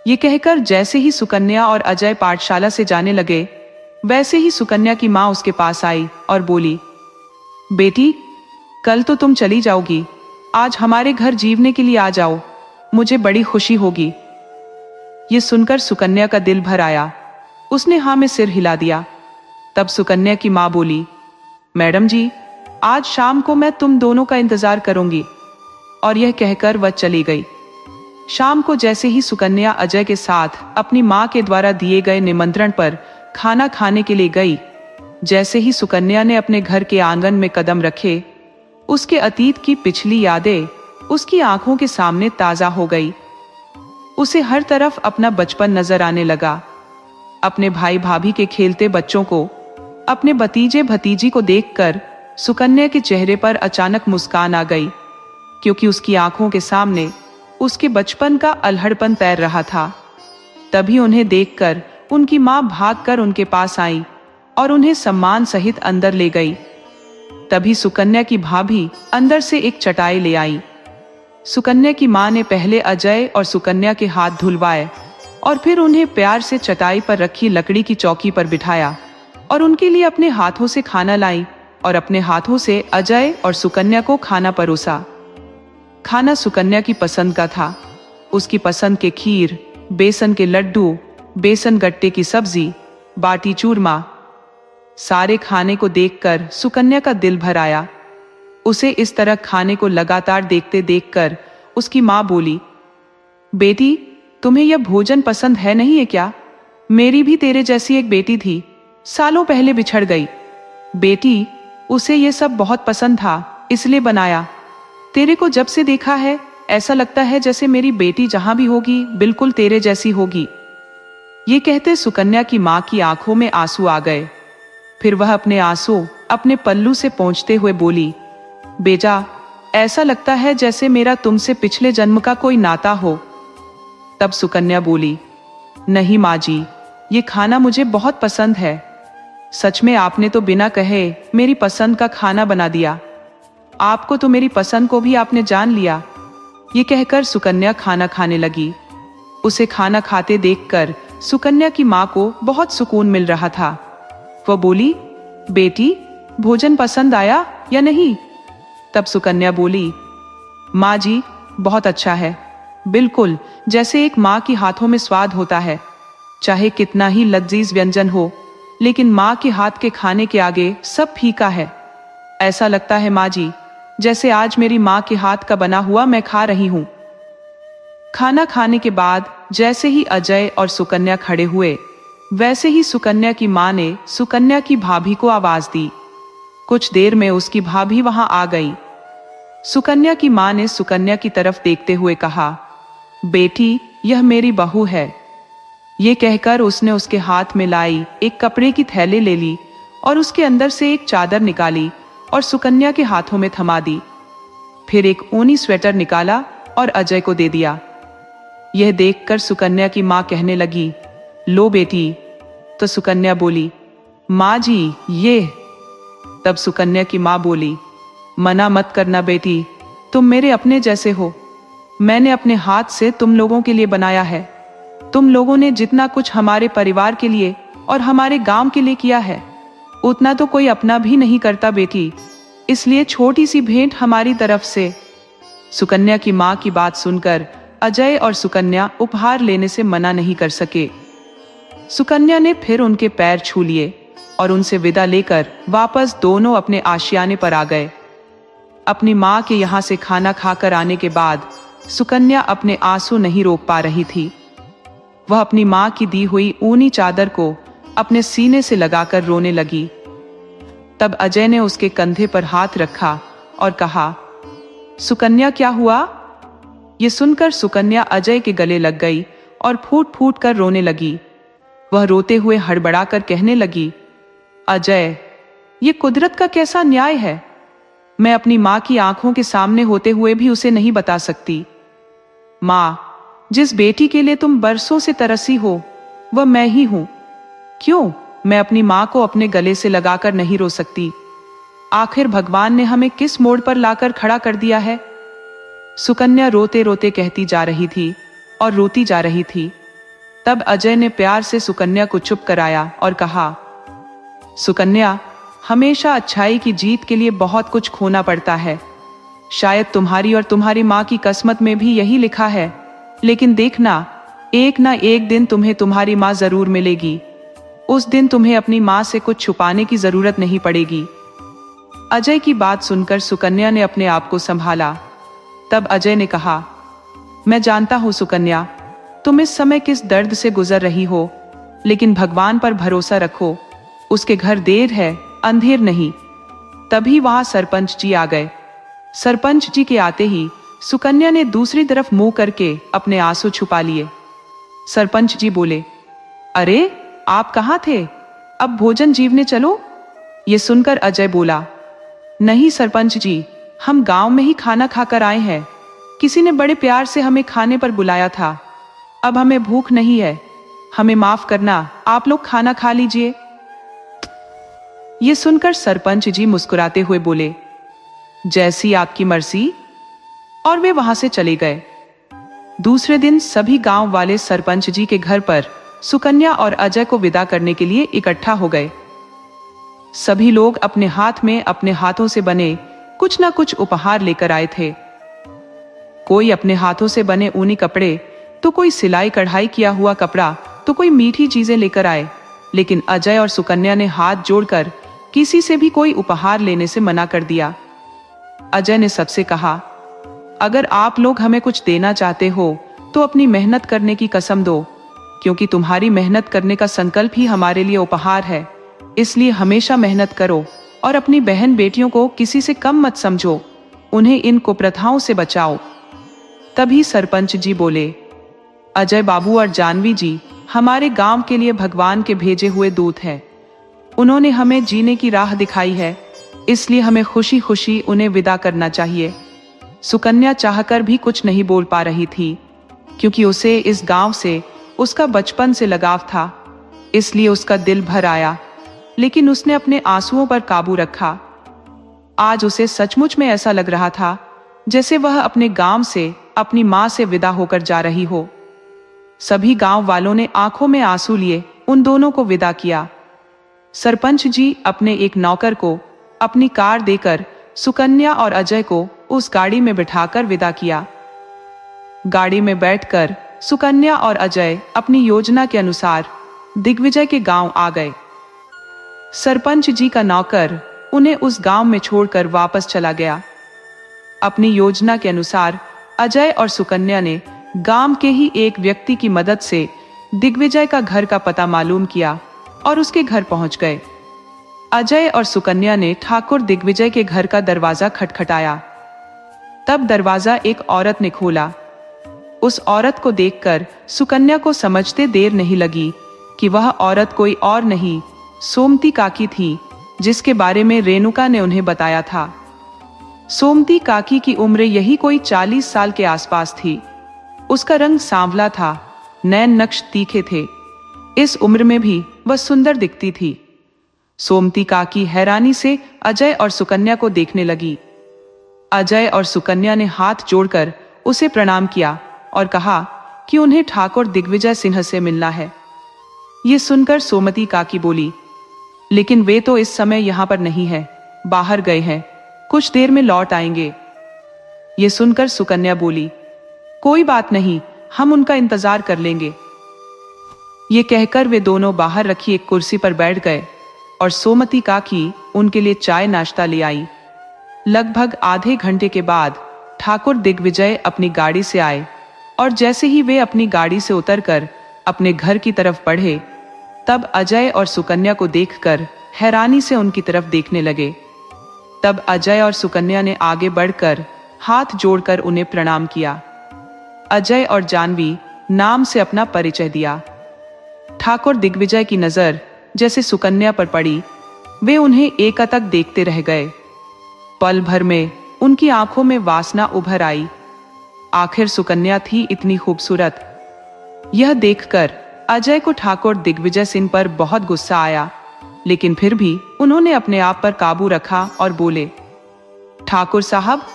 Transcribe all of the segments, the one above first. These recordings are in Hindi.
ये कहकर जैसे ही सुकन्या और अजय पाठशाला से जाने लगे, वैसे ही सुकन्या की माँ उसके पास आई और बोली, बेटी, कल तो तुम चली जाओगी, आज हमारे घर जीवने के लिए आ जाओ, मुझे बड़ी खुशी होगी। ये सुनकर सुकन्या का दिल भर आया। उसने हाँ में सिर हिला दिया। तब सुकन्या की माँ बोली, मैडम जी, आज शाम को मैं तुम दोनों का इंतजार करूंगी। और यह कहकर वह चली गई। शाम को जैसे ही सुकन्या अजय के साथ अपनी माँ के द्वारा दिए गए निमंत्रण पर खाना खाने के लिए गई, जैसे ही सुकन्या ने अपने घर के आंगन में कदम रखे, उसके अतीत की पिछली यादें उसकी आंखों के सामने ताजा हो गई। उसे हर तरफ अपना बचपन नजर आने लगा। अपने भाई भाभी के खेलते बच्चों को, अपने भतीजे भतीजी को देखकर सुकन्या के चेहरे पर अचानक मुस्कान आ गई, क्योंकि उसकी आंखों के सामने उसके बचपन का अल्हड़पन तैर रहा था। तभी उन्हें देखकर उनकी मां भागकर उनके पास आई और उन्हें सम्मान सहित अंदर ले गई। तभी सुकन्या की भाभी अंदर से एक चटाई ले आई। सुकन्या की मां ने पहले अजय और सुकन्या के हाथ धुलवाए और फिर उन्हें प्यार से चटाई पर रखी लकड़ी की चौकी पर बिठाया और उनके लिए अपने हाथों से खाना लाई और अपने हाथों से अजय और सुकन्या को खाना परोसा। खाना सुकन्या की पसंद का था। उसकी पसंद के खीर, बेसन के लड्डू, बेसन गट्टे की सब्जी, बाटी चूरमा। सारे खाने को देखकर सुकन्या का दिल भर आया। उसे इस तरह खाने को लगातार देखते देखकर उसकी माँ बोली, बेटी, तुम्हें यह भोजन पसंद है नहीं है क्या? मेरी भी तेरे जैसी एक बेटी थी, सालों पहले बिछड़ गई। बेटी, उसे यह सब बहुत पसंद था, इसलिए बनाया। तेरे को जब से देखा है ऐसा लगता है जैसे मेरी बेटी जहां भी होगी बिल्कुल तेरे जैसी होगी। ये कहते सुकन्या की माँ की आंखों में आंसू आ गए। फिर वह अपने आंसू अपने पल्लू से पोंछते हुए बोली, बेटा, ऐसा लगता है जैसे मेरा तुमसे पिछले जन्म का कोई नाता हो। तब सुकन्या बोली, नहीं माँ जी, ये खाना मुझे बहुत पसंद है। सच में आपने तो बिना कहे मेरी पसंद का खाना बना दिया। आपको तो मेरी पसंद को भी आपने जान लिया। ये कहकर सुकन्या खाना खाने लगी। उसे खाना खाते देखकर सुकन्या की माँ को बहुत सुकून मिल रहा था। वह बोली, बेटी, भोजन पसंद आया या नहीं? तब सुकन्या बोली, माँ जी, बहुत अच्छा है, बिल्कुल जैसे एक माँ की हाथों में स्वाद होता है। चाहे कितना ही लजीज व्यंजन हो, लेकिन माँ के हाथ के खाने के आगे सब फीका है। ऐसा लगता है माँ जी जैसे आज मेरी माँ के हाथ का बना हुआ मैं खा रही हूँ। खाना खाने के बाद जैसे ही अजय और सुकन्या खड़े हुए, वैसे ही सुकन्या की माँ ने सुकन्या की भाभी को आवाज दी। कुछ देर में उसकी भाभी वहां आ गई। सुकन्या की माँ ने सुकन्या की तरफ देखते हुए कहा, बेटी, यह मेरी बहू है। ये कहकर उसने उसके हाथ में लाई एक कपड़े की थैली ले ली और उसके अंदर से एक चादर निकाली और सुकन्या के हाथों में थमा दी। फिर एक ऊनी स्वेटर निकाला और अजय को दे दिया। यह देखकर सुकन्या की माँ कहने लगी, लो बेटी। तो सुकन्या बोली, माँ जी, ये। तब सुकन्या की माँ बोली, मना मत करना बेटी, तुम मेरे अपने जैसे हो। मैंने अपने हाथ से तुम लोगों के लिए बनाया है। तुम लोगों ने जितना कुछ हमारे परिवार के लिए और हमारे गांव के लिए किया है, उतना तो कोई अपना भी नहीं करता बेटी, इसलिए छोटी सी भेंट हमारी तरफ से। सुकन्या की माँ की बात सुनकर अजय और सुकन्या उपहार लेने से मना नहीं कर सके। सुकन्या ने फिर उनके पैर छू लिए और उनसे विदा लेकर वापस दोनों अपने आशियाने पर आ गए। अपनी माँ के यहाँ से खाना खाकर आने के बाद सुकन्या अपने आंसू नहीं रोक पा रही थी। वह अपनी माँ की दी हुई ऊनी चादर को अपने सीने से लगाकर रोने लगी। तब अजय ने उसके कंधे पर हाथ रखा और कहा, सुकन्या, क्या हुआ? ये सुनकर सुकन्या अजय के गले लग गई और फूट फूट कर रोने लगी। वह रोते हुए हड़बड़ाकर कहने लगी, अजय, ये कुदरत का कैसा न्याय है। मैं अपनी माँ की आंखों के सामने होते हुए भी उसे नहीं बता सकती। माँ, जिस बेटी के लिए तुम बरसों से तरसी हो, वह मैं ही हूं। क्यों मैं अपनी माँ को अपने गले से लगाकर नहीं रो सकती? आखिर भगवान ने हमें किस मोड़ पर लाकर खड़ा कर दिया है? सुकन्या रोते रोते कहती जा रही थी और रोती जा रही थी। तब अजय ने प्यार से सुकन्या को चुप कराया और कहा, सुकन्या, हमेशा अच्छाई की जीत के लिए बहुत कुछ खोना पड़ता है। शायद तुम्हारी और तुम्हारी माँ की किस्मत में भी यही लिखा है, लेकिन देखना, एक ना एक दिन तुम्हें तुम्हारी माँ जरूर मिलेगी। उस दिन तुम्हें अपनी माँ से कुछ छुपाने की जरूरत नहीं पड़ेगी। अजय की बात सुनकर सुकन्या ने अपने आप को संभाला। तब अजय ने कहा, मैं जानता हूं सुकन्या, तुम इस समय किस दर्द से गुजर रही हो, लेकिन भगवान पर भरोसा रखो, उसके घर देर है, अंधेर नहीं। तभी वहां सरपंच जी आ गए। सरपंच जी के आते ही सुकन्या ने दूसरी तरफ मुंह करके अपने आंसू छुपा लिए। सरपंच जी बोले, अरे आप कहाँ थे? अब भोजन जीवने चलो। ये सुनकर अजय बोला, नहीं सरपंच जी, हम गांव में ही खाना खाकर आए हैं। किसी ने बड़े प्यार से हमें खाने पर बुलाया था। अब हमें भूख नहीं है, हमें माफ करना, आप लोग खाना खा लीजिए। ये सुनकर सरपंच जी मुस्कुराते हुए बोले, जैसी आपकी मर्जी, और वे वहां से चले गए। दूसरे दिन सभी गांव वाले सरपंच जी के घर पर सुकन्या और अजय को विदा करने के लिए इकट्ठा हो गए। सभी लोग अपने हाथ में अपने हाथों से बने कुछ ना कुछ उपहार लेकर आए थे। कोई अपने हाथों से बने ऊनी कपड़े, तो कोई सिलाई कढ़ाई किया हुआ कपड़ा, तो कोई मीठी चीजें लेकर आए। लेकिन अजय और सुकन्या ने हाथ जोड़कर किसी से भी कोई उपहार लेने से मना कर दिया। अजय ने सबसे कहा, अगर आप लोग हमें कुछ देना चाहते हो तो अपनी मेहनत करने की कसम दो, क्योंकि तुम्हारी मेहनत करने का संकल्प ही हमारे लिए उपहार है। इसलिए हमेशा मेहनत करो और अपनी बहन बेटियों को किसी से कम मत समझो, उन्हें इन कुप्रथाओं से बचाओ। तभी सरपंच जी बोले, अजय बाबू और जानवी जी हमारे गांव के लिए भगवान के भेजे हुए दूत हैं। उन्होंने हमें जीने की राह दिखाई है, इसलिए हमें खुशी खुशी उन्हें विदा करना चाहिए। सुकन्या चाहकर भी कुछ नहीं बोल पा रही थी, क्योंकि उसे इस गांव से उसका बचपन से लगाव था, इसलिए उसका दिल भर आया, लेकिन उसने अपने आंसुओं पर काबू रखा। आज उसे सचमुच में ऐसा लग रहा था जैसे वह अपने गांव से अपनी मां से विदा होकर जा रही हो। सभी गांव वालों ने आंखों में आंसू लिए उन दोनों को विदा किया। सरपंच जी अपने एक नौकर को अपनी कार देकर सुकन्या और अजय को उस गाड़ी में बिठाकर विदा किया। गाड़ी में बैठकर सुकन्या और अजय अपनी योजना के अनुसार दिग्विजय के गांव आ गए। सरपंच जी का नौकर उन्हें उस गांव में छोड़कर वापस चला गया। अपनी योजना के अनुसार अजय और सुकन्या ने गांव के ही एक व्यक्ति की मदद से दिग्विजय का घर का पता मालूम किया और उसके घर पहुंच गए। अजय और सुकन्या ने ठाकुर दिग्विजय के घर का दरवाजा खटखटाया। तब दरवाजा एक औरत ने खोला। उस औरत को देखकर सुकन्या को समझते देर नहीं लगी कि वह औरत कोई और नहीं, सोमती काकी थी, जिसके बारे में रेणुका ने उन्हें बताया था। सोमती काकी की उम्र यही कोई 40 साल के आसपास थी। उसका रंग सांवला था, नैन नक्श तीखे थे। इस उम्र में भी वह सुंदर दिखती थी। सोमती काकी हैरानी से अजय और सुकन्या को देखने लगी। अजय और सुकन्या ने हाथ जोड़कर उसे प्रणाम किया और कहा कि उन्हें ठाकुर दिग्विजय सिंह से मिलना है। ये सुनकर सोमती काकी बोली, लेकिन वे तो इस समय यहाँ पर नहीं है, बाहर गए हैं, कुछ देर में लौट आएंगे। ये सुनकर सुकन्या बोली, कोई बात नहीं, हम उनका इंतजार कर लेंगे। ये कहकर वे दोनों बाहर रखी एक कुर्सी पर बैठ गए और सोमती काकी उनके लिए चाय नाश्ता ले आई। लगभग आधे घंटे के बाद ठाकुर दिग्विजय अपनी गाड़ी से आए और जैसे ही वे अपनी गाड़ी से उतरकर अपने घर की तरफ बढ़े, तब अजय और सुकन्या को देखकर हैरानी से उनकी तरफ देखने लगे। तब अजय और सुकन्या ने आगे बढ़कर हाथ जोड़कर उन्हें प्रणाम किया। अजय और जानवी नाम से अपना परिचय दिया। ठाकुर दिग्विजय की नजर जैसे सुकन्या पर पड़ी, वे उन्हें एकटक देखते रह गए। पल भर में उनकी आंखों में वासना उभर आई। आखिर सुकन्या थी इतनी खूबसूरत। यह देखकर अजय को ठाकुर दिग्विजय सिंह पर बहुत गुस्सा आया, लेकिन फिर भी उन्होंने अपने आप पर काबू रखा और बोले, ठाकुर साहब।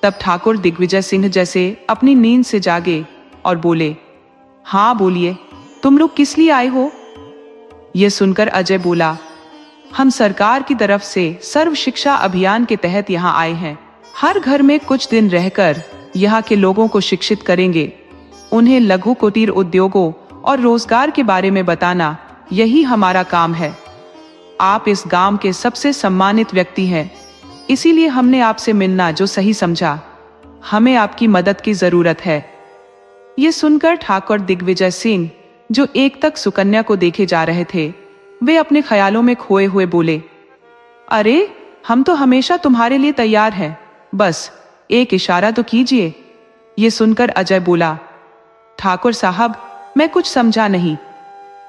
तब ठाकुर दिग्विजय सिंह जैसे अपनी नींद से जागे और बोले, हाँ बोलिए, तुम लोग किस लिए आए हो? ये सुनकर अजय बोला, हम सरकार की तरफ से सर्व शिक्षा अभियान के तहत यहाँ आए हैं। हर घर में कुछ दिन रहकर यहाँ के लोगों को शिक्षित करेंगे। उन्हें लघु कुटीर उद्योगों और रोजगार के बारे में बताना, यही हमारा काम है। आप इस गांव के सबसे सम्मानित व्यक्ति हैं, इसीलिए हमने आपसे मिलना जो सही समझा। हमें आपकी मदद की जरूरत है। ये सुनकर ठाकुर दिग्विजय सिंह, जो एक तक सुकन्या को देखे जा रहे थे, वे अपने ख्यालों में खोए हुए बोले, अरे हम तो हमेशा तुम्हारे लिए तैयार हैं, बस एक इशारा तो कीजिए। ये सुनकर अजय बोला, ठाकुर साहब मैं कुछ समझा नहीं।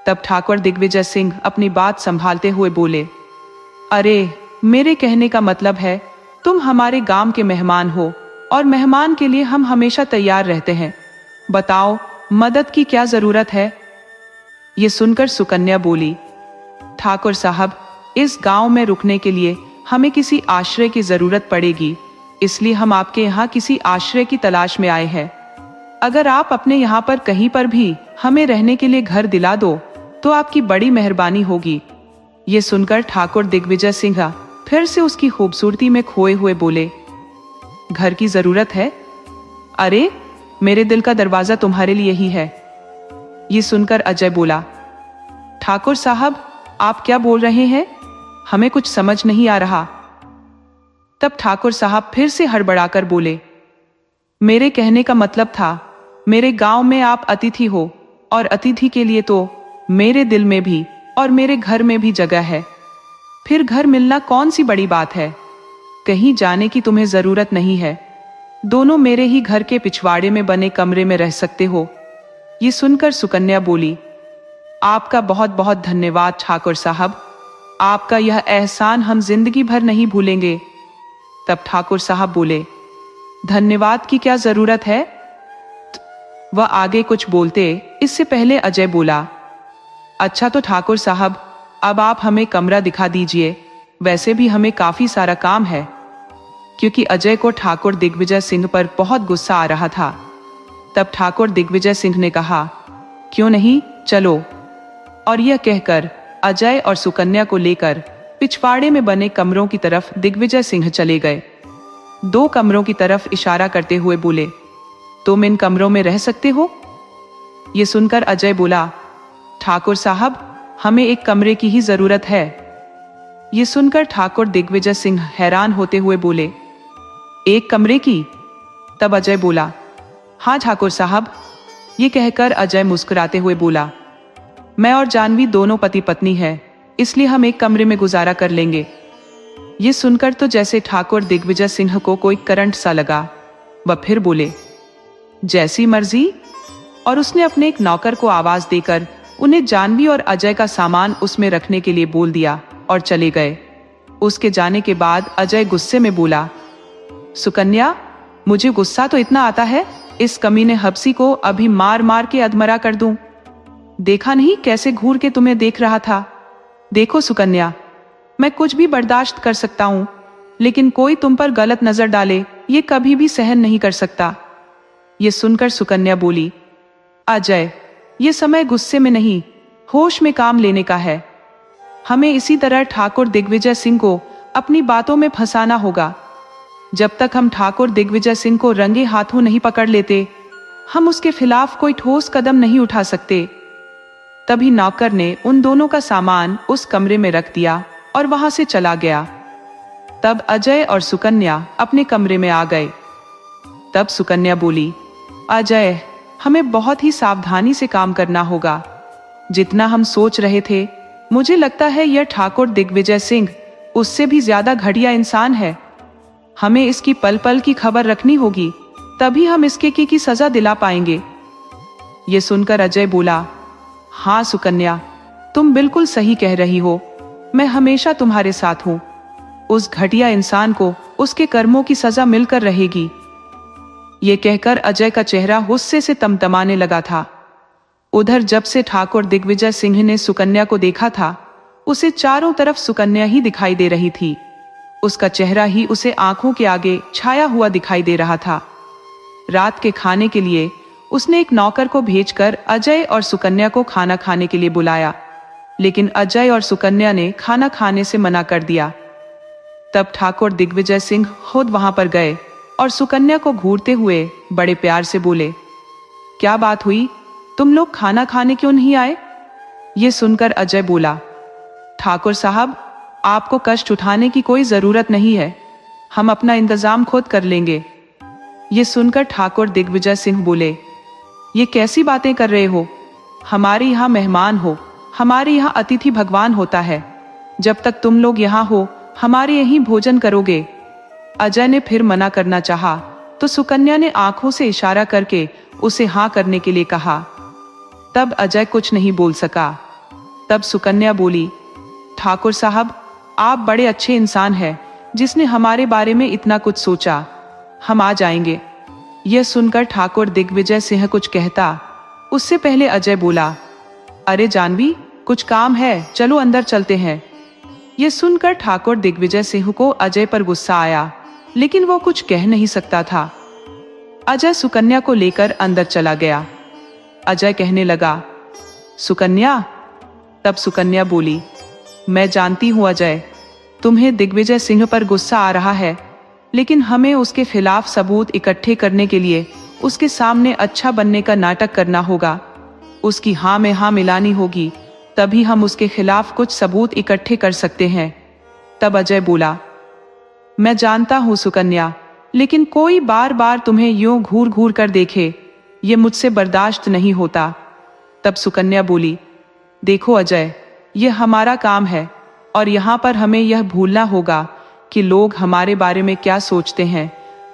तब ठाकुर दिग्विजय सिंह अपनी बात संभालते हुए बोले, अरे मेरे कहने का मतलब है तुम हमारे गांव के मेहमान हो और मेहमान के लिए हम हमेशा तैयार रहते हैं। बताओ मदद की क्या जरूरत है? ये सुनकर सुकन्या बोली, ठाकुर साहब इस गांव में रुकने के लिए हमें किसी आश्रय की जरूरत पड़ेगी, इसलिए हम आपके यहाँ किसी आश्रय की तलाश में आए हैं। अगर आप अपने यहाँ पर कहीं पर भी हमें रहने के लिए घर दिला दो तो आपकी बड़ी मेहरबानी होगी। ये सुनकर ठाकुर दिग्विजय सिंह फिर से उसकी खूबसूरती में खोए हुए बोले, घर की जरूरत है? अरे मेरे दिल का दरवाजा तुम्हारे लिए ही है। ये सुनकर अजय बोला, ठाकुर साहब आप क्या बोल रहे हैं? हमें कुछ समझ नहीं आ रहा। तब ठाकुर साहब फिर से हड़बड़ाकर बोले, मेरे कहने का मतलब था मेरे गांव में आप अतिथि हो और अतिथि के लिए तो मेरे दिल में भी और मेरे घर में भी जगह है। फिर घर मिलना कौन सी बड़ी बात है? कहीं जाने की तुम्हें जरूरत नहीं है। दोनों मेरे ही घर के पिछवाड़े में बने कमरे में रह सकते हो। ये सुनकर सुकन्या बोली, आपका बहुत बहुत धन्यवाद ठाकुर साहब, आपका यह एहसान हम जिंदगी भर नहीं भूलेंगे। तब ठाकुर साहब बोले, धन्यवाद की क्या जरूरत है? वह आगे कुछ बोलते इससे पहले अजय बोला, अच्छा तो ठाकुर साहब अब आप हमें कमरा दिखा दीजिए, वैसे भी हमें काफी सारा काम है। क्योंकि अजय को ठाकुर दिग्विजय सिंह पर बहुत गुस्सा आ रहा था। तब ठाकुर दिग्विजय सिंह ने कहा, क्यों नहीं, चलो। और यह कहकर अजय और सुकन्या को लेकर पिछवाड़े में बने कमरों की तरफ दिग्विजय सिंह चले गए। 2 कमरों की तरफ इशारा करते हुए बोले, तुम इन कमरों में रह सकते हो? ये सुनकर अजय बोला, ठाकुर साहब हमें एक कमरे की ही जरूरत है। ये सुनकर ठाकुर दिग्विजय सिंह हैरान होते हुए बोले, एक कमरे की? तब अजय बोला, हाँ ठाकुर साहब। ये कहकर अजय मुस्कुराते हुए बोला, मैं और जानवी दोनों पति पत्नी हैं, इसलिए हम एक कमरे में गुजारा कर लेंगे। ये सुनकर तो जैसे ठाकुर दिग्विजय सिंह को कोई करंट सा लगा। वह फिर बोले, जैसी मर्जी। और उसने अपने एक नौकर को आवाज देकर उन्हें जानवी और अजय का सामान उसमें रखने के लिए बोल दिया और चले गए। उसके जाने के बाद अजय गुस्से में बोला, सुकन्या मुझे गुस्सा तो इतना आता है, इस कमीने हब्सी को अभी मार मार के अधमरा कर दूं। देखा नहीं कैसे घूर के तुम्हें देख रहा था? देखो सुकन्या, मैं कुछ भी बर्दाश्त कर सकता हूं, लेकिन कोई तुम पर गलत नजर डाले ये कभी भी सहन नहीं कर सकता। ये सुनकर सुकन्या बोली, अजय ये समय गुस्से में नहीं होश में काम लेने का है। हमें इसी तरह ठाकुर दिग्विजय सिंह को अपनी बातों में फंसाना होगा। जब तक हम ठाकुर दिग्विजय सिंह को रंगे हाथों नहीं पकड़ लेते, हम उसके खिलाफ कोई ठोस कदम नहीं उठा सकते। तभी नौकर ने उन दोनों का सामान उस कमरे में रख दिया और वहां से चला गया। तब अजय और सुकन्या अपने कमरे में आ गए। तब सुकन्या बोली, अजय हमें बहुत ही सावधानी से काम करना होगा। जितना हम सोच रहे थे, मुझे लगता है यह ठाकुर दिग्विजय सिंह उससे भी ज्यादा घटिया इंसान है। हमें इसकी पल पल की खबर रखनी होगी, तभी हम इसके की सजा दिला पाएंगे। ये सुनकर अजय बोला, हाँ सुकन्या तुम बिल्कुल सही कह रही हो, मैं हमेशा तुम्हारे साथ हूं। उस घटिया इंसान को उसके कर्मों की सजा मिलकर रहेगी। ये कहकर अजय का चेहरा गुस्से से तमतमाने लगा था। उधर जब से ठाकुर दिग्विजय सिंह ने सुकन्या को देखा था, उसे चारों तरफ सुकन्या ही दिखाई दे रही थी। उसका चेहरा ही उसे आंखों के आगे छाया हुआ दिखाई दे रहा था। रात के खाने के लिए उसने एक नौकर को भेजकर अजय और सुकन्या को खाना खाने के लिए बुलाया, लेकिन अजय और सुकन्या ने खाना खाने से मना कर दिया। तब ठाकुर दिग्विजय सिंह खुद वहां पर गए और सुकन्या को घूरते हुए बड़े प्यार से बोले, क्या बात हुई, तुम लोग खाना खाने क्यों नहीं आए? ये सुनकर अजय बोला, ठाकुर साहब, आपको कष्ट उठाने की कोई जरूरत नहीं है, हम अपना इंतजाम खुद कर लेंगे। ये सुनकर ठाकुर दिग्विजय सिंह बोले, ये कैसी बातें कर रहे हो? हमारे यहाँ मेहमान हो, हमारे यहाँ अतिथि भगवान होता है। जब तक तुम लोग यहाँ हो हमारे यहीं भोजन करोगे। अजय ने फिर मना करना चाहा तो सुकन्या ने आंखों से इशारा करके उसे हाँ करने के लिए कहा। तब अजय कुछ नहीं बोल सका। तब सुकन्या बोली, ठाकुर साहब, आप बड़े अच्छे इंसान हैं, जिसने हमारे बारे में इतना कुछ सोचा। हम आ जाएंगे। यह सुनकर ठाकुर दिग्विजय सिंह कुछ कहता, उससे पहले अजय बोला, अरे जानवी, कुछ काम है, चलो अंदर चलते हैं। यह सुनकर ठाकुर दिग्विजय सिंह को अजय पर गुस्सा आया, लेकिन वो कुछ कह नहीं सकता था। अजय सुकन्या को लेकर अंदर चला गया। अजय कहने लगा, सुकन्या। तब सुकन्या बोली, मैं जानती हूं अजय, तुम्हें दिग्विजय सिंह पर गुस्सा आ रहा है, लेकिन हमें उसके खिलाफ सबूत इकट्ठे करने के लिए उसके सामने अच्छा बनने का नाटक करना होगा। उसकी हाँ में हाँ मिलानी होगी, तभी हम उसके खिलाफ कुछ सबूत इकट्ठे कर सकते हैं। तब अजय बोला, मैं जानता हूं सुकन्या, लेकिन कोई बार बार तुम्हें यूं घूर घूर कर देखे, ये मुझसे बर्दाश्त नहीं होता। तब सुकन्या बोली, देखो अजय, ये हमारा काम है और यहाँ पर हमें यह भूलना होगा कि लोग हमारे बारे में क्या सोचते हैं,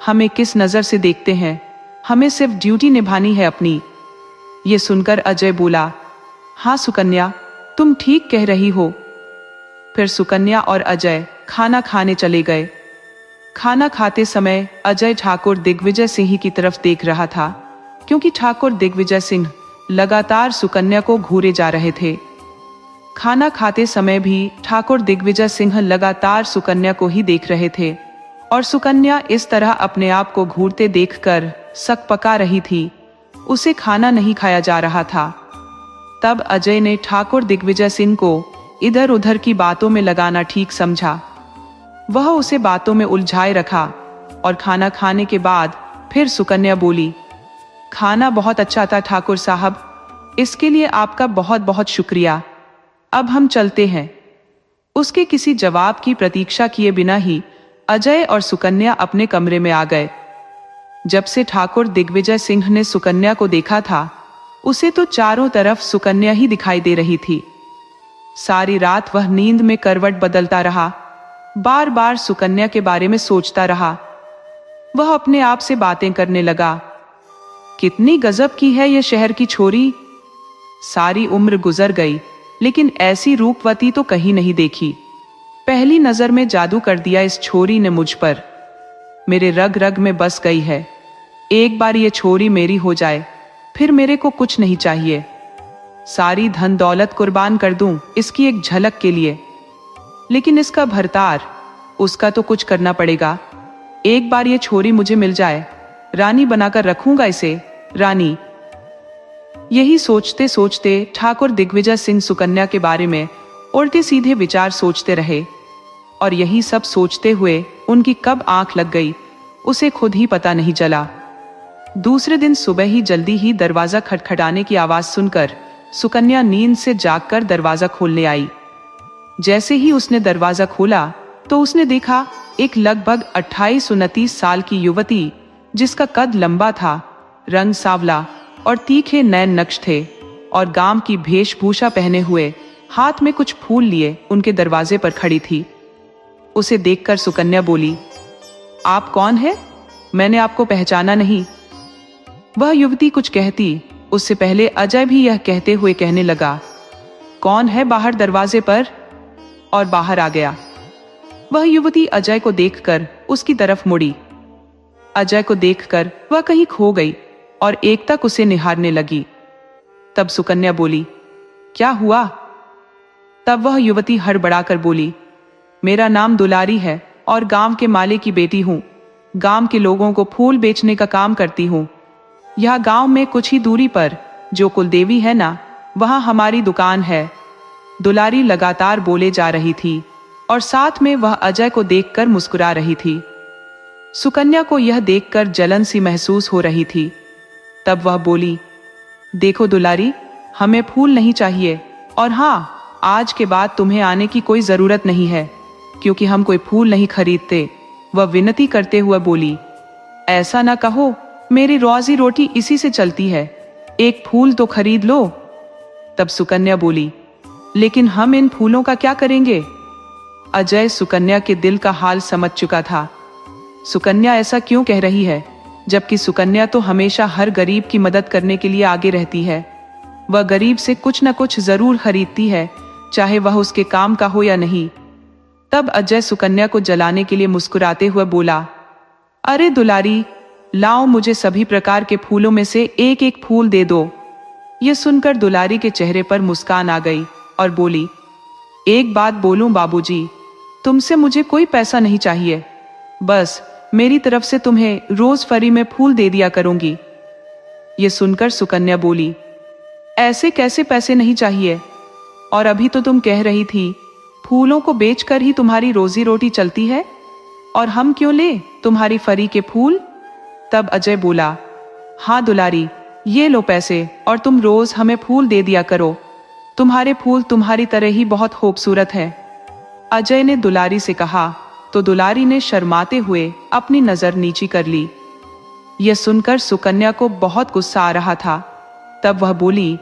हमें किस नज़र से देखते हैं। हमें सिर्फ ड्यूटी निभानी है अपनी। ये सुनकर अजय बोला, हाँ सुकन्या, तुम ठीक कह रही हो। फिर सुकन्या और अजय खाना खाने चले गए। खाना खाते समय अजय ठाकुर दिग्विजय सिंह की तरफ देख रहा था, क्योंकि ठाकुर दिग्विजय सिंह लगातार सुकन्या को घूरे जा रहे थे। खाना खाते समय भी ठाकुर दिग्विजय सिंह लगातार सुकन्या को ही देख रहे थे और सुकन्या इस तरह अपने आप को घूरते देखकर सक पका रही थी। उसे खाना नहीं खाया जा रहा था। तब अजय ने ठाकुर दिग्विजय सिंह को इधर उधर की बातों में लगाना ठीक समझा। वह उसे बातों में उलझाए रखा और खाना खाने के बाद फिर सुकन्या बोली, खाना बहुत अच्छा था ठाकुर साहब, इसके लिए आपका बहुत बहुत शुक्रिया। अब हम चलते हैं। उसके किसी जवाब की प्रतीक्षा किए बिना ही अजय और सुकन्या अपने कमरे में आ गए। जब से ठाकुर दिग्विजय सिंह ने सुकन्या को देखा था, उसे तो चारों तरफ सुकन्या ही दिखाई दे रही थी। सारी रात वह नींद में करवट बदलता रहा, बार बार सुकन्या के बारे में सोचता रहा। वह अपने आप से बातें करने लगा, कितनी गजब की है यह शहर की छोरी। सारी उम्र गुजर गई, लेकिन ऐसी रूपवती तो कहीं नहीं देखी। पहली नजर में जादू कर दिया इस छोरी ने मुझ पर। मेरे रग रग में बस गई है। एक बार ये छोरी मेरी हो जाए, फिर मेरे को कुछ नहीं चाहिए। सारी धन दौलत कुर्बान कर दूं इसकी एक झलक के लिए, लेकिन इसका भरतार, उसका तो कुछ करना पड़ेगा। एक बार ये छोरी मुझे मिल जाए, रानी बनाकर रखूंगा इसे, रानी। यही सोचते सोचते ठाकुर दिग्विजय सिंह सुकन्या के बारे में उल्टे सीधे विचार सोचते रहे, और यही सब सोचते हुए उनकी कब आंख लग गई उसे खुद ही पता नहीं चला। दूसरे दिन सुबह ही जल्दी ही दरवाजा खटखटाने की आवाज सुनकर सुकन्या नींद से जागकर दरवाजा खोलने आई। जैसे ही उसने दरवाजा खोला तो उसने देखा एक लगभग 28-29 साल की युवती, जिसका कद लंबा था, रंग सांवला और तीखे नैन नक्श थे, और गांव की वेशभूषा पहने हुए, हाथ में कुछ फूल लिए उनके दरवाजे पर खड़ी थी। उसे देखकर सुकन्या बोली, आप कौन है? मैंने आपको पहचाना नहीं। वह युवती कुछ कहती, उससे पहले अजय भी यह कहते हुए कहने लगा, कौन है बाहर दरवाजे पर? और बाहर आ गया। वह युवती अजय को देखकर उसकी तरफ मुड़ी। अजय को देखकर वह कहीं खो गई और एकटक उसे निहारने लगी। तब सुकन्या बोली, क्या हुआ? तब वह युवती हड़बड़ाकर बोली, मेरा नाम दुलारी है और गांव के माले की बेटी हूं। गांव के लोगों को फूल बेचने का काम करती हूं। यह गांव में कुछ ही दूरी पर जो कुलदेवी है ना, वहां हमारी दुकान है। दुलारी लगातार बोले जा रही थी और साथ में वह अजय को देखकर मुस्कुरा रही थी। सुकन्या को यह देखकर जलन सी महसूस हो रही थी। तब वह बोली, देखो दुलारी, हमें फूल नहीं चाहिए, और हाँ, आज के बाद तुम्हें आने की कोई जरूरत नहीं है, क्योंकि हम कोई फूल नहीं खरीदते। वह विनती करते हुए बोली, ऐसा ना कहो, मेरी रोजी रोटी इसी से चलती है, एक फूल तो खरीद लो। तब सुकन्या बोली, लेकिन हम इन फूलों का क्या करेंगे? अजय सुकन्या के दिल का हाल समझ चुका था। सुकन्या ऐसा क्यों कह रही है, जबकि सुकन्या तो हमेशा हर गरीब की मदद करने के लिए आगे रहती है। वह गरीब से कुछ न कुछ जरूर खरीदती है, चाहे वह उसके काम का हो या नहीं। तब अजय सुकन्या को जलाने के लिए मुस्कुराते हुए बोला, अरे दुलारी, लाओ, मुझे सभी प्रकार के फूलों में से एक एक फूल दे दो। यह सुनकर दुलारी के चेहरे पर मुस्कान आ गई और बोली, एक बात बोलूं बाबूजी, तुमसे मुझे कोई पैसा नहीं चाहिए, बस मेरी तरफ से तुम्हें रोज फ्री में फूल दे दिया करूंगी। ये सुनकर सुकन्या बोली, ऐसे कैसे पैसे नहीं चाहिए? और अभी तो तुम कह रही थी फूलों को बेचकर ही तुम्हारी रोजी रोटी चलती है, और हम क्यों ले तुम्हारी फरी के फूल? तब अजय बोला, हाँ दुलारी, ये लो पैसे और तुम रोज हमें फूल दे दिया करो। तुम्हारे फूल तुम्हारी तरह ही बहुत खूबसूरत है। अजय ने दुलारी से कहा तो दुलारी ने शर्माते हुए अपनी नजर नीची कर ली। यह सुनकर सुकन्या को बहुत गुस्सा आ रहा था। तब वह बोली,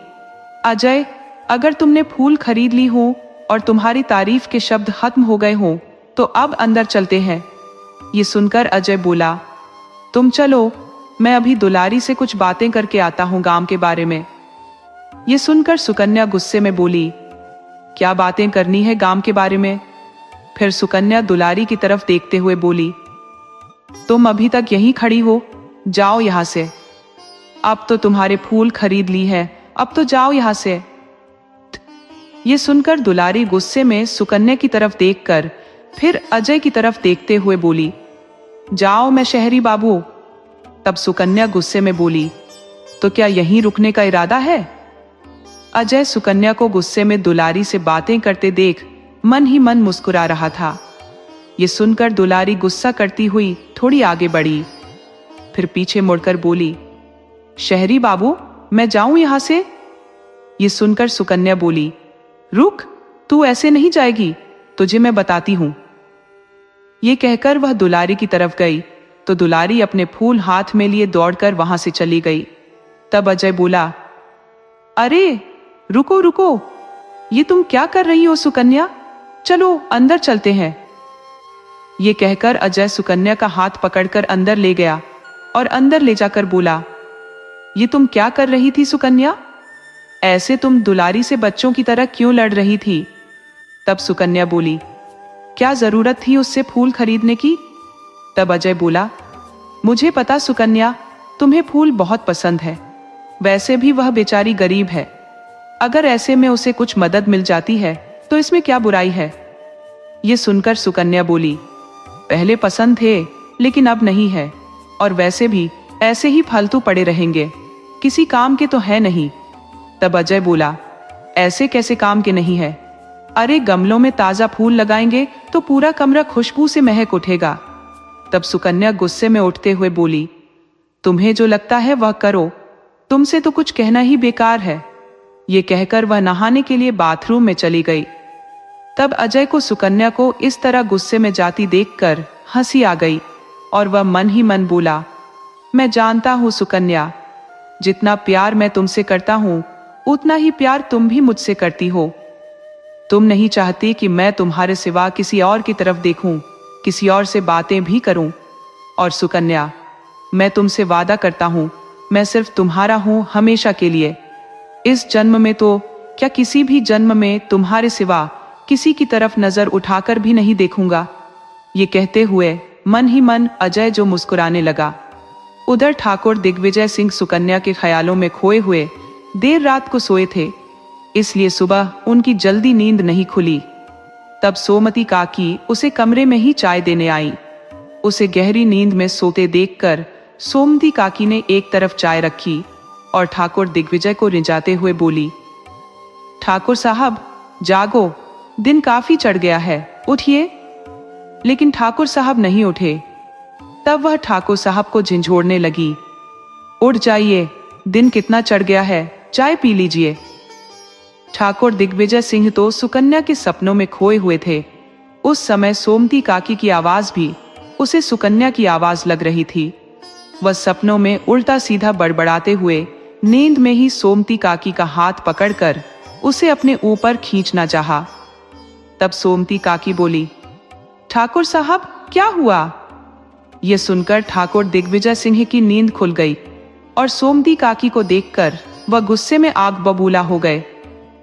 अजय, अगर तुमने फूल खरीद ली हो और तुम्हारी तारीफ के शब्द खत्म हो गए हो तो अब अंदर चलते हैं। ये सुनकर अजय बोला, तुम चलो, मैं अभी दुलारी से कुछ बातें करके आता हूं गांव के बारे में। ये सुनकर सुकन्या गुस्से में बोली, क्या बातें करनी है गांव के बारे में? फिर सुकन्या दुलारी की तरफ देखते हुए बोली, तुम अभी तक यहीं खड़ी हो, जाओ यहां से। अब तो तुम्हारे फूल खरीद ली है, अब तो जाओ यहां से। ये सुनकर दुलारी गुस्से में सुकन्या की तरफ देखकर फिर अजय की तरफ देखते हुए बोली, जाओ मैं शहरी बाबू। तब सुकन्या गुस्से में बोली, तो क्या यहीं रुकने का इरादा है? अजय सुकन्या को गुस्से में दुलारी से बातें करते देख मन ही मन मुस्कुरा रहा था। ये सुनकर दुलारी गुस्सा करती हुई थोड़ी आगे बढ़ी, फिर पीछे मुड़कर बोली, शहरी बाबू, मैं जाऊं यहां से? ये सुनकर सुकन्या बोली, रुक, तू ऐसे नहीं जाएगी, तुझे मैं बताती हूं। ये कहकर वह दुलारी की तरफ गई तो दुलारी अपने फूल हाथ में लिए दौड़कर वहां से चली गई। तब अजय बोला, अरे रुको रुको, ये तुम क्या कर रही हो सुकन्या? चलो अंदर चलते हैं। ये कहकर अजय सुकन्या का हाथ पकड़कर अंदर ले गया और अंदर ले जाकर बोला, ये तुम क्या कर रही थी सुकन्या? ऐसे तुम दुलारी से बच्चों की तरह क्यों लड़ रही थी? तब सुकन्या बोली, क्या जरूरत थी उससे फूल खरीदने की? तब अजय बोला, मुझे पता सुकन्या, तुम्हें फूल बहुत पसंद है, वैसे भी वह बेचारी गरीब है, अगर ऐसे में उसे कुछ मदद मिल जाती है तो इसमें क्या बुराई है? ये सुनकर सुकन्या बोली, पहले पसंद थे लेकिन अब नहीं है, और वैसे भी ऐसे ही फालतू पड़े रहेंगे, किसी काम के तो है नहीं। तब अजय बोला, ऐसे कैसे काम के नहीं है? अरे गमलों में ताजा फूल लगाएंगे तो पूरा कमरा खुशबू से महक उठेगा। तब सुकन्या गुस्से में उठते हुए बोली, तुम्हें जो लगता है वह करो, तुमसे तो कुछ कहना ही बेकार है। ये कहकर वह नहाने के लिए बाथरूम में चली गई। तब अजय को सुकन्या को इस तरह गुस्से में जाती देखकर हंसी आ गई और वह मन ही मन बोला, मैं जानता हूं सुकन्या, जितना प्यार मैं तुमसे करता हूं उतना ही प्यार तुम भी मुझसे करती हो। तुम नहीं चाहती कि मैं तुम्हारे सिवा किसी और की तरफ देखूं, किसी और से बातें भी करूं। और सुकन्या, मैं तुमसे वादा करता हूं, मैं सिर्फ तुम्हारा हूं हमेशा के लिए। इस जन्म में तो क्या किसी भी जन्म में तुम्हारे सिवा किसी की तरफ नजर उठाकर भी नहीं देखूंगा। ये कहते हुए मन ही मन अजय जो मुस्कुराने लगा। उधर ठाकुर दिग्विजय सिंह सुकन्या के ख्यालों में खोए हुए देर रात को सोए थे, इसलिए सुबह उनकी जल्दी नींद नहीं खुली। तब सोमती काकी उसे कमरे में ही चाय देने आई। उसे गहरी नींद में सोते देखकर सोमती काकी ने एक तरफ चाय रखी और ठाकुर दिग्विजय को रिझाते हुए बोली, ठाकुर साहब जागो, दिन काफी चढ़ गया है, उठिए। लेकिन ठाकुर साहब नहीं उठे। तब वह ठाकुर साहब को झिंझोड़ने लगी, उठ जाइए, दिन कितना चढ़ गया है, चाय पी लीजिए। ठाकुर दिग्विजय सिंह तो सुकन्या के सपनों में खोए हुए थे। उस समय सोमती काकी की आवाज भी उसे सुकन्या की आवाज लग रही थी। वह सपनों में उल्टा सीधा बड़बड़ाते हुए नींद में ही सोमती काकी का हाथ पकड़कर उसे अपने ऊपर खींचना चाहा। तब सोमती काकी बोली, ठाकुर साहब क्या हुआ? यह सुनकर ठाकुर दिग्विजय सिंह की नींद खुल गई और सोमती काकी को देखकर वह गुस्से में आग बबूला हो गए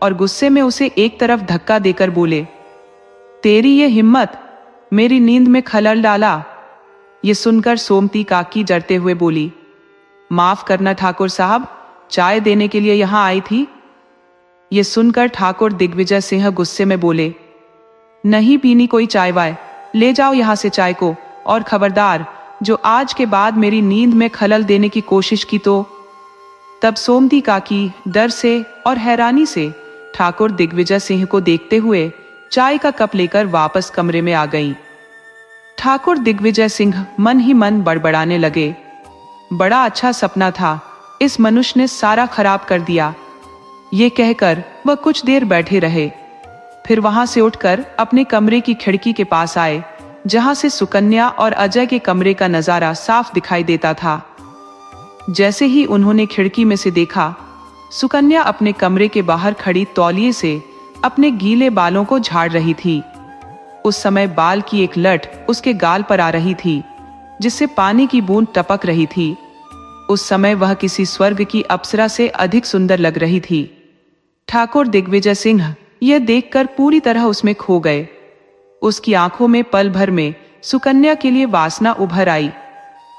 और गुस्से में उसे एक तरफ धक्का देकर बोले, तेरी ये हिम्मत, मेरी नींद में खलल डाला। ये सुनकर सोमती काकी डरते हुए बोली, माफ करना ठाकुर साहब, चाय देने के लिए यहां आई थी। ये सुनकर ठाकुर दिग्विजय सिंह गुस्से में बोले, नहीं पीनी कोई चाय वाय, ले जाओ यहां से चाय को, और खबरदार जो आज के बाद मेरी नींद में खलल देने की कोशिश की तो। तब सोमती काकी डर से और हैरानी से ठाकुर दिग्विजय सिंह को देखते हुए चाय का कप लेकर वापस कमरे में आ गईं। ठाकुर दिग्विजय सिंह मन ही मन बड़बड़ाने लगे, बड़ा अच्छा सपना था, इस मनुष्य ने सारा खराब कर दिया। ये कहकर वह कुछ देर बैठे रहे, फिर वहां से उठकर अपने कमरे की खिड़की के पास आए, जहां से सुकन्या और अजय के कमरे का नजारा साफ दिखाई देता था। जैसे ही उन्होंने खिड़की में से देखा, सुकन्या अपने कमरे के बाहर खड़ी तौलिए से अपने गीले बालों को झाड़ रही थी। उस समय बाल की एक लट उसके गाल पर आ रही थी, जिससे पानी की बूंद टपक रही थी। उस समय वह किसी स्वर्ग की अप्सरा से अधिक सुंदर लग रही थी। ठाकुर दिग्विजय सिंह यह देखकर पूरी तरह उसमें खो गए। उसकी आंखों में पल भर में सुकन्या के लिए वासना उभर आई।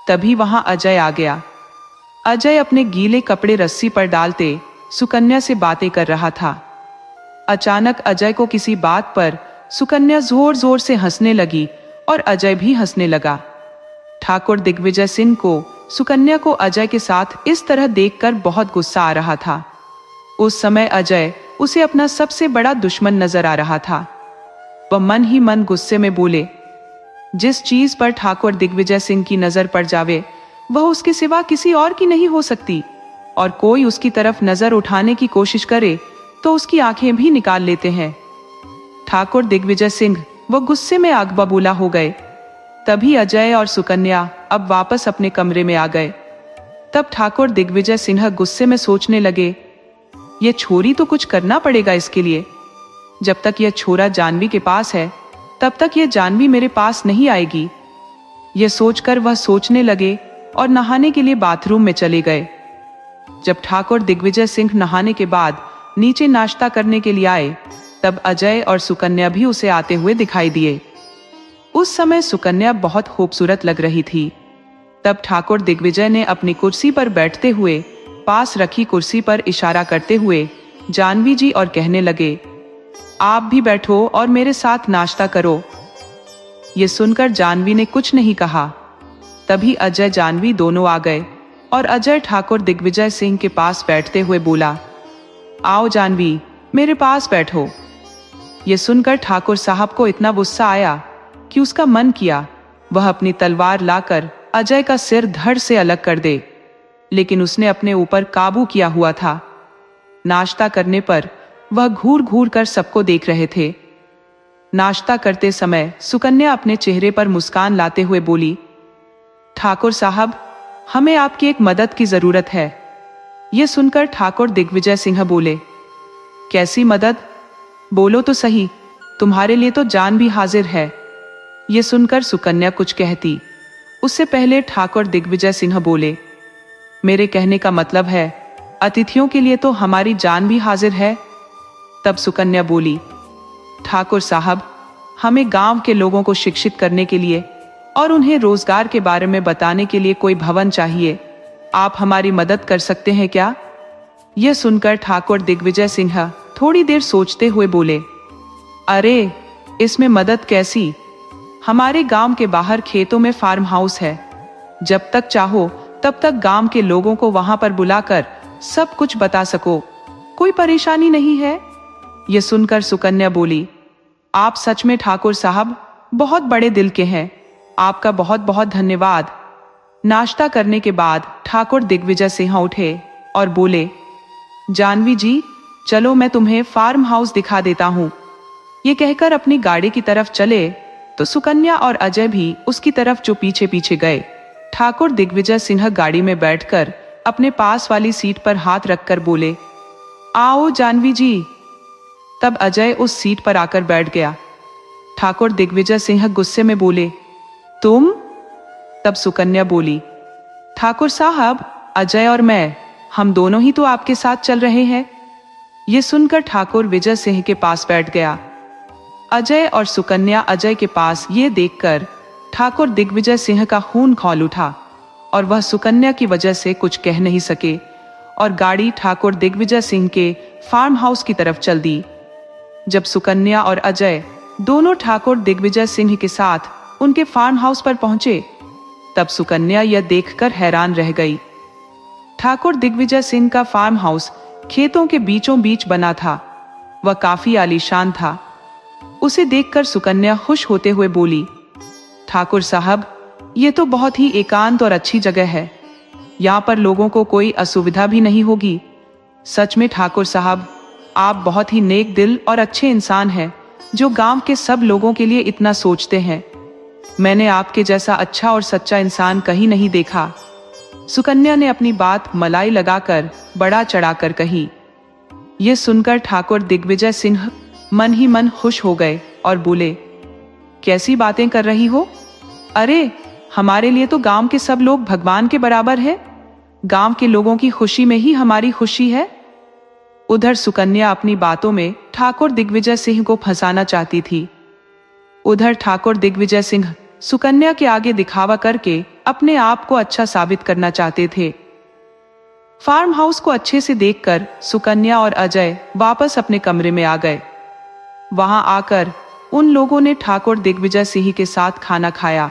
तभी वहां अजय आ गया। अजय अपने गीले कपड़े रस्सी पर डालते सुकन्या से बातें कर रहा था। अचानक अजय को किसी बात पर सुकन्या जोर जोर से हंसने लगी और अजय भी हंसने लगा। ठाकुर दिग्विजय सिंह को सुकन्या को अजय के साथ इस तरह देखकर बहुत गुस्सा आ रहा था। उस समय अजय उसे अपना सबसे बड़ा दुश्मन नजर आ रहा था। वह मन ही मन गुस्से में बोले, जिस चीज पर ठाकुर दिग्विजय सिंह की नजर पड़ जावे वह उसके सिवा किसी और की नहीं हो सकती, और कोई उसकी तरफ नजर उठाने की कोशिश करे तो उसकी आंखें भी निकाल लेते हैं। ठाकुर दिग्विजय सिंह वो गुस्से में आग बबूला हो गए। तभी अजय और सुकन्या अब वापस अपने कमरे में आ गए। तब ठाकुर दिग्विजय सिंह गुस्से में सोचने लगे, ये छोरी तो कुछ करना पड़ेगा इसके लिए। जब तक यह छोरा जानवी के पास है तब तक यह जानवी मेरे पास नहीं आएगी। यह सोचकर वह सोचने लगे और नहाने के लिए बाथरूम में चले गए। जब ठाकुर दिग्विजय सिंह नहाने के बाद नीचे नाश्ता करने के लिए आए, तब अजय और सुकन्या भी उसे आते हुए दिखाई दिए। उस समय सुकन्या बहुत खूबसूरत लग रही थी। तब ठाकुर दिग्विजय ने अपनी कुर्सी पर बैठते हुए पास रखी कुर्सी पर इशारा करते हुए जानवी जी और कहने लगे, आप भी बैठो और मेरे साथ नाश्ता करो। ये सुनकर जानवी ने कुछ नहीं कहा। तभी अजय जानवी दोनों आ गए और अजय ठाकुर दिग्विजय सिंह के पास बैठते हुए बोला, आओ जानवी, मेरे पास बैठो। ये सुनकर ठाकुर साहब को इतना गुस्सा आया कि उसका मन किया वह अपनी तलवार लाकर अजय का सिर धड़ से अलग कर दे, लेकिन उसने अपने ऊपर काबू किया हुआ था। नाश्ता करने पर वह घूर घूर कर सबको देख रहे थे। नाश्ता करते समय सुकन्या अपने चेहरे पर मुस्कान लाते हुए बोली, ठाकुर साहब, हमें आपकी एक मदद की जरूरत है। यह सुनकर ठाकुर दिग्विजय सिंह बोले, कैसी मदद? बोलो तो सही, तुम्हारे लिए तो जान भी हाजिर है। यह सुनकर सुकन्या कुछ कहती, उससे पहले ठाकुर दिग्विजय सिंह बोले, मेरे कहने का मतलब है अतिथियों के लिए तो हमारी जान भी हाजिर है। तब सुकन्या बोली, ठाकुर साहब, हमें गांव के लोगों को शिक्षित करने के लिए और उन्हें रोजगार के बारे में बताने के लिए कोई भवन चाहिए। आप हमारी मदद कर सकते हैं क्या? यह सुनकर ठाकुर दिग्विजय सिंह थोड़ी देर सोचते हुए बोले, अरे इसमें मदद कैसी? हमारे गांव के बाहर खेतों में फार्म हाउस है। जब तक चाहो तब तक गांव के लोगों को वहां पर बुलाकर सब कुछ बता सको। कोई परेशानी नहीं है। ये सुनकर सुकन्या बोली, आप सच में ठाकुर साहब बहुत बड़े दिल के हैं। आपका बहुत बहुत धन्यवाद। नाश्ता करने के बाद ठाकुर दिग्विजय सिंह उठे और बोले, जानवी जी, चलो मैं तुम्हें फार्म हाउस दिखा देता हूँ। ये कहकर अपनी गाड़ी की तरफ चले तो सुकन्या और अजय भी उसकी तरफ जो पीछे पीछे गए। ठाकुर दिग्विजय सिंह गाड़ी में बैठकर अपने पास वाली सीट पर हाथ रखकर बोले, आओ जानवी जी। तब अजय उस सीट पर आकर बैठ गया। ठाकुर दिग्विजय सिंह गुस्से में बोले, तुम? तब सुकन्या बोली, ठाकुर साहब, अजय और मैं, हम दोनों ही तो आपके साथ चल रहे हैं। ये सुनकर ठाकुर विजय सिंह के पास बैठ गया। अजय और सुकन्या अजय के पास ये देखकर ठाकुर दिग्विजय सिंह का खून खौल उठा और वह सुकन्या की वजह से कुछ कह नहीं सके और गाड़ी ठाकुर दिग्विजय सिंह के फार्म हाउस की तरफ चल दी। जब सुकन्या और अजय दोनों ठाकुर दिग्विजय सिंह के साथ उनके फार्म हाउस पर पहुंचे, तब सुकन्या यह देखकर हैरान रह गई। ठाकुर दिग्विजय सिंह का फार्म हाउस खेतों के बीचों बीच बना था। वह काफी आलीशान था। उसे देखकर सुकन्या खुश होते हुए बोली, ठाकुर साहब, ये तो बहुत ही एकांत और अच्छी जगह है। यहाँ पर लोगों को कोई असुविधा भी नहीं होगी। सच में ठाकुर साहब, आप बहुत ही नेक दिल और अच्छे इंसान हैं, जो गांव के सब लोगों के लिए इतना सोचते हैं। मैंने आपके जैसा अच्छा और सच्चा इंसान कहीं नहीं देखा। सुकन्या ने अपनी बात मलाई लगाकर बड़ा चढ़ाकर कही। ये सुनकर ठाकुर दिग्विजय सिंह मन ही मन खुश हो गए और बोले, कैसी बातें कर रही हो? अरे, हमारे लिए तो गांव के सब लोग भगवान के बराबर है। गांव के लोगों की खुशी में ही हमारी खुशी है। उधर सुकन्या अपनी बातों में ठाकुर दिग्विजय सिंह को फंसाना चाहती थी। उधर ठाकुर दिग्विजय सिंह सुकन्या के आगे दिखावा करके अपने आप को अच्छा साबित करना चाहते थे। फार्म हाउस को अच्छे से देखकर सुकन्या और अजय वापस अपने कमरे में आ गए। वहां आकर उन लोगों ने ठाकुर दिग्विजय सिंह के साथ खाना खाया।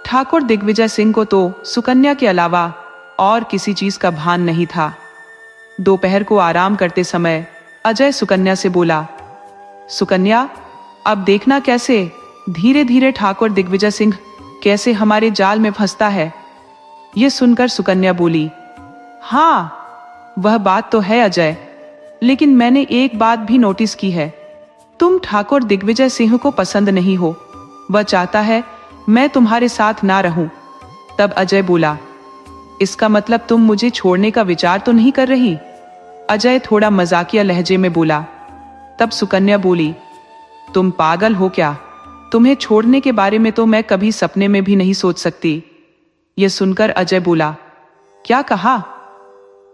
ठाकुर दिग्विजय सिंह को तो सुकन्या के अलावा और किसी चीज का भान नहीं था। दोपहर को आराम करते समय अजय सुकन्या से बोला, सुकन्या, अब देखना कैसे धीरे धीरे ठाकुर दिग्विजय सिंह कैसे हमारे जाल में फंसता है। यह सुनकर सुकन्या बोली, हाँ, वह बात तो है अजय, लेकिन मैंने एक बात भी नोटिस की है। तुम ठाकुर दिग्विजय सिंह को पसंद नहीं हो। वह चाहता है मैं तुम्हारे साथ ना रहूं। तब अजय बोला, इसका मतलब तुम मुझे छोड़ने का विचार तो नहीं कर रही? अजय थोड़ा मजाकिया लहजे में बोला। तब सुकन्या बोली, तुम पागल हो क्या? तुम्हें छोड़ने के बारे में तो मैं कभी सपने में भी नहीं सोच सकती। यह सुनकर अजय बोला, क्या कहा?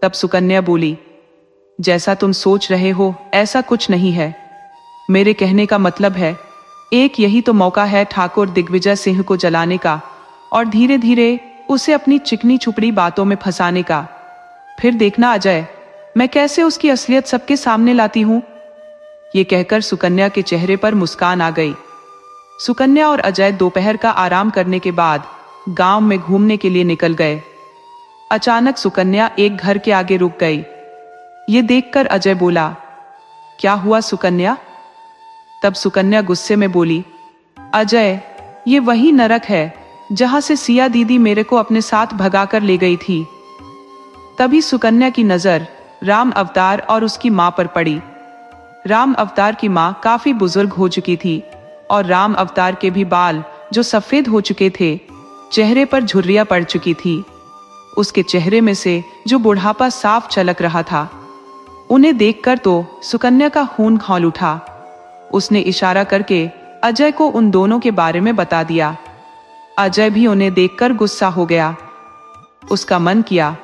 तब सुकन्या बोली, जैसा तुम सोच रहे हो ऐसा कुछ नहीं है। मेरे कहने का मतलब है, एक यही तो मौका है ठाकुर दिग्विजय सिंह को जलाने का और धीरे धीरे उसे अपनी चिकनी छुपड़ी बातों में फंसाने का। फिर देखना अजय, मैं कैसे उसकी असलियत सबके सामने लाती हूं। ये कहकर सुकन्या के चेहरे पर मुस्कान आ गई। सुकन्या और अजय दोपहर का आराम करने के बाद गांव में घूमने के लिए निकल गए। अचानक सुकन्या एक घर के आगे रुक गई। ये देखकर अजय बोला, क्या हुआ सुकन्या? तब सुकन्या गुस्से में बोली, अजय, ये वही नरक है जहां से सिया दीदी मेरे को अपने साथ भगाकर ले गई थी। तभी सुकन्या की नजर राम अवतार और उसकी मां पर पड़ी। राम अवतार की मां काफी बुजुर्ग हो चुकी थी और राम अवतार के भी बाल जो सफेद हो चुके थे, चेहरे पर झुर्रियां पड़ चुकी थी। उसके चेहरे में से जो बुढ़ापा साफ झलक रहा था। उन्हें देखकर तो सुकन्या का खून खौल उठा। उसने इशारा करके अजय को उन दोनों के बारे में बता दिया। अजय भी उन्हें देखकर गुस्सा हो गया। उसका मन किया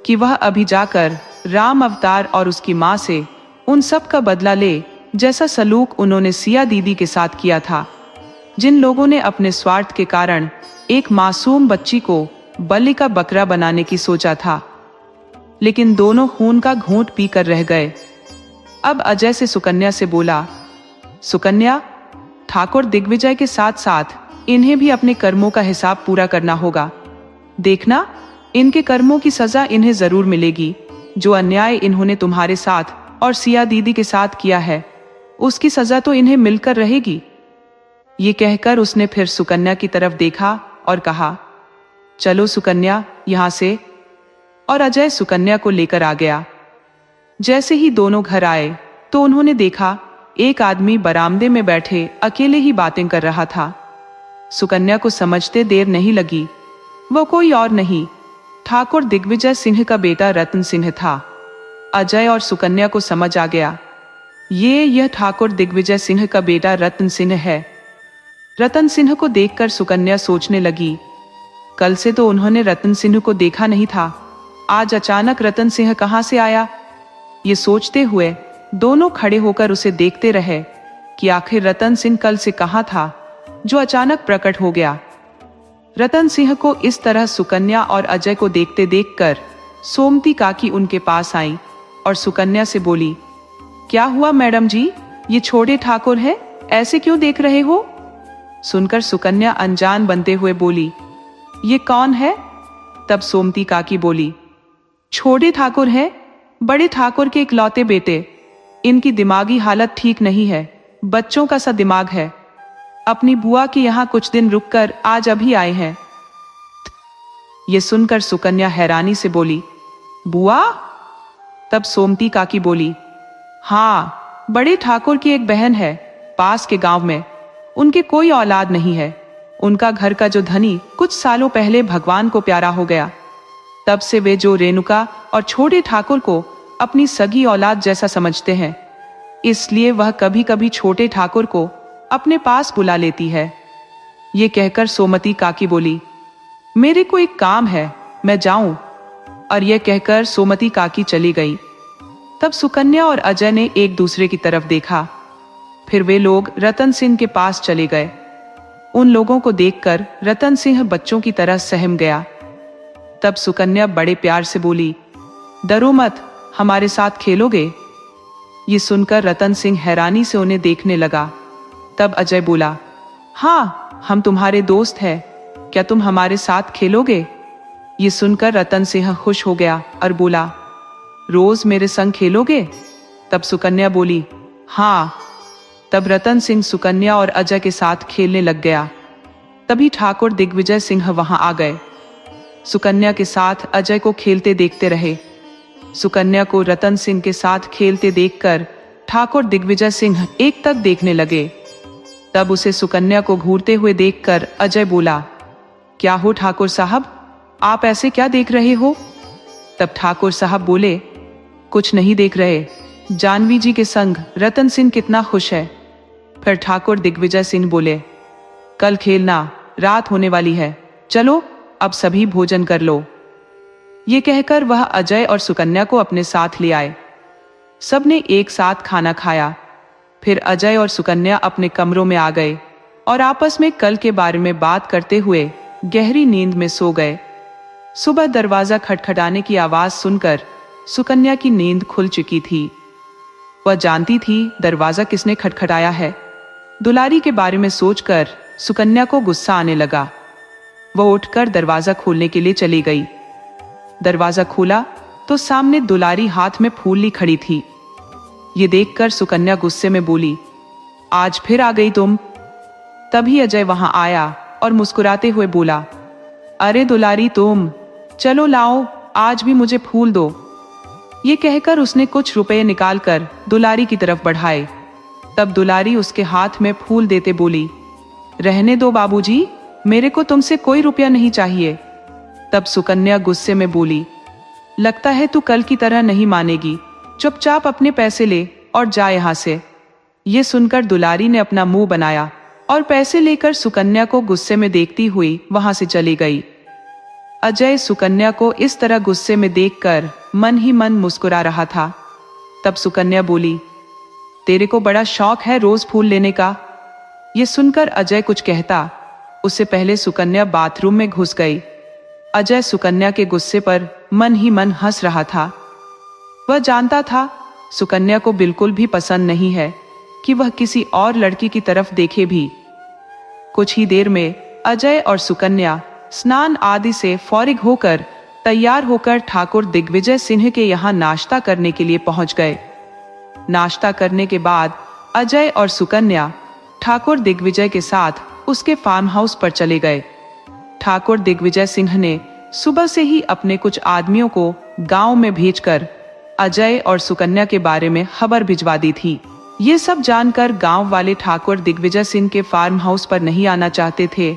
कि वह अभी जाकर राम अवतार और उसकी मां से उन सब का बदला ले, जैसा सलूक उन्होंने सिया दीदी के साथ किया था, जिन लोगों ने अपने स्वार्थ के कारण एक मासूम बच्ची को बलि का बकरा बनाने की सोचा था। लेकिन दोनों खून का घूंट पीकर रह गए। अब अजय से सुकन्या से बोला, सुकन्या, ठाकुर दिग्विजय के साथ साथ इन्हें भी अपने कर्मों का हिसाब पूरा करना होगा। देखना, इनके कर्मों की सजा इन्हें जरूर मिलेगी। जो अन्याय इन्होंने तुम्हारे साथ और सिया दीदी के साथ किया है, उसकी सजा तो इन्हें मिलकर रहेगी। ये कहकर उसने फिर सुकन्या की तरफ देखा और कहा, चलो सुकन्या यहां से। और अजय सुकन्या को लेकर आ गया। जैसे ही दोनों घर आए तो उन्होंने देखा एक आदमी बरामदे में बैठे अकेले ही बातें कर रहा था। सुकन्या को समझते देर नहीं लगी। वो कोई और नहीं, ठाकुर दिग्विजय सिंह का बेटा रतन सिंह था। अजय और सुकन्या को समझ आ गया, यह ठाकुर दिग्विजय सिंह का बेटा रतन सिंह है। रतन सिंह को देखकर सुकन्या सोचने लगी, कल से तो उन्होंने रतन सिंह को देखा नहीं था, आज अचानक रतन सिंह कहां से आया। ये सोचते हुए दोनों खड़े होकर उसे देखते रहे कि आखिर रतन सिंह कल से कहां था जो अचानक प्रकट हो गया। रतन सिंह को इस तरह सुकन्या और अजय को देखते देखकर सोमती काकी उनके पास आई और सुकन्या से बोली, क्या हुआ मैडम जी, ये छोटे ठाकुर है, ऐसे क्यों देख रहे हो। सुनकर सुकन्या अनजान बनते हुए बोली, ये कौन है। तब सोमती काकी बोली, छोटे ठाकुर है, बड़े ठाकुर के इकलौते बेटे। इनकी दिमागी हालत ठीक नहीं है, बच्चों का सा दिमाग है। अपनी बुआ के यहाँ कुछ दिन रुककर आज अभी आए हैं। ये सुनकर सुकन्या हैरानी से बोली, बुआ। तब सोमती काकी बोली, हाँ, बड़े ठाकुर की एक बहन है पास के गांव में, उनके कोई औलाद नहीं है। उनका घर का जो धनी कुछ सालों पहले भगवान को प्यारा हो गया, तब से वे जो रेणुका और छोटे ठाकुर को अपनी सगी औलाद जैसा समझते हैं, इसलिए वह कभी कभी छोटे ठाकुर को अपने पास बुला लेती है। ये कहकर सोमती काकी बोली, मेरे को एक काम है, मैं जाऊं। और यह कहकर सोमती काकी चली गई। तब सुकन्या और अजय ने एक दूसरे की तरफ देखा, फिर वे लोग रतन सिंह के पास चले गए। उन लोगों को देखकर रतन सिंह बच्चों की तरह सहम गया। तब सुकन्या बड़े प्यार से बोली, डरो मत, हमारे साथ खेलोगे। ये सुनकर रतन सिंह हैरानी से उन्हें देखने लगा। तब अजय बोला, हाँ, हम तुम्हारे दोस्त हैं, क्या तुम हमारे साथ खेलोगे। ये सुनकर रतन सिंह खुश हो गया और बोला, रोज मेरे संग खेलोगे। तब सुकन्या बोली, हाँ। तब रतन सिंह सुकन्या और अजय के साथ खेलने लग गया। तभी ठाकुर दिग्विजय सिंह वहां आ गए। सुकन्या के साथ अजय को खेलते देखते रहे। सुकन्या को रतन सिंह के साथ खेलते देखकर ठाकुर दिग्विजय सिंह एक तक देखने लगे। तब उसे सुकन्या को घूरते हुए देखकर अजय बोला, क्या हो ठाकुर साहब, आप ऐसे क्या देख रहे हो। तब ठाकुर साहब बोले, कुछ नहीं देख रहे, जानवी जी के संग रतन सिंह कितना खुश है। फिर ठाकुर दिग्विजय सिंह बोले, कल खेलना, रात होने वाली है, चलो अब सभी भोजन कर लो। ये कहकर वह अजय और सुकन्या को अपने साथ ले आए। सबने एक साथ खाना खाया। फिर अजय और सुकन्या अपने कमरों में आ गए और आपस में कल के बारे में बात करते हुए गहरी नींद में सो गए। सुबह दरवाजा खटखटाने की आवाज सुनकर सुकन्या की नींद खुल चुकी थी। वह जानती थी दरवाजा किसने खटखटाया है। दुलारी के बारे में सोचकर सुकन्या को गुस्सा आने लगा। वह उठकर दरवाजा खोलने के लिए चली गई। दरवाजा खोला तो सामने दुलारी हाथ में फूल ली खड़ी थी। ये देखकर सुकन्या गुस्से में बोली, आज फिर आ गई तुम। तभी अजय वहां आया और मुस्कुराते हुए बोला, अरे दुलारी तुम, चलो लाओ, आज भी मुझे फूल दो। ये कहकर उसने कुछ रुपए निकालकर दुलारी की तरफ बढ़ाए। तब दुलारी उसके हाथ में फूल देते बोली, रहने दो बाबूजी, मेरे को तुमसे कोई रुपया नहीं चाहिए। तब सुकन्या गुस्से में बोली, लगता है तू कल की तरह नहीं मानेगी, चुपचाप अपने पैसे ले और जा यहां से। ये सुनकर दुलारी ने अपना मुंह बनाया और पैसे लेकर सुकन्या को गुस्से में देखती हुई वहां से चली गई। अजय सुकन्या को इस तरह गुस्से में देखकर मन ही मन मुस्कुरा रहा था। तब सुकन्या बोली, तेरे को बड़ा शौक है रोज फूल लेने का। ये सुनकर अजय कुछ कहता, उससे पहले सुकन्या बाथरूम में घुस गई। अजय सुकन्या के गुस्से पर मन ही मन हंस रहा था। वह जानता था सुकन्या को बिल्कुल भी पसंद नहीं है कि वह किसी और लड़की की तरफ देखे भी। कुछ ही देर में अजय और सुकन्या स्नान आदि से फौरिग होकर तैयार होकर ठाकुर दिग्विजय सिंह के यहाँ नाश्ता करने के लिए पहुंच गए। नाश्ता करने के बाद अजय और सुकन्या ठाकुर दिग्विजय के साथ उसके फार्म हाउस पर चले गए। ठाकुर दिग्विजय सिंह ने सुबह से ही अपने कुछ आदमियों को गांव में भेजकर अजय और सुकन्या के बारे में खबर भिजवा दी थी। ये सब जानकर गांव वाले ठाकुर दिग्विजय सिंह के फार्म हाउस पर नहीं आना चाहते थे,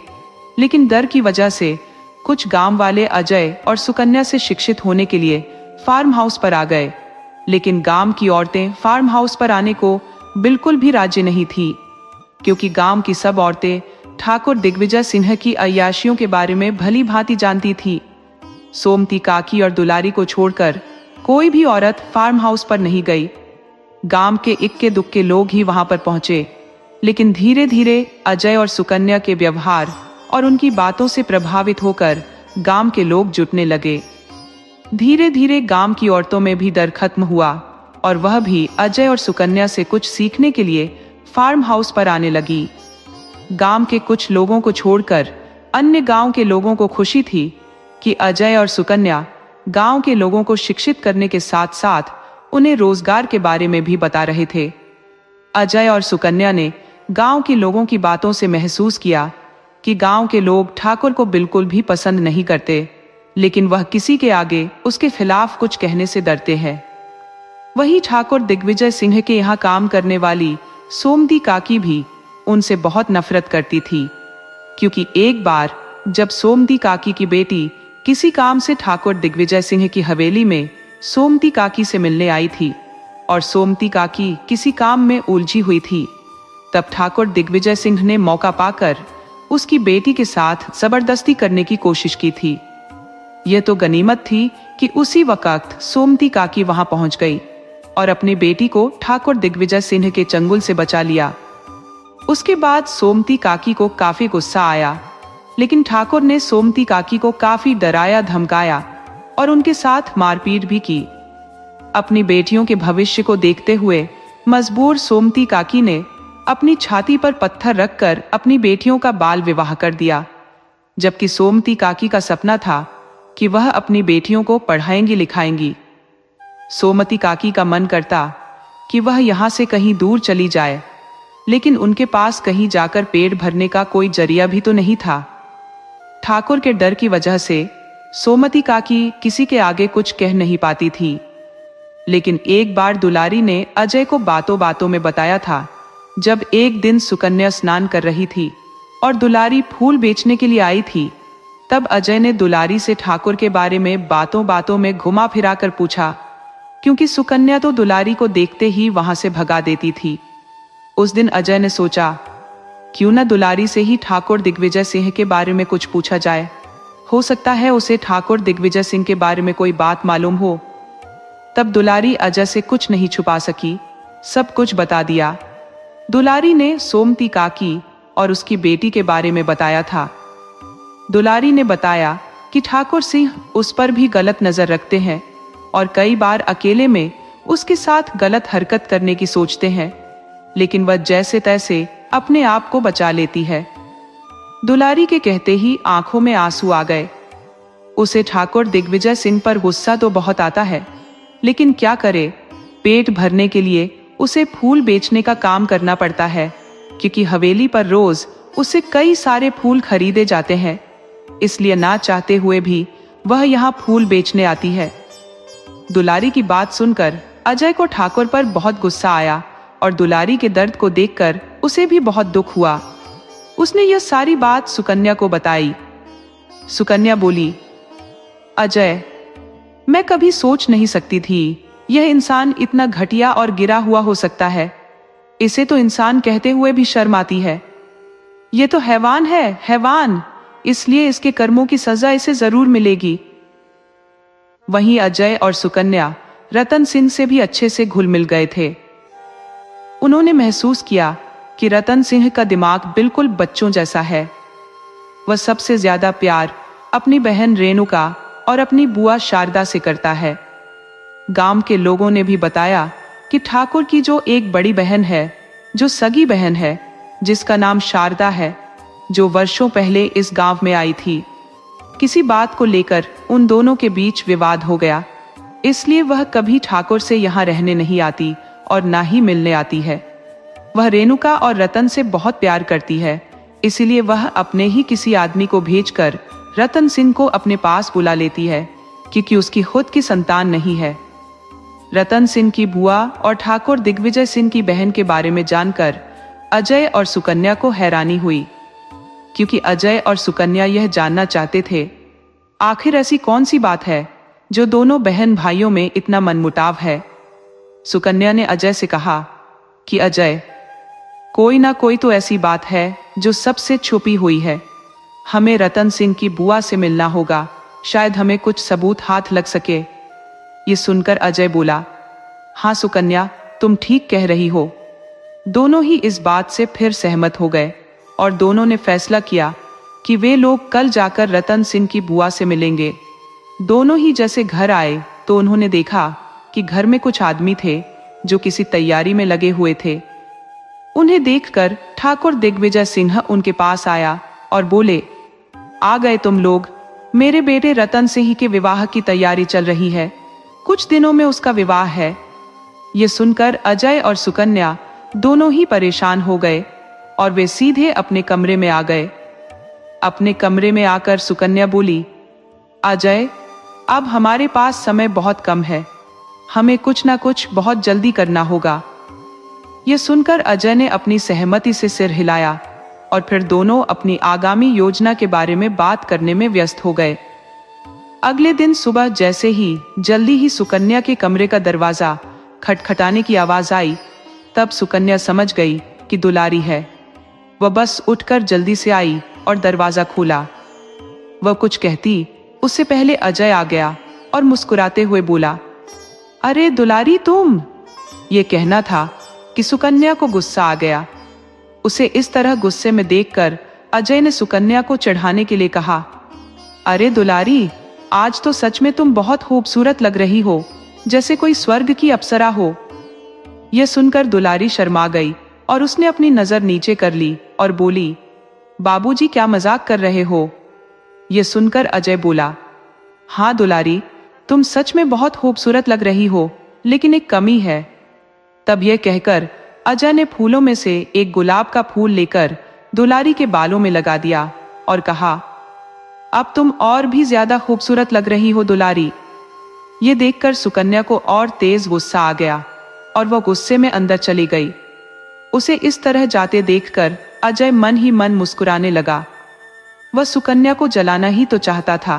लेकिन डर की वजह से कुछ गांव वाले अजय और सुकन्या से शिक्षित होने के लिए फार्म हाउस पर आ गए। लेकिन गांव की औरतें फार्म हाउस पर आने को बिल्कुल भी राजी नहीं थी, क्योंकि गांव की सब औरतें ठाकुर दिग्विजय सिंह की अय्याशियों के बारे में भली भांति जानती थी। सोमती काकी और दुलारी को छोड़कर कोई भी औरत फार्म हाउस पर नहीं गई। गांव के इक्के दुक्के लोग ही वहां पर पहुंचे, लेकिन धीरे धीरे अजय और सुकन्या के व्यवहार और उनकी बातों से प्रभावित होकर गांव के लोग जुटने लगे। धीरे धीरे गांव की औरतों में भी डर खत्म हुआ और वह भी अजय और सुकन्या से कुछ सीखने के लिए फार्म हाउस पर आने लगी। गांव के कुछ लोगों को छोड़कर अन्य गांव के लोगों को खुशी थी कि अजय और सुकन्या गांव के लोगों को शिक्षित करने के साथ साथ उन्हें रोजगार के बारे में भी बता रहे थे। अजय और सुकन्या ने गांव के लोगों की बातों से महसूस किया कि गांव के लोग ठाकुर को बिल्कुल भी पसंद नहीं करते, लेकिन वह किसी के आगे उसके खिलाफ कुछ कहने से डरते हैं। वहीं ठाकुर दिग्विजय सिंह के यहाँ काम करने वाली सोमती काकी भी उनसे बहुत नफरत करती थी, क्योंकि एक बार जब सोमती काकी की बेटी किसी काम से ठाकुर दिग्विजय सिंह की हवेली में सोमती काकी से मिलने आई थी और सोमती काकी किसी काम में उलझी हुई थी, तब ठाकुर दिग्विजय सिंह ने मौका पाकर उसकी बेटी के साथ जबरदस्ती करने की कोशिश की थी। यह तो गनीमत थी कि उसी वक्त सोमती काकी वहां पहुंच गई और अपनी बेटी को ठाकुर दिग्विजय सिंह के चंगुल से बचा लिया। उसके बाद सोमती काकी को काफी गुस्सा आया, लेकिन ठाकुर ने सोमती काकी को काफी डराया धमकाया और उनके साथ मारपीट भी की। अपनी बेटियों के भविष्य को देखते हुए मजबूर सोमती काकी ने अपनी छाती पर पत्थर रखकर अपनी बेटियों का बाल विवाह कर दिया, जबकि सोमती काकी का सपना था कि वह अपनी बेटियों को पढ़ाएंगी लिखाएंगी। सोमती काकी का मन करता कि वह यहाँ से कहीं दूर चली जाए, लेकिन उनके पास कहीं जाकर पेट भरने का कोई जरिया भी तो नहीं था। ठाकुर के डर की वजह से सोमती काकी किसी के आगे कुछ कह नहीं पाती थी, लेकिन एक बार दुलारी ने अजय को बातों बातों में बताया था। जब एक दिन सुकन्या स्नान कर रही थी और दुलारी फूल बेचने के लिए आई थी, तब अजय ने दुलारी से ठाकुर के बारे में बातों बातों में घुमा फिरा कर पूछा, क्योंकि सुकन्या तो दुलारी को देखते ही वहां से भगा देती थी। उस दिन अजय ने सोचा, क्यों न दुलारी से ही ठाकुर दिग्विजय सिंह के बारे में कुछ पूछा जाए, हो सकता है उसे ठाकुर दिग्विजय सिंह के बारे में कोई बात मालूम हो। तब दुलारी अजय से कुछ नहीं छुपा सकी, सब कुछ बता दिया। दुलारी ने सोमती काकी और उसकी बेटी के बारे में बताया था। दुलारी ने बताया कि ठाकुर सिंह उस पर भी गलत नजर रखते हैं और कई बार अकेले में उसके साथ गलत हरकत करने की सोचते हैं, लेकिन वह जैसे तैसे अपने आप को बचा लेती है। दुलारी के कहते ही आंखों में आंसू आ गए। उसे ठाकुर दिग्विजय सिंह पर गुस्सा तो बहुत आता है, लेकिन क्या करे, पेट भरने के लिए उसे फूल बेचने का काम करना पड़ता है, क्योंकि हवेली पर रोज उसे कई सारे फूल खरीदे जाते हैं, इसलिए ना चाहते हुए भी वह यहाँ फूल बेचने आती है। दुलारी की बात सुनकर अजय को ठाकुर पर बहुत गुस्सा आया और दुलारी के दर्द को देखकर उसे भी बहुत दुख हुआ। उसने यह सारी बात सुकन्या को बताई। सुकन्या बोली, अजय, मैं कभी सोच नहीं सकती थी यह इंसान इतना घटिया और गिरा हुआ हो सकता है। इसे तो इंसान कहते हुए भी शर्म आती है। यह तो हैवान है, हैवान, इसलिए इसके कर्मों की सजा इसे जरूर मिलेगी। वहीं अजय और सुकन्या रतन सिंह से भी अच्छे से घुल मिल गए थे। उन्होंने महसूस किया कि रतन सिंह का दिमाग बिल्कुल बच्चों जैसा है। वह सबसे ज्यादा प्यार अपनी बहन रेणुका और अपनी बुआ शारदा से करता है। गांव के लोगों ने भी बताया कि ठाकुर की जो एक बड़ी बहन है, जो सगी बहन है, जिसका नाम शारदा है, जो वर्षों पहले इस गांव में आई थी, किसी बात को लेकर उन दोनों के बीच विवाद हो गया, इसलिए वह कभी ठाकुर से यहाँ रहने नहीं आती और ना ही मिलने आती है। वह रेणुका और रतन से बहुत प्यार करती है, इसीलिए वह अपने ही किसी आदमी को भेजकर रतन सिंह को अपने पास बुला लेती है, क्योंकि उसकी खुद की संतान नहीं है। रतन सिंह की बुआ और ठाकुर दिग्विजय सिंह की बहन के बारे में जानकर अजय और सुकन्या को हैरानी हुई, क्योंकि अजय और सुकन्या यह जानना चाहते थे आखिर ऐसी कौन सी बात है जो दोनों बहन भाइयों में इतना मनमुटाव है। सुकन्या ने अजय से कहा कि अजय, कोई ना कोई तो ऐसी बात है जो सबसे छुपी हुई है। हमें रतन सिंह की बुआ से मिलना होगा, शायद हमें कुछ सबूत हाथ लग सके। ये सुनकर अजय बोला, हाँ सुकन्या, तुम ठीक कह रही हो। दोनों ही इस बात से फिर सहमत हो गए और दोनों ने फैसला किया कि वे लोग कल जाकर रतन सिंह की बुआ से मिलेंगे। दोनों ही जैसे घर आए तो उन्होंने देखा कि घर में कुछ आदमी थे जो किसी तैयारी में लगे हुए थे। उन्हें देखकर ठाकुर दिग्विजय सिंह उनके पास आया और बोले, आ गए तुम लोग। मेरे बेटे रतन सिंह के विवाह की तैयारी चल रही है, कुछ दिनों में उसका विवाह है। ये सुनकर अजय और सुकन्या दोनों ही परेशान हो गए और वे सीधे अपने कमरे में आ गए। अपने कमरे में आकर सुकन्या बोली, अजय, अब हमारे पास समय बहुत कम है, हमें कुछ ना कुछ बहुत जल्दी करना होगा। यह सुनकर अजय ने अपनी सहमति से सिर हिलाया और फिर दोनों अपनी आगामी योजना के बारे में बात करने में व्यस्त हो गए। अगले दिन सुबह जैसे ही जल्दी ही सुकन्या के कमरे का दरवाजा खटखटाने की आवाज आई, तब सुकन्या समझ गई कि दुलारी है। वह बस उठकर जल्दी से आई और दरवाजा खोला। वह कुछ कहती उससे पहले अजय आ गया और मुस्कुराते हुए बोला, अरे दुलारी तुम। ये कहना था कि सुकन्या को गुस्सा आ गया। उसे इस तरह गुस्से में देखकर अजय ने सुकन्या को चढ़ाने के लिए कहा, अरे दुलारी, आज तो सच में तुम बहुत खूबसूरत लग रही हो, जैसे कोई स्वर्ग की अप्सरा हो। यह सुनकर दुलारी शर्मा गई और उसने अपनी नजर नीचे कर ली और बोली, बाबूजी क्या मजाक कर रहे हो। यह सुनकर अजय बोला, हाँ दुलारी, तुम सच में बहुत खूबसूरत लग रही हो, लेकिन एक कमी है। तब यह कहकर अजय ने फूलों में से एक गुलाब का फूल लेकर दुलारी के बालों में लगा दिया और कहा, अब तुम और भी ज्यादा खूबसूरत लग रही हो दुलारी। ये देखकर सुकन्या को और तेज गुस्सा आ गया और वह गुस्से में अंदर चली गई। उसे इस तरह जाते देखकर अजय मन ही मन मुस्कुराने लगा। वह सुकन्या को जलाना ही तो चाहता था।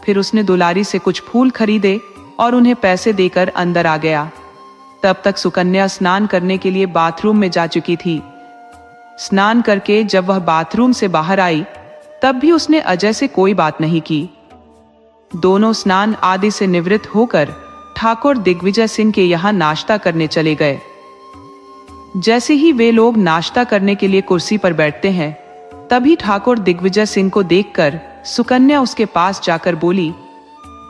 फिर उसने दुलारी से कुछ फूल खरीदे और उन्हें पैसे देकर अंदर आ गया। तब तक सुकन्या स्नान करने के लिए बाथरूम में जा चुकी थी। स्नान करके जब वह बाथरूम से बाहर आई, तब भी उसने अजय से कोई बात नहीं की। दोनों स्नान आदि से निवृत्त होकर ठाकुर दिग्विजय सिंह के यहाँ नाश्ता करने चले गए। जैसे ही वे लोग नाश्ता करने के लिए कुर्सी पर बैठते हैं, तभी ठाकुर दिग्विजय सिंह को देखकर सुकन्या उसके पास जाकर बोली,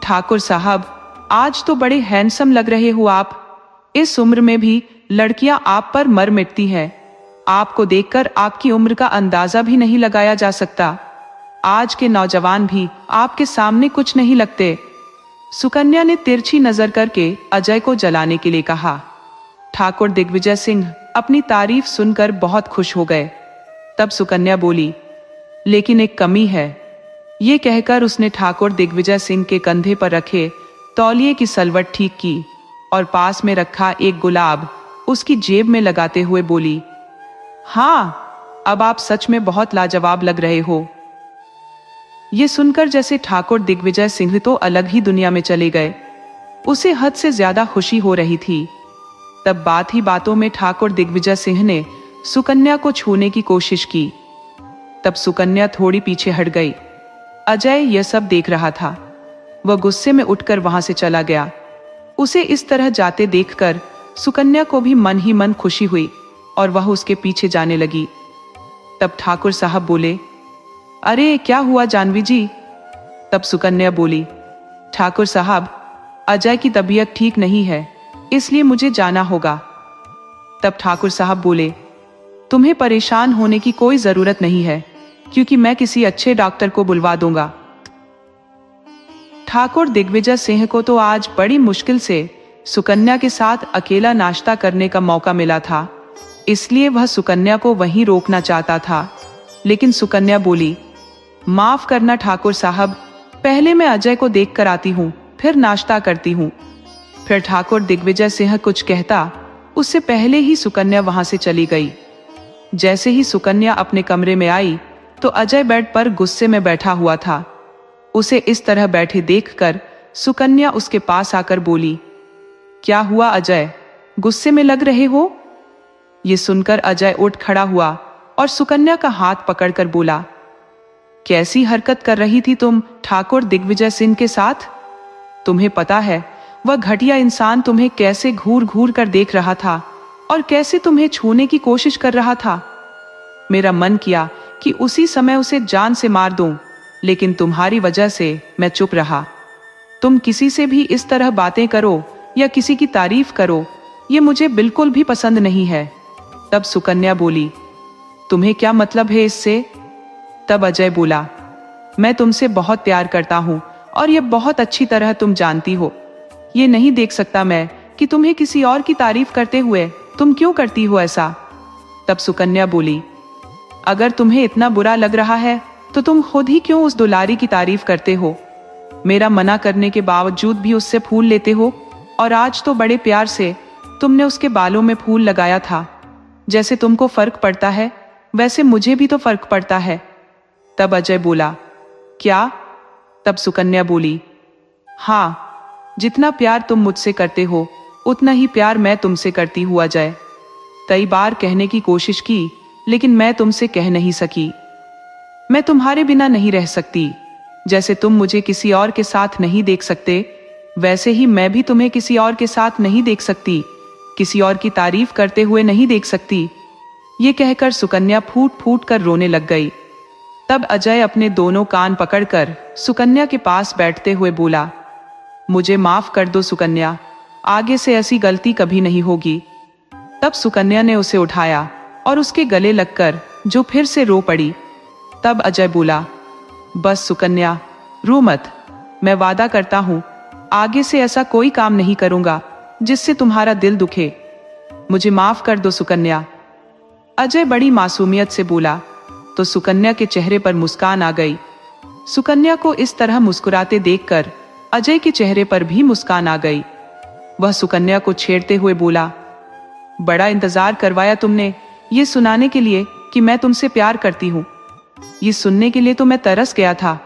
ठाकुर साहब, आज तो बड़े हैंडसम लग रहे हो आप। इस उम्र में भी लड़कियां आप पर मर मिटती हैं। आपको देखकर आपकी उम्र का अंदाजा भी नहीं लगाया जा सकता। आज के नौजवान भी आपके सामने कुछ नहीं लगते। सुकन्या ने तिरछी नजर करके अजय को जलाने के लिए कहा। ठाकुर दिग्विजय सिंह अपनी तारीफ सुनकर बहुत खुश हो गए। तब सुकन्या बोली, लेकिन एक कमी है। ये कहकर उसने ठाकुर दिग्विजय सिंह के कंधे पर रखे तौलिए की सलवट ठीक की और पास में रखा एक गुलाब उसकी जेब में लगाते हुए बोली, हाँ, अब आप सच में बहुत लाजवाब लग रहे हो। ये सुनकर जैसे ठाकुर दिग्विजय सिंह तो अलग ही दुनिया में चले गए। उसे हद से ज्यादा खुशी हो रही थी। तब बात ही बातों में ठाकुर दिग्विजय सिंह ने सुकन्या को छूने की कोशिश की। तब सुकन्या थोड़ी पीछे हट गई। अजय यह सब देख रहा था। वह गुस्से में उठकर वहां से चला गया। उसे इस तरह जाते देखकर सुकन्या को भी मन ही मन खुशी हुई और वह उसके पीछे जाने लगी। तब ठाकुर साहब बोले, अरे क्या हुआ जानवी जी। तब सुकन्या बोली, ठाकुर साहब, अजय की तबीयत ठीक नहीं है, इसलिए मुझे जाना होगा। तब ठाकुर साहब बोले, तुम्हें परेशान होने की कोई जरूरत नहीं है, क्योंकि मैं किसी अच्छे डॉक्टर को बुलवा दूंगा। ठाकुर दिग्विजय सिंह को तो आज बड़ी मुश्किल से सुकन्या के साथ अकेला नाश्ता करने का मौका मिला था, इसलिए वह सुकन्या को वहीं रोकना चाहता था। लेकिन सुकन्या बोली, माफ करना ठाकुर साहब, पहले मैं अजय को देख कर आती हूँ, फिर नाश्ता करती हूँ। फिर ठाकुर दिग्विजय सिंह कुछ कहता उससे पहले ही सुकन्या वहां से चली गई। जैसे ही सुकन्या अपने कमरे में आई तो अजय बेड पर गुस्से में बैठा हुआ था। उसे इस तरह बैठे देखकर सुकन्या उसके पास आकर बोली, क्या हुआ अजय, गुस्से में लग रहे हो? ये सुनकर अजय उठ खड़ा हुआ और सुकन्या का हाथ पकड़कर बोला, कैसी हरकत कर रही थी तुम ठाकुर दिग्विजय सिंह के साथ? तुम्हें पता है वह घटिया इंसान तुम्हें कैसे घूर घूर कर देख रहा था और कैसे तुम्हें छूने की कोशिश कर रहा था। मेरा मन किया कि उसी समय उसे जान से मार दूं, लेकिन तुम्हारी वजह से मैं चुप रहा। तुम किसी से भी इस तरह बातें करो या किसी की तारीफ करो, ये मुझे बिल्कुल भी पसंद नहीं है। तब सुकन्या बोली, तुम्हें क्या मतलब है इससे? तब अजय बोला, मैं तुमसे बहुत प्यार करता हूं और ये बहुत अच्छी तरह तुम जानती हो। ये नहीं देख सकता मैं कि तुम्हें किसी और की तारीफ करते हुए तुम क्यों करती हो ऐसा? तब सुकन्या बोली, अगर तुम्हें इतना बुरा लग रहा है तो तुम खुद ही क्यों उस दुलारी की तारीफ करते हो? मेरा मना करने के बावजूद भी उससे फूल लेते हो, और आज तो बड़े प्यार से तुमने उसके बालों में फूल लगाया था। जैसे तुमको फर्क पड़ता है वैसे मुझे भी तो फर्क पड़ता है। तब अजय बोला, क्या? तब सुकन्या बोली, हाँ, जितना प्यार तुम मुझसे करते हो उतना ही प्यार मैं तुमसे करती हूँ अजय। कई बार कहने की कोशिश की लेकिन मैं तुमसे कह नहीं सकी। मैं तुम्हारे बिना नहीं रह सकती। जैसे तुम मुझे किसी और के साथ नहीं देख सकते, वैसे ही मैं भी तुम्हें किसी और के साथ नहीं देख सकती, किसी और की तारीफ करते हुए नहीं देख सकती। ये कहकर सुकन्या फूट फूट कर रोने लग गई। तब अजय अपने दोनों कान पकड़कर सुकन्या के पास बैठते हुए बोला, मुझे माफ कर दो सुकन्या, आगे से ऐसी गलती कभी नहीं होगी। तब सुकन्या ने उसे उठाया और उसके गले लगकर जो फिर से रो पड़ी। तब अजय बोला, बस सुकन्या, रो मत। मैं वादा करता हूं आगे से ऐसा कोई काम नहीं करूंगा जिससे तुम्हारा दिल दुखे। मुझे माफ कर दो सुकन्या। अजय बड़ी मासूमियत से बोला तो सुकन्या के चेहरे पर मुस्कान आ गई। सुकन्या को इस तरह मुस्कुराते देखकर अजय के चेहरे पर भी मुस्कान आ गई। वह सुकन्या को छेड़ते हुए बोला, बड़ा इंतजार करवाया तुमने ये सुनाने के लिए कि मैं तुमसे प्यार करती हूँ। ये सुनने के लिए तो मैं तरस गया था।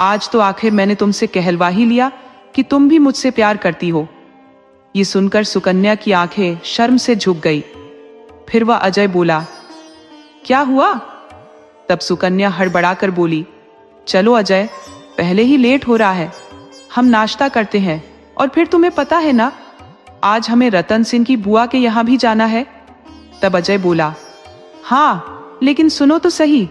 आज तो आखिर मैंने तुमसे कहलवा ही लिया कि तुम भी मुझसे प्यार करती हो। ये सुनकर सुकन्या की आंखें शर्म से झुक गई। फिर वह अजय बोला, क्या हुआ? तब सुकन्या हड़बड़ाकर बोली, चलो अजय, पहले ही लेट हो रहा है, हम नाश्ता करते हैं, और फिर तुम्हें पता है ना, आज हमें रतन सिंह की बुआ के यहाँ भी जाना है। तब अजय बोला, हाँ, लेकिन सुनो तो सही।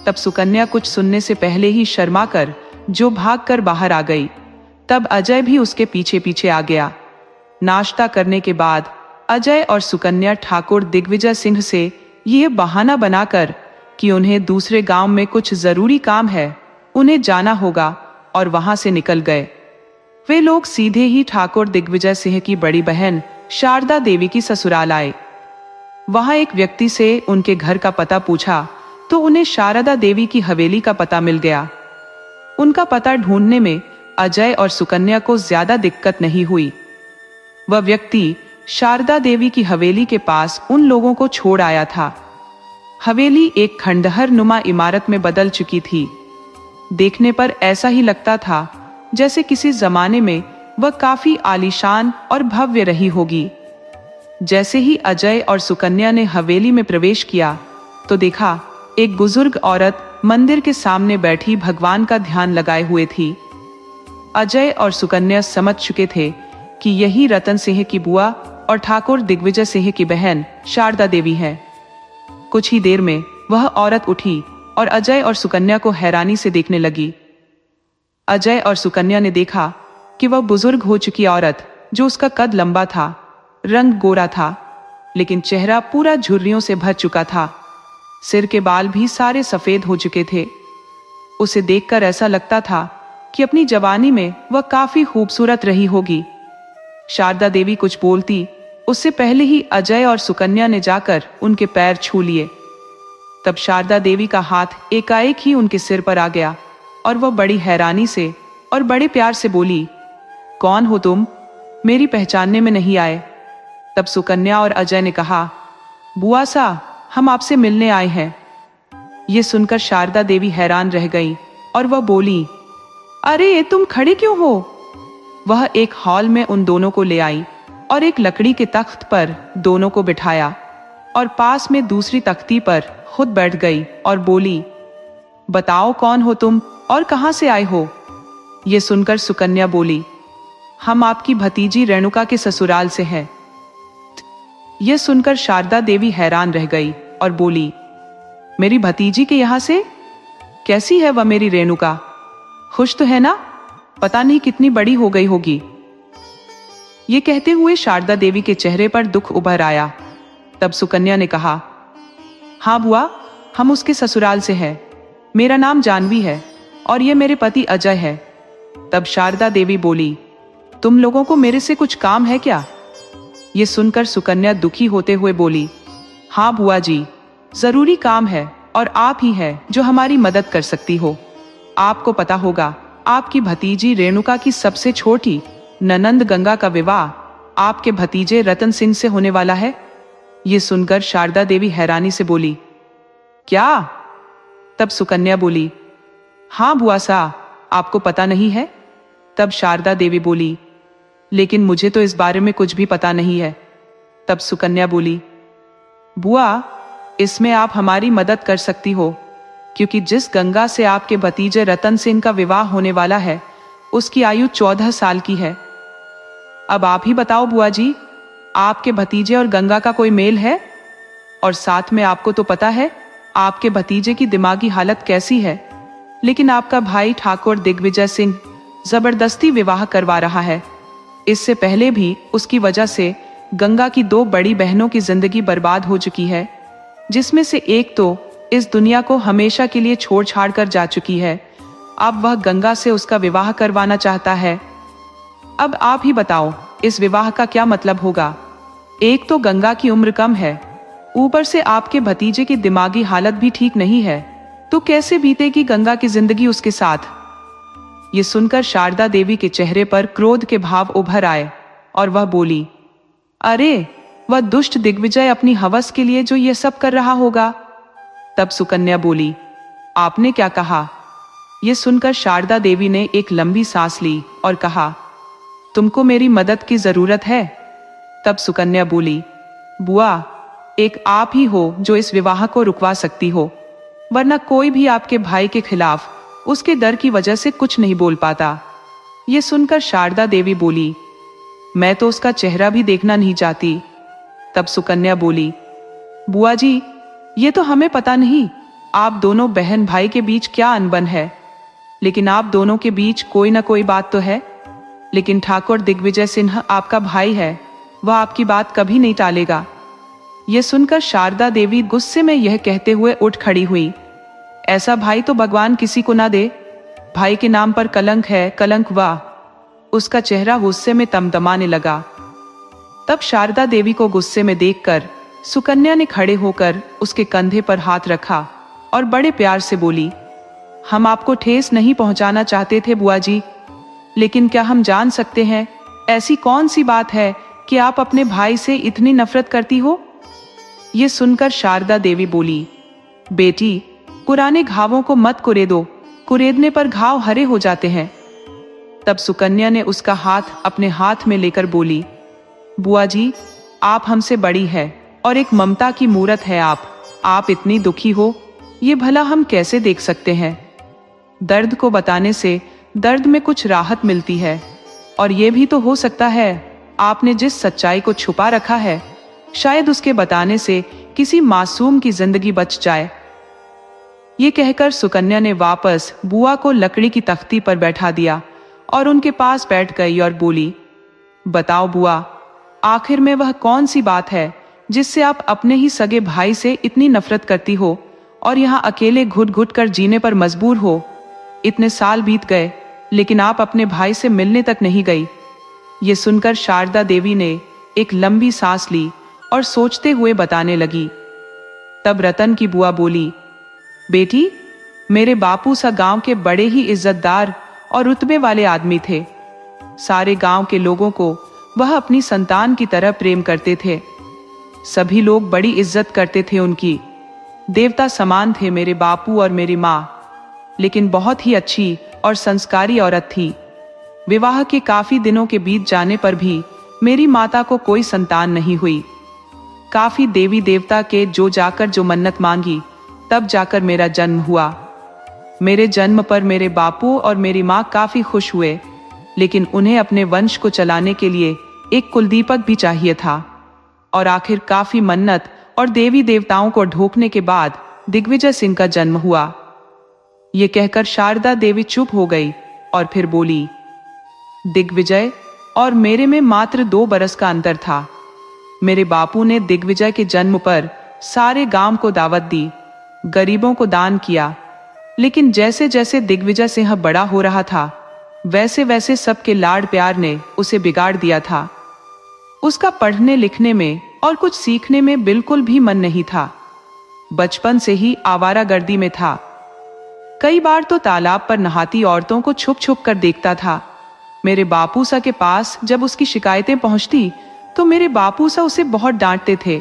तब सुकन्या कुछ सुनने से पहले ही शर्मा कर जो भागकर बाहर आ गई। तब अजय भी उसके पीछे पीछे आ गया। नाश्ता करने के बाद अजय और सुकन्या ठाकुर दिग्विजय सिंह से यह बहाना बनाकर कि उन्हें दूसरे गांव में कुछ जरूरी काम है, उन्हें जाना होगा, और वहां से निकल गए। वे लोग सीधे ही ठाकुर दिग्विजय सिंह की बड़ी बहन शारदा देवी की ससुराल आए। वहां एक व्यक्ति से उनके घर का पता पूछा तो उन्हें शारदा देवी की हवेली का पता मिल गया। उनका पता ढूंढने में अजय और सुकन्या को ज्यादा दिक्कत नहीं हुई। वह व्यक्ति शारदा देवी की हवेली के पास उन लोगों को छोड़ आया था। हवेली एक खंडहर नुमा इमारत में बदल चुकी थी। देखने पर ऐसा ही लगता था जैसे किसी जमाने में वह काफी आलीशान और भव्य रही होगी। जैसे ही अजय और सुकन्या ने हवेली में प्रवेश किया तो देखा एक बुजुर्ग औरत मंदिर के सामने बैठी भगवान का ध्यान लगाए हुए थी। अजय और सुकन्या समझ चुके थे कि यही रतन सिंह की बुआ और ठाकुर दिग्विजय सिंह की बहन शारदा देवी है। कुछ ही देर में वह औरत उठी और अजय और सुकन्या को हैरानी से देखने लगी। अजय और सुकन्या ने देखा कि वह बुजुर्ग हो चुकी औरत, जो उसका कद लंबा था, रंग गोरा था, लेकिन चेहरा पूरा झुर्रियों से भर चुका था। सिर के बाल भी सारे सफेद हो चुके थे। उसे देखकर ऐसा लगता था कि अपनी जवानी में वह काफी खूबसूरत रही होगी। शारदा देवी कुछ बोलती उससे पहले ही अजय और सुकन्या ने जाकर उनके पैर छू लिए। तब शारदा देवी का हाथ एकाएक ही उनके सिर पर आ गया और वह बड़ी हैरानी से और बड़े प्यार से बोली, कौन हो तुम? मेरी पहचानने में नहीं आए। तब सुकन्या और अजय ने कहा, बुआ सा, हम आपसे मिलने आए हैं। ये सुनकर शारदा देवी हैरान रह गई और वह बोली, अरे तुम खड़े क्यों हो? वह एक हॉल में उन दोनों को ले आई और एक लकड़ी के तख्त पर दोनों को बिठाया और पास में दूसरी तख्ती पर खुद बैठ गई और बोली, बताओ कौन हो तुम और कहां से आए हो? ये सुनकर सुकन्या बोली, हम आपकी भतीजी रेणुका के ससुराल से हैं। यह सुनकर शारदा देवी हैरान रह गई और बोली, मेरी भतीजी के यहां से? कैसी है वह मेरी रेणुका? खुश तो है ना? पता नहीं कितनी बड़ी हो गई होगी। ये कहते हुए शारदा देवी के चेहरे पर दुख उभर आया। तब सुकन्या ने कहा, हाँ बुआ, हम उसके ससुराल से हैं। मेरा नाम जानवी है और ये मेरे पति अजय है। तब शारदा देवी बोली, तुम लोगों को मेरे से कुछ काम है क्या? ये सुनकर सुकन्या दुखी होते हुए बोली, हाँ बुआ जी, जरूरी काम है और आप ही है जो हमारी मदद कर सकती हो। आपको पता होगा, आपकी भतीजी रेणुका की सबसे छोटी ननंद गंगा का विवाह आपके भतीजे रतन सिंह से होने वाला है। ये सुनकर शारदा देवी हैरानी से बोली, क्या? तब सुकन्या बोली, हाँ बुआ सा, आपको पता नहीं है? तब शारदा देवी बोली, लेकिन मुझे तो इस बारे में कुछ भी पता नहीं है। तब सुकन्या बोली, बुआ, इसमें आप हमारी मदद कर सकती हो, क्योंकि जिस गंगा से आपके भतीजे रतन सिंह का विवाह होने वाला है उसकी आयु 14 साल की है। अब आप ही बताओ बुआ जी, आपके भतीजे और गंगा का कोई मेल है? और साथ में आपको तो पता है आपके भतीजे की दिमागी हालत कैसी है, लेकिन आपका भाई ठाकुर दिग्विजय सिंह जबरदस्ती विवाह करवा रहा है। इससे पहले भी उसकी वजह से गंगा की 2 बड़ी बहनों की जिंदगी बर्बाद हो चुकी है, जिसमें से एक तो इस दुनिया को हमेशा के लिए छोड़ छाड़ कर जा चुकी है। अब वह गंगा से उसका विवाह करवाना चाहता है। अब आप ही बताओ, इस विवाह का क्या मतलब होगा? एक तो गंगा की उम्र कम है, ऊपर से आपके भतीजे की दिमागी हालत भी ठीक नहीं है, तो कैसे बीतेगी गंगा की जिंदगी उसके साथ? ये सुनकर शारदा देवी के चेहरे पर क्रोध के भाव उभर आए और वह बोली, अरे वह दुष्ट दिग्विजय अपनी हवस के लिए जो ये सब कर रहा होगा। तब सुकन्या बोली, आपने क्या कहा? ये सुनकर शारदा देवी ने एक लंबी सांस ली और कहा, तुमको मेरी मदद की जरूरत है? तब सुकन्या बोली, बुआ, एक आप ही हो जो इस विवाह को रुकवा सकती हो, वरना कोई भी आपके भाई के खिलाफ उसके डर की वजह से कुछ नहीं बोल पाता। ये सुनकर शारदा देवी बोली, मैं तो उसका चेहरा भी देखना नहीं चाहती। तब सुकन्या बोली, बुआ जी, ये तो हमें पता नहीं आप दोनों बहन भाई के बीच क्या अनबन है, लेकिन आप दोनों के बीच कोई ना कोई बात तो है। लेकिन ठाकुर दिग्विजय सिंह आपका भाई है, वह आपकी बात कभी नहीं टालेगा। यह सुनकर शारदा देवी गुस्से में यह कहते हुए उठ खड़ी हुई, ऐसा भाई तो भगवान किसी को ना दे। भाई के नाम पर कलंक है, कलंक। वाह! उसका चेहरा गुस्से में तमतमाने लगा। तब शारदा देवी को गुस्से में देखकर सुकन्या ने खड़े होकर उसके कंधे पर हाथ रखा और बड़े प्यार से बोली, हम आपको ठेस नहीं पहुंचाना चाहते थे बुआ जी, लेकिन क्या हम जान सकते हैं ऐसी कौन सी बात है कि आप अपने भाई से इतनी नफरत करती हो? ये सुनकर शारदा देवी बोली, बेटी, पुराने घावों को मत कुरेदो, कुरेदने पर घाव हरे हो जाते हैं। तब सुकन्या ने उसका हाथ अपने हाथ में लेकर बोली, बुआ जी, आप हमसे बड़ी है और एक ममता की मूरत है आप इतनी दुखी हो, ये भला हम कैसे देख सकते हैं? दर्द को बताने से दर्द में कुछ राहत मिलती है, और ये भी तो हो सकता है आपने जिस सच्चाई को छुपा रखा है, शायद उसके बताने से किसी मासूम की जिंदगी बच जाए। ये कहकर सुकन्या ने वापस बुआ को लकड़ी की तख्ती पर बैठा दिया और उनके पास बैठ गई और बोली, बताओ बुआ, आखिर में वह कौन सी बात है जिससे आप अपने ही सगे भाई से इतनी नफरत करती हो और यहाँ अकेले घुट घुट कर जीने पर मजबूर हो? इतने साल बीत गए, लेकिन आप अपने भाई से मिलने तक नहीं गई। ये सुनकर शारदा देवी ने एक लंबी सांस ली और सोचते हुए बताने लगी। तब रतन की बुआ बोली, बेटी, मेरे बापू सा गांव के बड़े ही इज्जतदार और रुतबे वाले आदमी थे। सारे गांव के लोगों को वह अपनी संतान की तरह प्रेम करते थे। सभी लोग बड़ी इज्जत करते थे उनकी। देवता समान थे मेरे बापू और मेरी माँ, लेकिन बहुत ही अच्छी और संस्कारी औरत थी। विवाह के काफी दिनों के बीत जाने पर भी मेरी माता को कोई संतान नहीं हुई। काफी देवी देवता के जो मन्नत मांगी, तब जाकर मेरा जन्म हुआ। मेरे जन्म पर मेरे बापू और मेरी माँ काफी खुश हुए, लेकिन उन्हें अपने वंश को चलाने के लिए एक कुलदीपक भी चाहिए था। और आखिर काफी मन्नत और देवी देवताओं को ढोकने के बाद दिग्विजय सिंह का जन्म हुआ। ये कहकर शारदा देवी चुप हो गई और फिर बोली, दिग्विजय और मेरे में मात्र 2 बरस का अंतर था। मेरे बापू ने दिग्विजय के जन्म पर सारे गांव को दावत दी, गरीबों को दान किया, लेकिन जैसे जैसे दिग्विजय सिंह बड़ा हो रहा था, वैसे वैसे सबके लाड प्यार ने उसे बिगाड़ दिया था। उसका पढ़ने लिखने में और कुछ सीखने में बिल्कुल भी मन नहीं था। बचपन से ही आवारागर्दी में था। कई बार तो तालाब पर नहाती औरतों को छुप छुप कर देखता था। मेरे बापूसा के पास जब उसकी शिकायतें पहुंचती तो मेरे बापूसा उसे बहुत डांटते थे।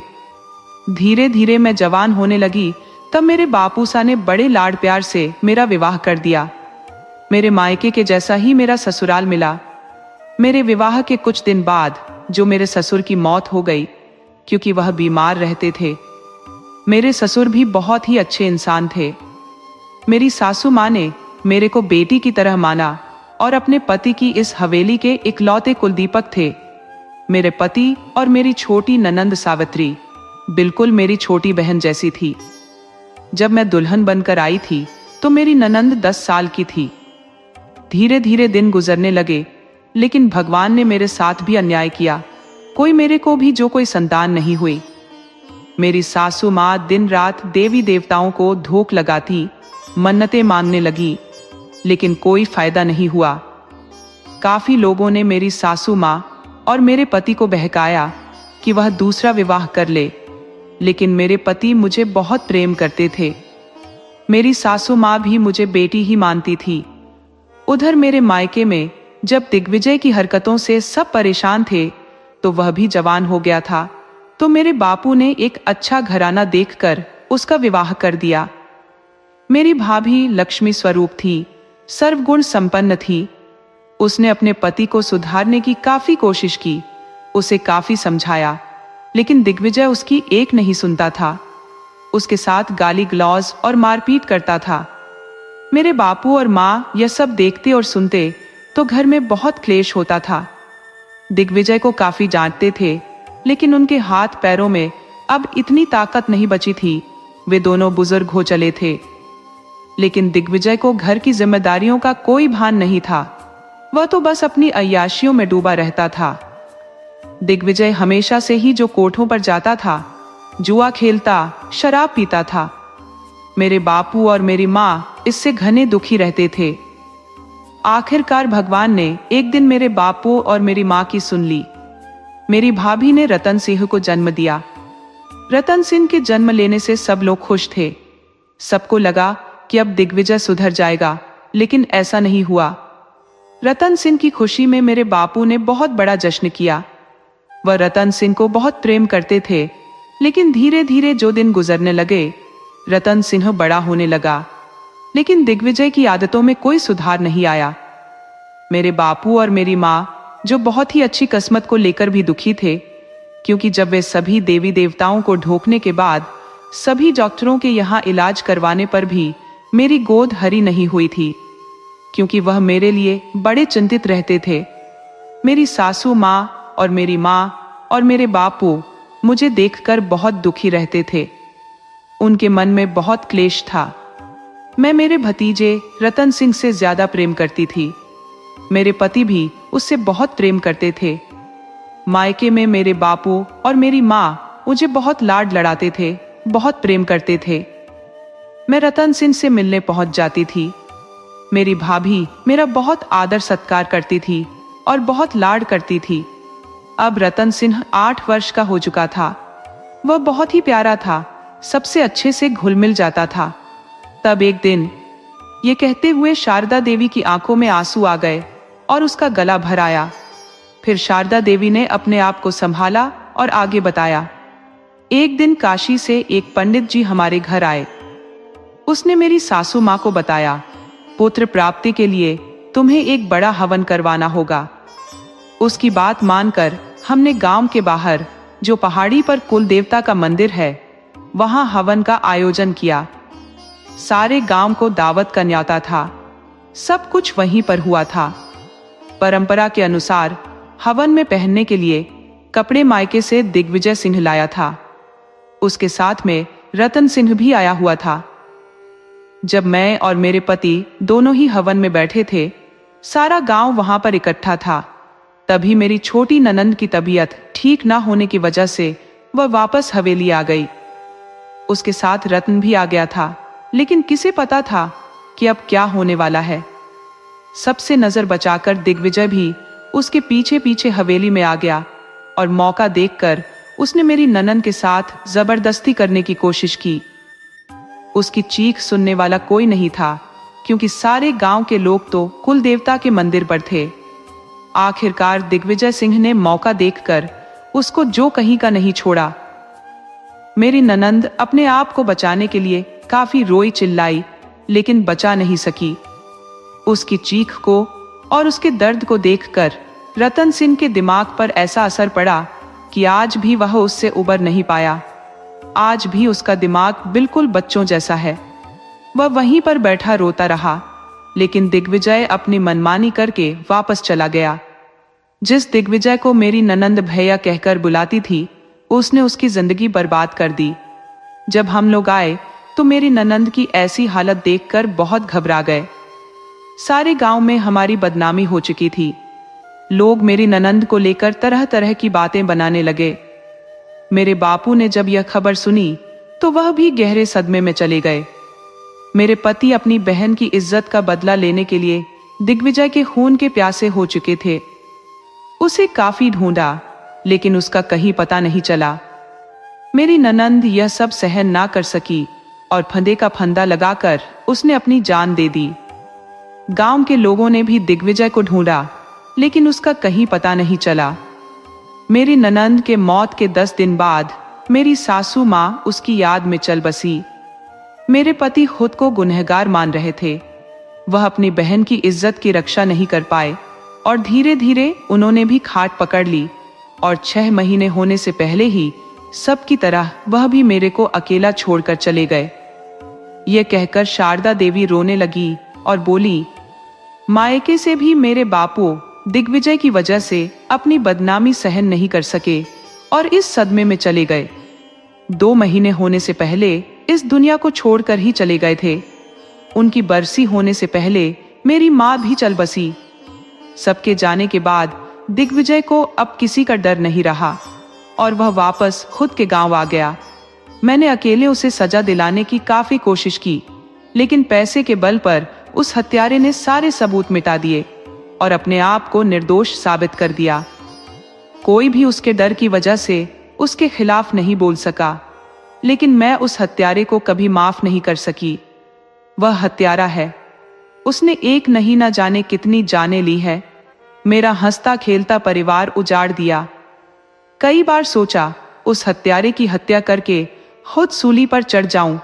धीरे धीरे मैं जवान होने लगी, तब मेरे बापूसा ने बड़े लाड प्यार से मेरा विवाह कर दिया। मेरे मायके के जैसा ही मेरा ससुराल मिला। मेरे विवाह के कुछ दिन बाद जो मेरे ससुर की मौत हो गई, क्योंकि वह बीमार रहते थे। मेरे ससुर भी बहुत ही अच्छे इंसान थे। मेरी सासू माँ ने मेरे को बेटी की तरह माना और अपने पति की इस हवेली के इकलौते कुलदीपक थे। मेरे पति और मेरी छोटी ननंद सावित्री बिल्कुल मेरी छोटी बहन जैसी थी। जब मैं दुल्हन बनकर आई थी तो मेरी ननंद 10 साल की थी। धीरे धीरे दिन गुजरने लगे, लेकिन भगवान ने मेरे साथ भी अन्याय किया। मेरे को भी कोई संतान नहीं हुई। मेरी सासू माँ दिन रात देवी देवताओं को धोख लगाती, मन्नतें मांगने लगी, लेकिन कोई फायदा नहीं हुआ। काफी लोगों ने मेरी सासू माँ और मेरे पति को बहकाया कि वह दूसरा विवाह कर ले, लेकिन मेरे पति मुझे बहुत प्रेम करते थे। मेरी सासू माँ भी मुझे बेटी ही मानती थी। उधर मेरे मायके में जब दिग्विजय की हरकतों से सब परेशान थे, तो वह भी जवान हो गया था, तो मेरे बापू ने एक अच्छा घराना देखकर उसका विवाह कर दिया। मेरी भाभी लक्ष्मी स्वरूप थी, सर्वगुण संपन्न थी। उसने अपने पति को सुधारने की काफी कोशिश की, उसे काफी समझाया, लेकिन दिग्विजय उसकी एक नहीं सुनता था। उसके साथ गाली गलौज और मारपीट करता था। मेरे बापू और माँ यह सब देखते और सुनते तो घर में बहुत क्लेश होता था। दिग्विजय को काफी डांटते थे, लेकिन उनके हाथ पैरों में अब इतनी ताकत नहीं बची थी। वे दोनों बुजुर्ग हो चले थे, लेकिन दिग्विजय को घर की जिम्मेदारियों का कोई भान नहीं था। वह तो बस अपनी अय्याशियों में डूबा रहता था। दिग्विजय हमेशा से ही जो कोठों पर जाता था, जुआ खेलता, शराब पीता था। मेरे बापू और मेरी माँ इससे घने दुखी रहते थे। आखिरकार भगवान ने एक दिन मेरे बापू और मेरी माँ की सुन ली। मेरी भाभी ने रतन सिंह को जन्म दिया। रतन सिंह के जन्म लेने से सब लोग खुश थे। सबको लगा कि अब दिग्विजय सुधर जाएगा, लेकिन ऐसा नहीं हुआ। रतन सिंह की खुशी में मेरे बापू ने बहुत बड़ा जश्न किया। वह रतन सिंह को बहुत प्रेम करते थे, लेकिन धीरे धीरे जो दिन गुजरने लगे, रतन सिंह बड़ा होने लगा, लेकिन दिग्विजय की आदतों में कोई सुधार नहीं आया। मेरे बापू और मेरी माँ जो बहुत ही अच्छी किस्मत को लेकर भी दुखी थे, क्योंकि जब वे सभी देवी देवताओं को ढोकने के बाद सभी डॉक्टरों के यहाँ इलाज करवाने पर भी मेरी गोद हरी नहीं हुई थी, क्योंकि वह मेरे लिए बड़े चिंतित रहते थे। मेरी सासू माँ और मेरी माँ और मेरे बापू मुझे देखकर बहुत दुखी रहते थे। उनके मन में बहुत क्लेश था। मैं मेरे भतीजे रतन सिंह से ज्यादा प्रेम करती थी। मेरे पति भी उससे बहुत प्रेम करते थे। मायके में मेरे बापू और मेरी माँ मुझे बहुत लाड लड़ाते थे, बहुत प्रेम करते थे। मैं रतन सिंह से मिलने पहुंच जाती थी। मेरी भाभी मेरा बहुत आदर सत्कार करती थी और बहुत लाड करती थी। अब रतन सिंह 8 वर्ष का हो चुका था। वह बहुत ही प्यारा था, सबसे अच्छे से घुल मिल जाता था। तब एक दिन, ये कहते हुए शारदा देवी की आंखों में आंसू आ गए और उसका गला भर आया। फिर शारदा देवी ने अपने आप को संभाला और आगे बताया। एक दिन काशी से एक पंडित जी हमारे घर आए। उसने मेरी सासू माँ को बताया, पुत्र प्राप्ति के लिए तुम्हें एक बड़ा हवन करवाना होगा। उसकी बात मानकर हमने गांव के बाहर, जो पहाड़ी पर कुल देवता का मंदिर है, वहां हवन का आयोजन किया। सारे गांव को दावत का न्योता था। सब कुछ वहीं पर हुआ था। परंपरा के अनुसार हवन में पहनने के लिए कपड़े मायके से दिग्विजय सिंह लाया था। उसके साथ में रतन सिंह भी आया हुआ था। जब मैं और मेरे पति दोनों ही हवन में बैठे थे, सारा गांव वहां पर इकट्ठा था। तभी मेरी छोटी ननंद की तबीयत ठीक ना होने की वजह से वह वापस हवेली आ गई। उसके साथ रतन भी आ गया था, लेकिन किसे पता था कि अब क्या होने वाला है। सबसे नजर बचाकर दिग्विजय भी उसके पीछे पीछे हवेली में आ गया और मौका देखकर उसने मेरी ननंद के साथ जबरदस्ती करने की कोशिश की। उसकी चीख सुनने वाला कोई नहीं था, क्योंकि सारे गांव के लोग तो कुल देवता के मंदिर पर थे। आखिरकार दिग्विजय सिंह ने मौका देखकर उसको जो कहीं का नहीं छोड़ा। मेरी ननंद अपने आप को बचाने के लिए काफी रोई चिल्लाई, लेकिन बचा नहीं सकी। उसकी चीख को और उसके दर्द को देखकर रतन सिंह के दिमाग पर ऐसा असर पड़ा कि आज भी वह उससे उबर नहीं पाया। आज भी उसका दिमाग बिल्कुल बच्चों जैसा है। वह वहीं पर बैठा रोता रहा, लेकिन दिग्विजय अपनी मनमानी करके वापस चला गया। जिस दिग्विजय को मेरी ननंद भैया कहकर बुलाती थी, उसने उसकी जिंदगी बर्बाद कर दी। जब हम लोग आए तो मेरी ननंद की ऐसी हालत देखकर बहुत घबरा गए। सारे गांव में हमारी बदनामी हो चुकी थी। लोग मेरी ननंद को लेकर तरह तरह की बातें बनाने लगे। मेरे बापू ने जब यह खबर सुनी तो वह भी गहरे सदमे में चले गए। मेरे पति अपनी बहन की इज्जत का बदला लेने के लिए दिग्विजय के खून के प्यासे हो चुके थे। उसे काफी ढूंढा, लेकिन उसका कहीं पता नहीं चला। मेरी ननंद यह सब सहन ना कर सकी और फंदे का फंदा लगाकर उसने अपनी जान दे दी। गांव के लोगों ने भी दिग्विजय को ढूंढा, लेकिन उसका कहीं पता नहीं चला। मेरी ननंद के मौत के 10 दिन बाद मेरी सासू माँ उसकी याद में चल बसी। मेरे पति खुद को गुनहगार मान रहे थे। वह अपनी बहन की इज्जत की रक्षा नहीं कर पाए और धीरे धीरे उन्होंने भी खाट पकड़ ली और 6 महीने होने से पहले ही सबकी तरह वह भी मेरे को अकेला छोड़कर चले गए। यह कहकर शारदा देवी रोने लगी और बोली, मायके से भी मेरे बापू दिग्विजय की वजह से अपनी बदनामी सहन नहीं कर सके और इस सदमे में चले गए। 2 महीने होने से पहले इस दुनिया को छोड़कर ही चले गए थे। उनकी बरसी होने से पहले मेरी माँ भी चल बसी। सबके जाने के बाद दिग्विजय को अब किसी का डर नहीं रहा और वह वापस खुद के गांव आ गया। मैंने अकेले उसे सजा दिलाने की काफी कोशिश की, लेकिन पैसे के बल पर उस हत्यारे ने सारे सबूत मिटा दिए और अपने आप को निर्दोष साबित कर दिया। कोई भी उसके डर की वजह से उसके खिलाफ नहीं बोल सका, लेकिन मैं उस हत्यारे को कभी माफ नहीं कर सकी। वह हत्यारा है। उसने एक नहीं ना जाने कितनी जानें ली है। मेरा हंसता खेलता परिवार उजाड़ दिया। कई बार सोचा उस हत्यारे की हत्या करके खुद सूली पर चढ़ जाऊं,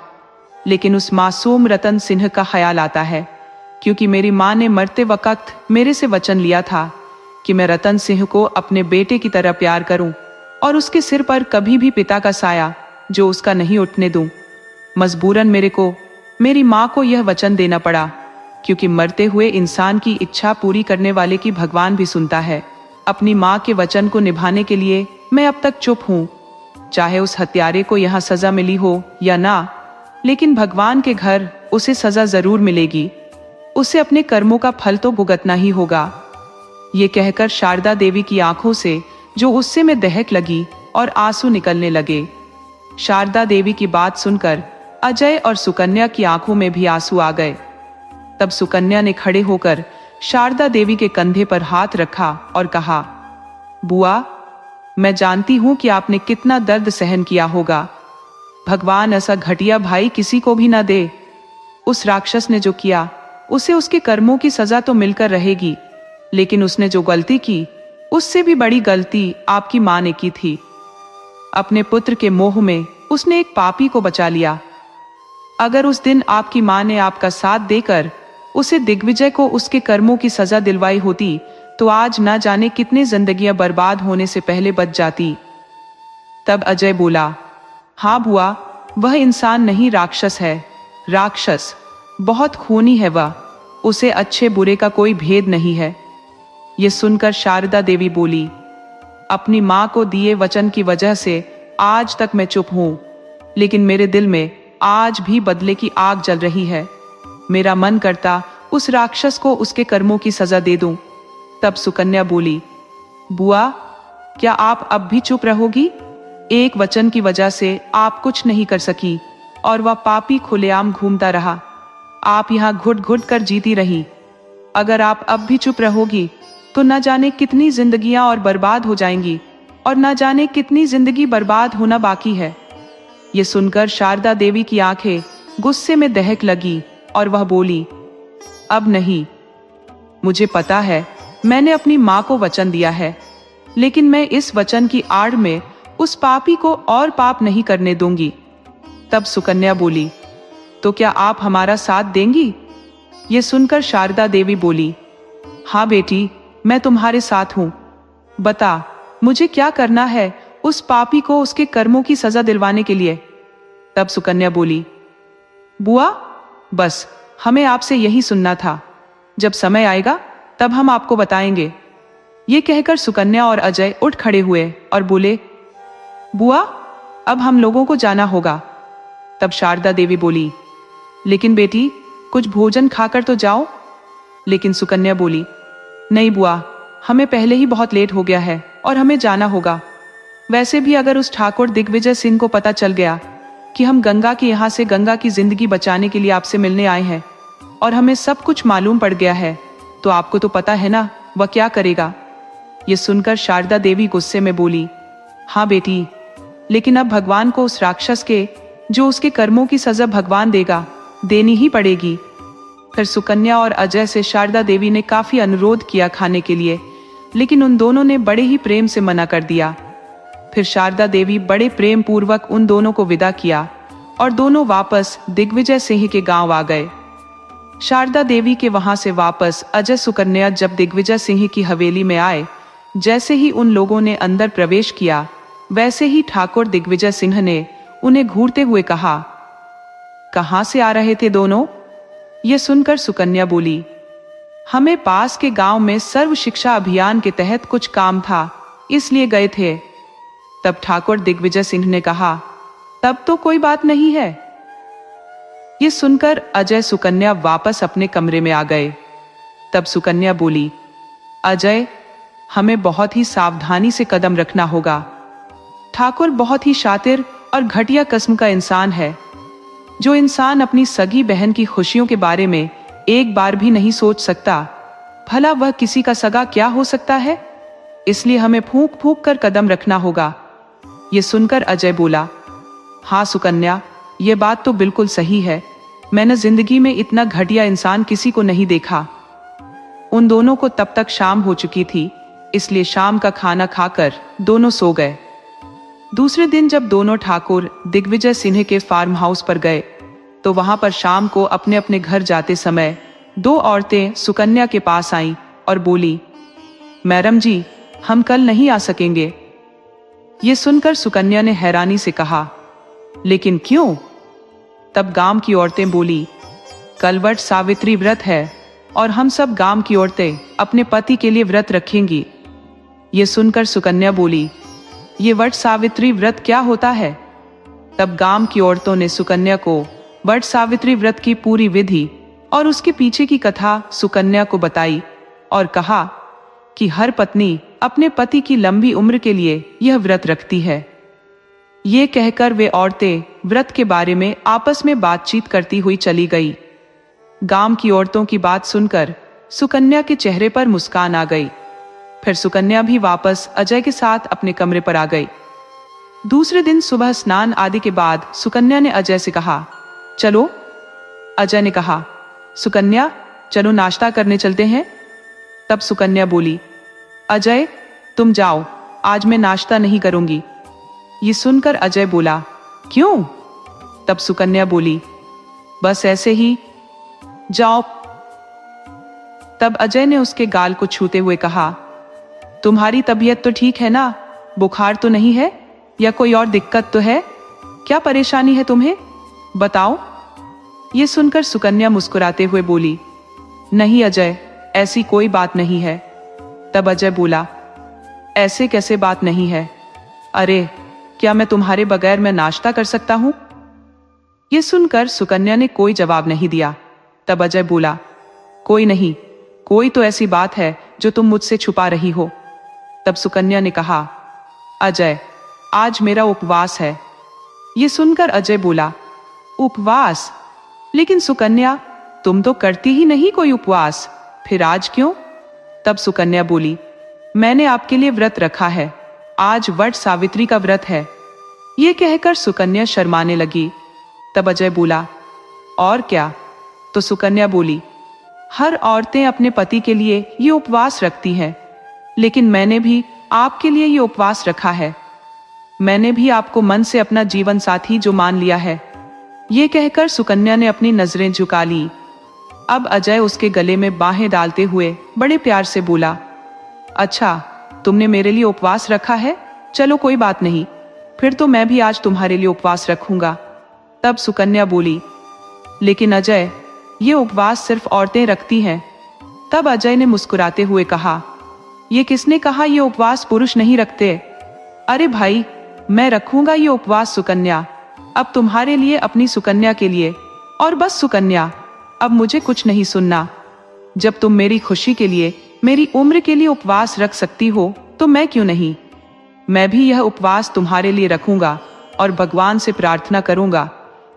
लेकिन उस मासूम रतन सिंह का ख्याल आता है, क्योंकि मेरी माँ ने मरते वक्त मेरे से वचन लिया था कि मैं रतन सिंह को अपने बेटे की तरह प्यार करूं और उसके सिर पर कभी भी पिता का साया जो उसका नहीं उठने दूं। मजबूरन मेरे को मेरी माँ को यह वचन देना पड़ा, क्योंकि मरते हुए इंसान की इच्छा पूरी करने वाले की भगवान भी सुनता है। अपनी माँ के वचन को निभाने के लिए मैं अब तक चुप हूँ। चाहे उस हत्यारे को यहाँ सजा मिली हो या ना, लेकिन भगवान के घर उसे सजा जरूर मिलेगी। उसे अपने कर्मों का फल तो भुगतना ही होगा। ये कहकर शारदा देवी की आंखों से जो गुस्से में दहक लगी और आंसू निकलने लगे। शारदा देवी की बात सुनकर अजय और सुकन्या की आंखों में भी आंसू आ गए। तब सुकन्या ने खड़े होकर शारदा देवी के कंधे पर हाथ रखा और कहा, बुआ, मैं जानती हूं कि आपने कितना दर्द सहन किया होगा। भगवान ऐसा घटिया भाई किसी को भी ना दे। उस राक्षस ने जो किया उसे उसके कर्मों की सजा तो मिलकर रहेगी, लेकिन उसने जो गलती की उससे भी बड़ी गलती आपकी मां ने की थी। अपने पुत्र के मोह में उसने एक पापी को बचा लिया। अगर उस दिन आपकी मां ने आपका साथ देकर उसे दिग्विजय को उसके कर्मों की सजा दिलवाई होती तो आज ना जाने कितने जिंदगियां बर्बाद होने से पहले बच जाती। तब अजय बोला, हाँ बुआ, वह इंसान नहीं राक्षस है। राक्षस बहुत खूनी है वह, उसे अच्छे बुरे का कोई भेद नहीं है। ये सुनकर शारदा देवी बोली, अपनी मां को दिए वचन की वजह से आज तक मैं चुप हूं, लेकिन मेरे दिल में आज भी बदले की आग जल रही है। मेरा मन करता उस राक्षस को उसके कर्मों की सजा दे दूं। तब सुकन्या बोली, बुआ, क्या आप अब भी चुप रहोगी? एक वचन की वजह से आप कुछ नहीं कर सकी और वह पापी खुलेआम घूमता रहा। आप यहां घुट घुट कर जीती रही। अगर आप अब भी चुप रहोगी तो न जाने कितनी जिंदगियां और बर्बाद हो जाएंगी और न जाने कितनी जिंदगी बर्बाद होना बाकी है। ये सुनकर शारदा देवी की आंखें गुस्से में दहक लगी और वह बोली, अब नहीं। मुझे पता है मैंने अपनी मां को वचन दिया है, लेकिन मैं इस वचन की आड़ में उस पापी को और पाप नहीं करने दूंगी। तब सुकन्या बोली, तो क्या आप हमारा साथ देंगी? ये सुनकर शारदा देवी बोली, हाँ बेटी, मैं तुम्हारे साथ हूं। बता, मुझे क्या करना है उस पापी को उसके कर्मों की सजा दिलवाने के लिए? तब सुकन्या बोली, बुआ, बस हमें आपसे यही सुनना था। जब समय आएगा तब हम आपको बताएंगे। ये कहकर सुकन्या और अजय उठ खड़े हुए और बोले, बुआ, अब हम लोगों को जाना होगा। तब शारदा देवी बोली, लेकिन बेटी, कुछ भोजन खाकर तो जाओ। लेकिन सुकन्या बोली, नहीं बुआ, हमें पहले ही बहुत लेट हो गया है और हमें जाना होगा। वैसे भी अगर उस ठाकुर दिग्विजय सिंह को पता चल गया कि हम गंगा के यहाँ से गंगा की जिंदगी बचाने के लिए आपसे मिलने आए हैं और हमें सब कुछ मालूम पड़ गया है, तो आपको तो पता है ना वह क्या करेगा। ये सुनकर शारदा देवी गुस्से में बोली, हाँ बेटी, लेकिन अब भगवान को उस राक्षस के जो उसके कर्मों की सजा भगवान देगा देनी ही पड़ेगी। फिर सुकन्या और अजय से शारदा देवी ने काफी अनुरोध किया खाने के लिए, लेकिन उन दोनों ने बड़े ही प्रेम से मना कर दिया। फिर शारदा देवी बड़े प्रेम पूर्वक उन दोनों को विदा किया और दोनों वापस दिग्विजय सिंह के गांव आ गए। शारदा देवी के वहां से वापस अजय सुकन्या जब दिग्विजय सिंह की हवेली में आए, जैसे ही उन लोगों ने अंदर प्रवेश किया, वैसे ही ठाकुर दिग्विजय सिंह ने उन्हें घूरते हुए कहा, कहां से आ रहे थे दोनों? ये सुनकर सुकन्या बोली, हमें पास के गांव में सर्व शिक्षा अभियान के तहत कुछ काम था, इसलिए गए थे। तब ठाकुर दिग्विजय सिंह ने कहा, तब तो कोई बात नहीं है। ये सुनकर अजय सुकन्या वापस अपने कमरे में आ गए। तब सुकन्या बोली, अजय, हमें बहुत ही सावधानी से कदम रखना होगा। ठाकुर बहुत ही शातिर और घटिया किस्म का इंसान है। जो इंसान अपनी सगी बहन की खुशियों के बारे में एक बार भी नहीं सोच सकता, भला वह किसी का सगा क्या हो सकता है? इसलिए हमें फूंक फूंक कर कदम रखना होगा। ये सुनकर अजय बोला, हाँ सुकन्या, ये बात तो बिल्कुल सही है। मैंने जिंदगी में इतना घटिया इंसान किसी को नहीं देखा। उन दोनों को तब तक शाम हो चुकी थी, इसलिए शाम का खाना खाकर दोनों सो गए। दूसरे दिन जब दोनों ठाकुर दिग्विजय सिंह के फार्म हाउस पर गए, तो वहां पर शाम को अपने अपने घर जाते समय दो औरतें सुकन्या के पास आईं और बोली, मैडम जी, हम कल नहीं आ सकेंगे। ये सुनकर सुकन्या ने हैरानी से कहा, लेकिन क्यों? तब गांव की औरतें बोली, कल वट सावित्री व्रत है और हम सब गांव की औरतें अपने पति के लिए व्रत रखेंगी। ये सुनकर सुकन्या बोली, ये वट सावित्री व्रत क्या होता है? तब गांव की औरतों ने सुकन्या को वट सावित्री व्रत की पूरी विधि और उसके पीछे की कथा सुकन्या को बताई और कहा कि हर पत्नी अपने पति की लंबी उम्र के लिए यह व्रत रखती है। ये कहकर वे औरतें व्रत के बारे में आपस में बातचीत करती हुई चली गई। गांव की औरतों की बात सुनकर सुकन्या के चेहरे पर मुस्कान आ गई। फिर सुकन्या भी वापस अजय के साथ अपने कमरे पर आ गई। दूसरे दिन सुबह स्नान आदि के बाद सुकन्या ने अजय से कहा, चलो। अजय ने कहा, सुकन्या चलो नाश्ता करने चलते हैं। तब सुकन्या बोली, अजय तुम जाओ, आज मैं नाश्ता नहीं करूंगी। ये सुनकर अजय बोला, क्यों? तब सुकन्या बोली, बस ऐसे ही, जाओ। तब अजय ने उसके गाल को छूते हुए कहा, तुम्हारी तबीयत तो ठीक है ना? बुखार तो नहीं है या कोई और दिक्कत तो है? क्या परेशानी है तुम्हें, बताओ। ये सुनकर सुकन्या मुस्कुराते हुए बोली, नहीं अजय, ऐसी कोई बात नहीं है। तब अजय बोला, ऐसे कैसे बात नहीं है? अरे क्या मैं तुम्हारे बगैर मैं नाश्ता कर सकता हूं? ये सुनकर सुकन्या ने कोई जवाब नहीं दिया। तब अजय बोला, कोई नहीं, कोई तो ऐसी बात है जो तुम मुझसे छुपा रही हो। तब सुकन्या ने कहा, अजय आज मेरा उपवास है। ये सुनकर अजय बोला, उपवास? लेकिन सुकन्या तुम तो करती ही नहीं कोई उपवास, फिर आज क्यों? तब सुकन्या बोली, मैंने आपके लिए व्रत रखा है, आज वट सावित्री का व्रत है। ये कहकर सुकन्या शर्माने लगी। तब अजय बोला, और क्या? तो सुकन्या बोली, हर औरतें अपने पति के लिए ये उपवास रखती हैं, लेकिन मैंने भी आपके लिए ये उपवास रखा है। मैंने भी आपको मन से अपना जीवन साथी जो मान लिया है। ये कहकर सुकन्या ने अपनी नजरें झुका ली। अब अजय उसके गले में बाहें डालते हुए बड़े प्यार से बोला, अच्छा तुमने मेरे लिए उपवास रखा है, चलो कोई बात नहीं, फिर तो मैं भी आज तुम्हारे लिए उपवास रखूंगा। तब सुकन्या बोली, लेकिन अजय ये उपवास सिर्फ औरतें रखती हैं। तब अजय ने मुस्कुराते हुए कहा, ये किसने कहा ये उपवास पुरुष नहीं रखते? अरे भाई मैं रखूंगा ये उपवास सुकन्या, अब तुम्हारे लिए, अपनी सुकन्या के लिए। और बस सुकन्या, अब मुझे कुछ नहीं सुनना। जब तुम मेरी खुशी के लिए, मेरी उम्र के लिए उपवास रख सकती हो तो मैं क्यों नहीं? मैं भी यह उपवास तुम्हारे लिए रखूंगा और भगवान से प्रार्थना करूंगा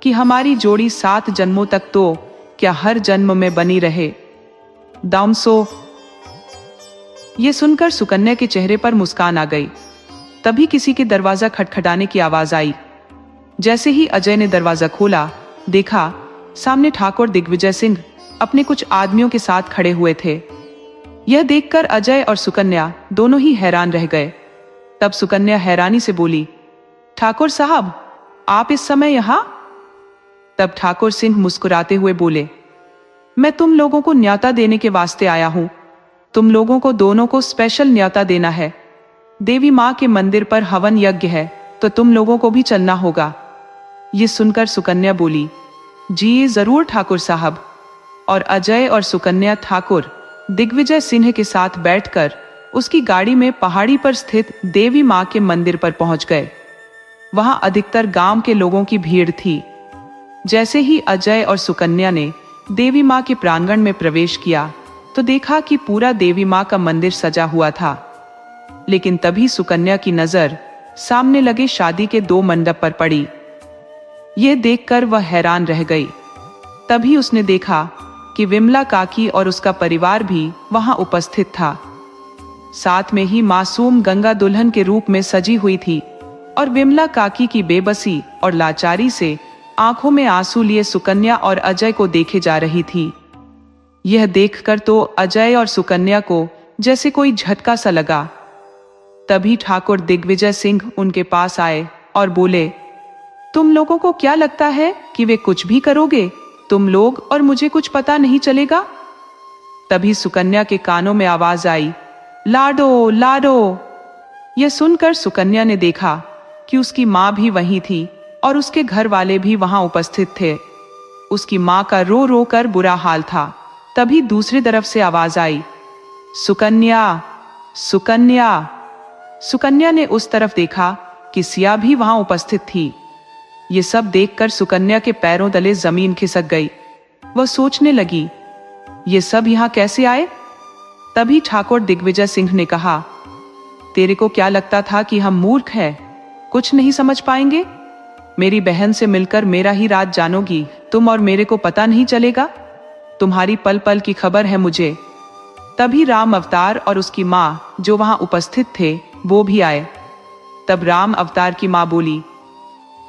कि हमारी जोड़ी 7 जन्मों तक तो क्या हर जन्म में बनी रहे। दामसो। ये सुनकर सुकन्या के चेहरे पर मुस्कान आ गई। तभी किसी के दरवाजा खटखटाने की आवाज आई। जैसे ही अजय ने दरवाजा खोला, देखा सामने ठाकुर दिग्विजय सिंह अपने कुछ आदमियों के साथ खड़े हुए थे। यह देखकर अजय और सुकन्या दोनों ही हैरान रह गए। तब सुकन्या हैरानी से बोली, ठाकुर साहब आप इस समय यहां? तब ठाकुर सिंह मुस्कुराते हुए बोले, मैं तुम लोगों को न्योता देने के वास्ते आया हूं। तुम लोगों को दोनों को स्पेशल न्योता देना है। देवी माँ के मंदिर पर हवन यज्ञ है, तो तुम लोगों को भी चलना होगा। ये सुनकर सुकन्या बोली, जी जरूर ठाकुर साहब। और अजय और सुकन्या ठाकुर दिग्विजय सिंह के साथ बैठकर उसकी गाड़ी में पहाड़ी पर स्थित देवी माँ के मंदिर पर पहुंच गए। वहां अधिकतर गांव के लोगों की भीड़ थी। जैसे ही अजय और सुकन्या ने देवी माँ के प्रांगण में प्रवेश किया तो देखा कि पूरा देवी माँ का मंदिर सजा हुआ था। लेकिन तभी सुकन्या की नजर सामने लगे शादी के 2 मंडप पर पड़ी। यह देखकर वह हैरान रह गई। तभी उसने देखा कि विमला काकी और उसका परिवार भी वहां उपस्थित था। साथ में ही मासूम गंगा दुल्हन के रूप में सजी हुई थी और विमला काकी की बेबसी और लाचारी से आंखों में आंसू लिए सुकन्या और अजय को देखे जा रही थी। यह देखकर तो अजय और सुकन्या को जैसे कोई झटका सा लगा। तभी ठाकुर दिग्विजय सिंह उनके पास आए और बोले, तुम लोगों को क्या लगता है कि वे कुछ भी करोगे? तुम लोग और मुझे कुछ पता नहीं चलेगा? तभी सुकन्या के कानों में आवाज आई, लाडो लाडो। यह सुनकर सुकन्या ने देखा कि उसकी माँ भी वहीं थी और उसके घर वाले भी वहां उपस्थित थे। उसकी माँ का रो रो कर बुरा हाल था। तभी दूसरी तरफ से आवाज आई, सुकन्या सुकन्या। सुकन्या ने उस तरफ देखा कि सिया भी वहां उपस्थित थी। ये सब देखकर सुकन्या के पैरों तले जमीन खिसक गई। वह सोचने लगी, ये सब यहां कैसे आए? तभी ठाकुर दिग्विजय सिंह ने कहा, तेरे को क्या लगता था कि हम मूर्ख हैं, कुछ नहीं समझ पाएंगे? मेरी बहन से मिलकर मेरा ही राज जानोगी तुम और मेरे को पता नहीं चलेगा? तुम्हारी पल पल की खबर है मुझे। तभी राम अवतार और उसकी माँ जो वहां उपस्थित थे वो भी आए। तब राम अवतार की माँ बोली,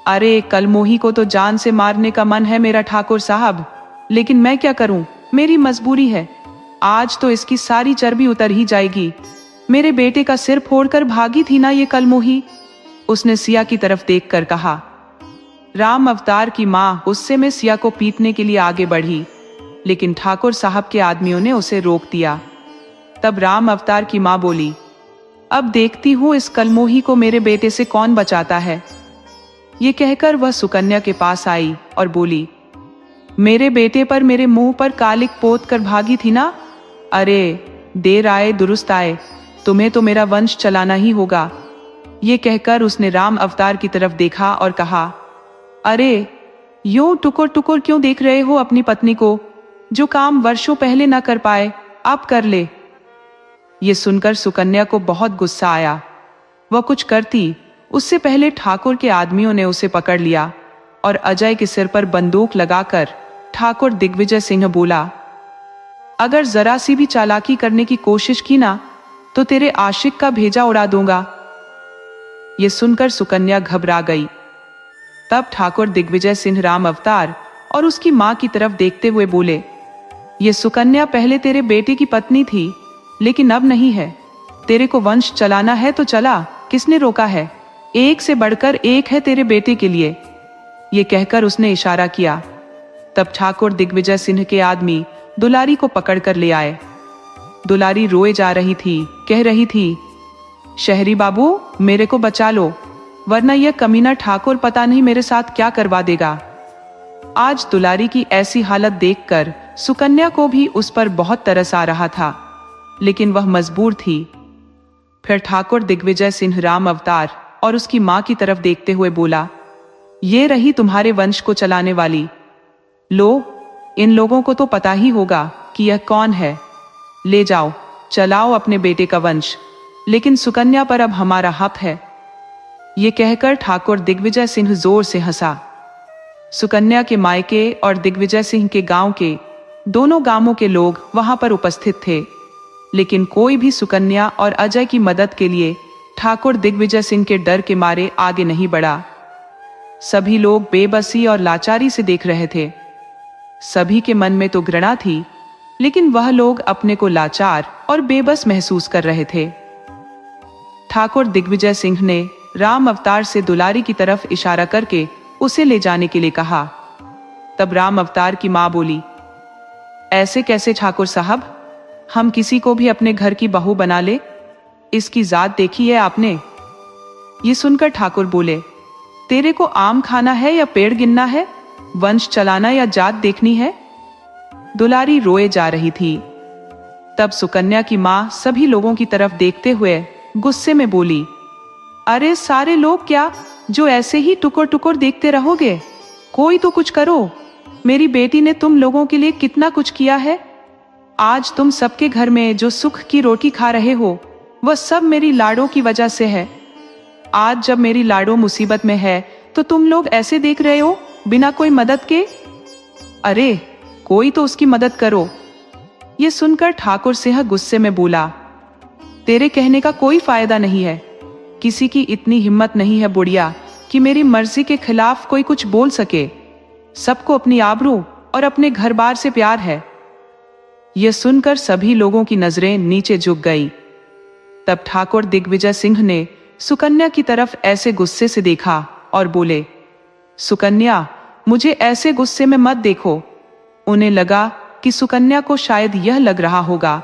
अरे कलमोही को तो जान से मारने का मन है मेरा ठाकुर साहब, लेकिन मैं क्या करूं, मेरी मजबूरी है। आज तो इसकी सारी चर्बी उतर ही जाएगी। मेरे बेटे का सिर फोड़कर भागी थी ना ये कलमोही। उसने सिया की तरफ देखकर कहा। राम अवतार की माँ गुस्से में सिया को पीटने के लिए आगे बढ़ी, लेकिन ठाकुर साहब के आदमियों ने उसे रोक दिया। तब राम अवतार की माँ बोली, अब देखती हूँ इस कलमोही को मेरे बेटे से कौन बचाता है। ये कहकर वह सुकन्या के पास आई और बोली, मेरे बेटे पर मेरे मुंह पर कालिक पोत कर भागी थी ना। अरे देर आए दुरुस्त आए, तुम्हें तो मेरा वंश चलाना ही होगा। ये कहकर उसने राम अवतार की तरफ देखा और कहा, अरे यूं टुकुर टुकुर क्यों देख रहे हो अपनी पत्नी को? जो काम वर्षों पहले ना कर पाए आप कर ले। ये सुनकर सुकन्या को बहुत गुस्सा आया। वह कुछ करती उससे पहले ठाकुर के आदमियों ने उसे पकड़ लिया और अजय के सिर पर बंदूक लगाकर ठाकुर दिग्विजय सिंह बोला, अगर जरा सी भी चालाकी करने की कोशिश की ना तो तेरे आशिक का भेजा उड़ा दूंगा। ये सुनकर सुकन्या घबरा गई। तब ठाकुर दिग्विजय सिंह राम अवतार और उसकी मां की तरफ देखते हुए बोले, ये सुकन्या पहले तेरे बेटे की पत्नी थी, लेकिन अब नहीं है। तेरे को वंश चलाना है तो चला, किसने रोका है? एक से बढ़कर एक है तेरे बेटे के लिए। ये कहकर उसने इशारा किया। तब ठाकुर दिग्विजय सिंह के आदमी दुलारी को पकड़कर ले आए। दुलारी रोए जा रही थी, कह रही थी, शहरी बाबू मेरे को बचा लो, वरना यह कमीना ठाकुर पता नहीं मेरे साथ क्या करवा देगा। आज दुलारी की ऐसी हालत देखकर सुकन्या को भी उस पर बहुत तरस आ रहा था, लेकिन वह मजबूर थी। फिर ठाकुर दिग्विजय सिंह राम अवतार और उसकी मां की तरफ देखते हुए बोला, ये रही तुम्हारे वंश को चलाने वाली। लो, इन लोगों को तो पता ही होगा कि यह कौन है। ले जाओ, चलाओ अपने बेटे का वंश, लेकिन सुकन्या पर अब हमारा हक है। ये कहकर ठाकुर दिग्विजय सिंह जोर से हंसा। सुकन्या के मायके और दिग्विजय सिंह के गांव के दोनों गांवों के लोग वहां पर उपस्थित थे, लेकिन कोई भी सुकन्या और अजय की मदद के लिए ठाकुर दिग्विजय सिंह के डर के मारे आगे नहीं बढ़ा। सभी लोग बेबसी और लाचारी से देख रहे थे। सभी के मन में तो घृणा थी, लेकिन वह लोग अपने को लाचार और बेबस महसूस कर रहे थे। ठाकुर दिग्विजय सिंह ने राम अवतार से दुलारी की तरफ इशारा करके उसे ले जाने के लिए कहा। तब राम अवतार की मां बोली, ऐसे कैसे ठाकुर साहब, हम किसी को भी अपने घर की बहू बना ले? इसकी जात देखी है आपने? ये सुनकर ठाकुर बोले, तेरे को आम खाना है या पेड़ गिनना है? वंश चलाना या जात देखनी है? दुलारी रोए जा रही थी। तब सुकन्या की मां सभी लोगों की तरफ देखते हुए गुस्से में बोली, अरे सारे लोग क्या जो ऐसे ही टुकुर टुकुर देखते रहोगे? कोई तो कुछ करो। मेरी बेटी ने तुम लोगों के लिए कितना कुछ किया है। आज तुम सबके घर में जो सुख की रोटी खा रहे हो वह सब मेरी लाडो की वजह से है। आज जब मेरी लाडो मुसीबत में है तो तुम लोग ऐसे देख रहे हो बिना कोई मदद के। अरे कोई तो उसकी मदद करो। ये सुनकर ठाकुर सिंह गुस्से में बोला, तेरे कहने का कोई फायदा नहीं है। किसी की इतनी हिम्मत नहीं है बुढ़िया कि मेरी मर्जी के खिलाफ कोई कुछ बोल सके। सबको अपनी आबरू और अपने घर बार से प्यार है। यह सुनकर सभी लोगों की नजरें नीचे झुक गई। तब ठाकुर दिग्विजय सिंह ने सुकन्या की तरफ ऐसे गुस्से से देखा और बोले, सुकन्या मुझे ऐसे गुस्से में मत देखो। उन्हें लगा कि सुकन्या को शायद यह लग रहा होगा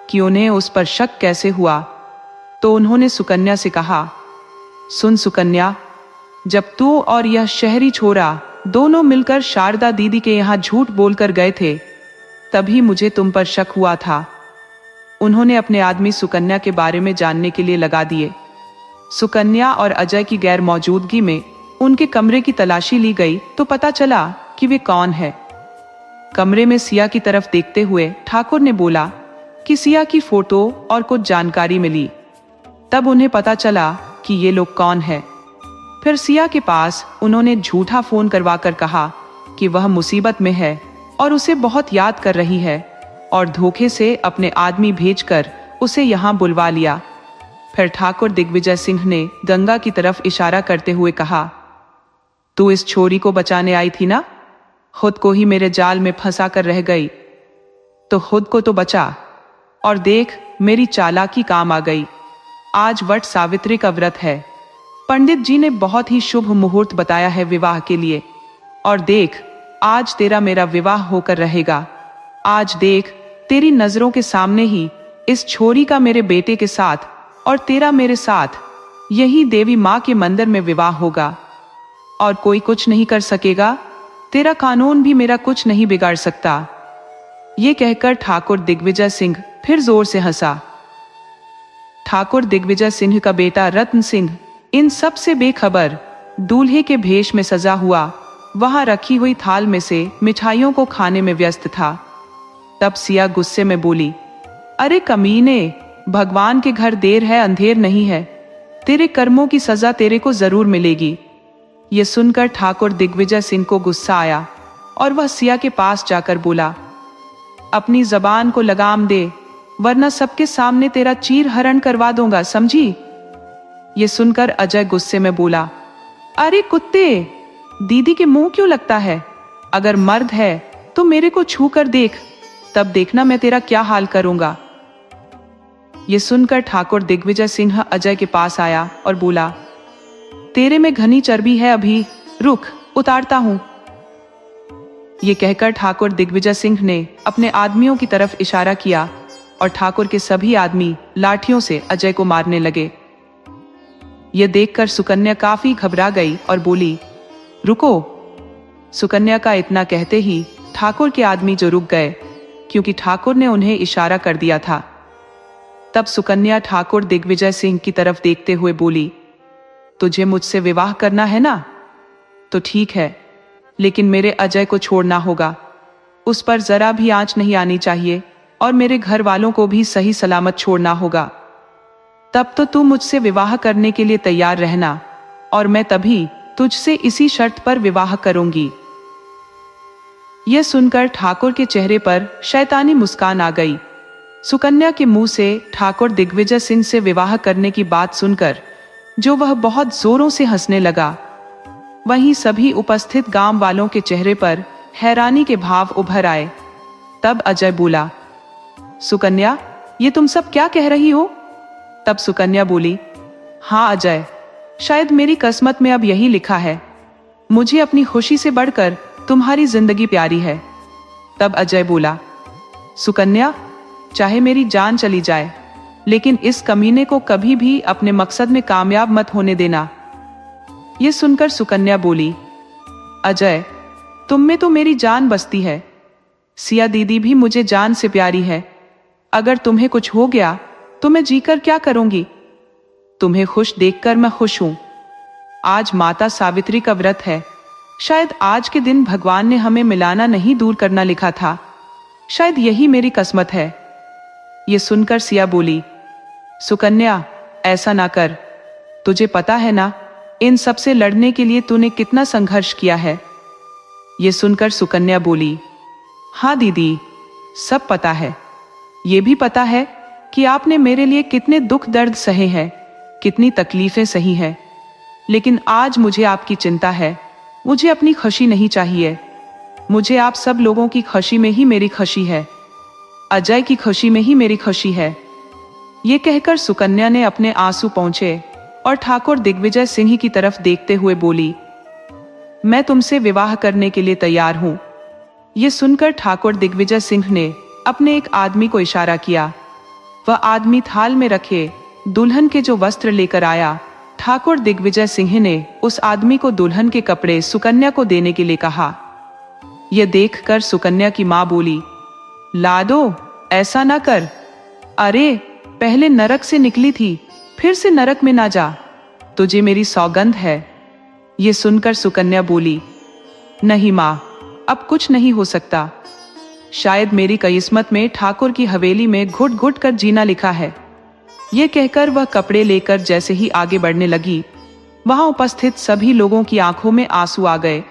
कि उन्हें उस पर शक कैसे हुआ, तो उन्होंने सुकन्या से कहा, सुन सुकन्या, जब तू और यह शहरी छोरा दोनों मिलकर शारदा दीदी के यहाँ झूठ बोलकर गए थे तभी मुझे तुम पर शक हुआ था। उन्होंने अपने आदमी सुकन्या के बारे में जानने के लिए लगा दिए। सुकन्या और अजय की गैर मौजूदगी में उनके कमरे की तलाशी ली गई तो पता चला कि वे कौन है। कमरे में सिया की तरफ देखते हुए ठाकुर ने बोला कि सिया की फोटो और कुछ जानकारी मिली। तब उन्हें पता चला कि ये लोग कौन है। फिर सिया के पास उन्होंने झूठा फोन करवाकर कहा कि वह मुसीबत में है और उसे बहुत याद कर रही है और धोखे से अपने आदमी भेजकर उसे यहाँ बुलवा लिया। फिर ठाकुर दिग्विजय सिंह ने गंगा की तरफ इशारा करते हुए कहा, तू इस छोरी को बचाने आई थी ना? खुद को ही मेरे जाल में फंसा कर रह गई, तो खुद को तो बचा, और देख मेरी चालाकी काम आ गई। आज वट सावित्री का व्रत है। पंडित जी ने बहुत ही शुभ मुहूर्त बताया है विवाह के लिए, और देख आज तेरा मेरा विवाह होकर रहेगा। आज देख तेरी नजरों के सामने ही इस छोरी का मेरे बेटे के साथ और तेरा मेरे साथ यही देवी माँ के मंदिर में विवाह होगा, और कोई कुछ नहीं कर सकेगा। तेरा कानून भी मेरा कुछ नहीं बिगाड़ सकता। ये कहकर ठाकुर दिग्विजय सिंह फिर जोर से हंसा। ठाकुर दिग्विजय सिंह का बेटा रत्न सिंह इन सब से बेखबर दूल्हे के भेष में सजा हुआ वहां रखी हुई थाल में से मिठाइयों को खाने में व्यस्त था। तब सिया गुस्से में बोली, अरे कमीने, भगवान के घर देर है अंधेर नहीं है, तेरे कर्मों की सजा तेरे को जरूर मिलेगी। ये सुनकर ठाकुर दिग्विजय सिंह को गुस्सा आया और वह सिया के पास जाकर बोला, अपनी जबान को लगाम दे, वरना सबके सामने तेरा चीर हरण करवा दूंगा, समझी? ये सुनकर अजय गुस्से में बोला, अरे कुत्ते, दीदी के मुंह क्यों लगता है? अगर मर्द है तो मेरे को छू कर देख, तब देखना मैं तेरा क्या हाल करूंगा। ये सुनकर ठाकुर दिग्विजय सिंह अजय के पास आया और बोला, तेरे में घनी चर्बी है, अभी रुक, उतारता हूं। ये कहकर ठाकुर दिग्विजय सिंह ने अपने आदमियों की तरफ इशारा किया और ठाकुर के सभी आदमी लाठियों से अजय को मारने लगे। ये देखकर सुकन्या काफी घबरा गई और बोली, रुको। सुकन्या का इतना कहते ही ठाकुर के आदमी जो रुक गए, क्योंकि ठाकुर ने उन्हें इशारा कर दिया था। तब सुकन्या ठाकुर दिग्विजय सिंह की तरफ देखते हुए बोली, तुझे मुझसे विवाह करना है ना? तो ठीक है, लेकिन मेरे अजय को छोड़ना होगा। उस पर जरा भी आंच नहीं आनी चाहिए और मेरे घर वालों को भी सही सलामत छोड़ना होगा। तब तो तू मुझसे विवाह करने के लिए तैयार रहना, और मैं तभी तुझसे इसी शर्त पर विवाह करूंगी। यह सुनकर ठाकुर के चेहरे पर शैतानी मुस्कान आ गई। सुकन्या के मुंह से ठाकुर दिग्विजय सिंह से विवाह करने की बात सुनकर जो वह बहुत जोरों से हंसने लगा, वहीं सभी उपस्थित गांव वालों के चेहरे पर हैरानी के भाव उभर आए। तब अजय बोला, सुकन्या, ये तुम सब क्या कह रही हो? तब सुकन्या बोली, हाँ अजय, शायद मेरी किस्मत में अब यही लिखा है। मुझे अपनी खुशी से बढ़कर तुम्हारी जिंदगी प्यारी है। तब अजय बोला, सुकन्या, चाहे मेरी जान चली जाए, लेकिन इस कमीने को कभी भी अपने मकसद में कामयाब मत होने देना। ये सुनकर सुकन्या बोली, अजय, तुम में तो मेरी जान बसती है। सिया दीदी भी मुझे जान से प्यारी है। अगर तुम्हें कुछ हो गया तो मैं जीकर क्या करूंगी? तुम्हें खुश देखकर मैं खुश हूं। आज माता सावित्री का व्रत है। शायद आज के दिन भगवान ने हमें मिलाना नहीं दूर करना लिखा था। शायद यही मेरी किस्मत है। ये सुनकर सिया बोली, सुकन्या, ऐसा ना कर। तुझे पता है ना, इन सब से लड़ने के लिए तूने कितना संघर्ष किया है। ये सुनकर सुकन्या बोली, हाँ दीदी, सब पता है। ये भी पता है कि आपने मेरे लिए कितने दुख दर्द सहे हैं, कितनी तकलीफें सही हैं। लेकिन आज मुझे आपकी चिंता है। मुझे अपनी खुशी नहीं चाहिए। मुझे आप सब लोगों की खुशी में ही मेरी खुशी है। अजय की खुशी में ही मेरी खुशी है। ये कहकर सुकन्या ने अपने आंसू पोंछे और ठाकुर दिग्विजय सिंह की तरफ देखते हुए बोली, मैं तुमसे विवाह करने के लिए तैयार हूं। ये सुनकर ठाकुर दिग्विजय सिंह ने अपने एक आदमी को इशारा किया। वह आदमी थाल में रखे दुल्हन के जो वस्त्र लेकर आया। ठाकुर दिग्विजय सिंह ने उस आदमी को दुल्हन के कपड़े सुकन्या को देने के लिए कहा। यह देखकर सुकन्या की मां बोली, लाडो, ऐसा ना कर। अरे, पहले नरक से निकली थी, फिर से नरक में ना जा। तुझे मेरी सौगंध है। ये सुनकर सुकन्या बोली, नहीं मां, अब कुछ नहीं हो सकता। शायद मेरी किस्मत में ठाकुर की हवेली में घुट घुट कर जीना लिखा है। ये कहकर वह कपड़े लेकर जैसे ही आगे बढ़ने लगी, वहां उपस्थित सभी लोगों की आंखों में आंसू आ गए।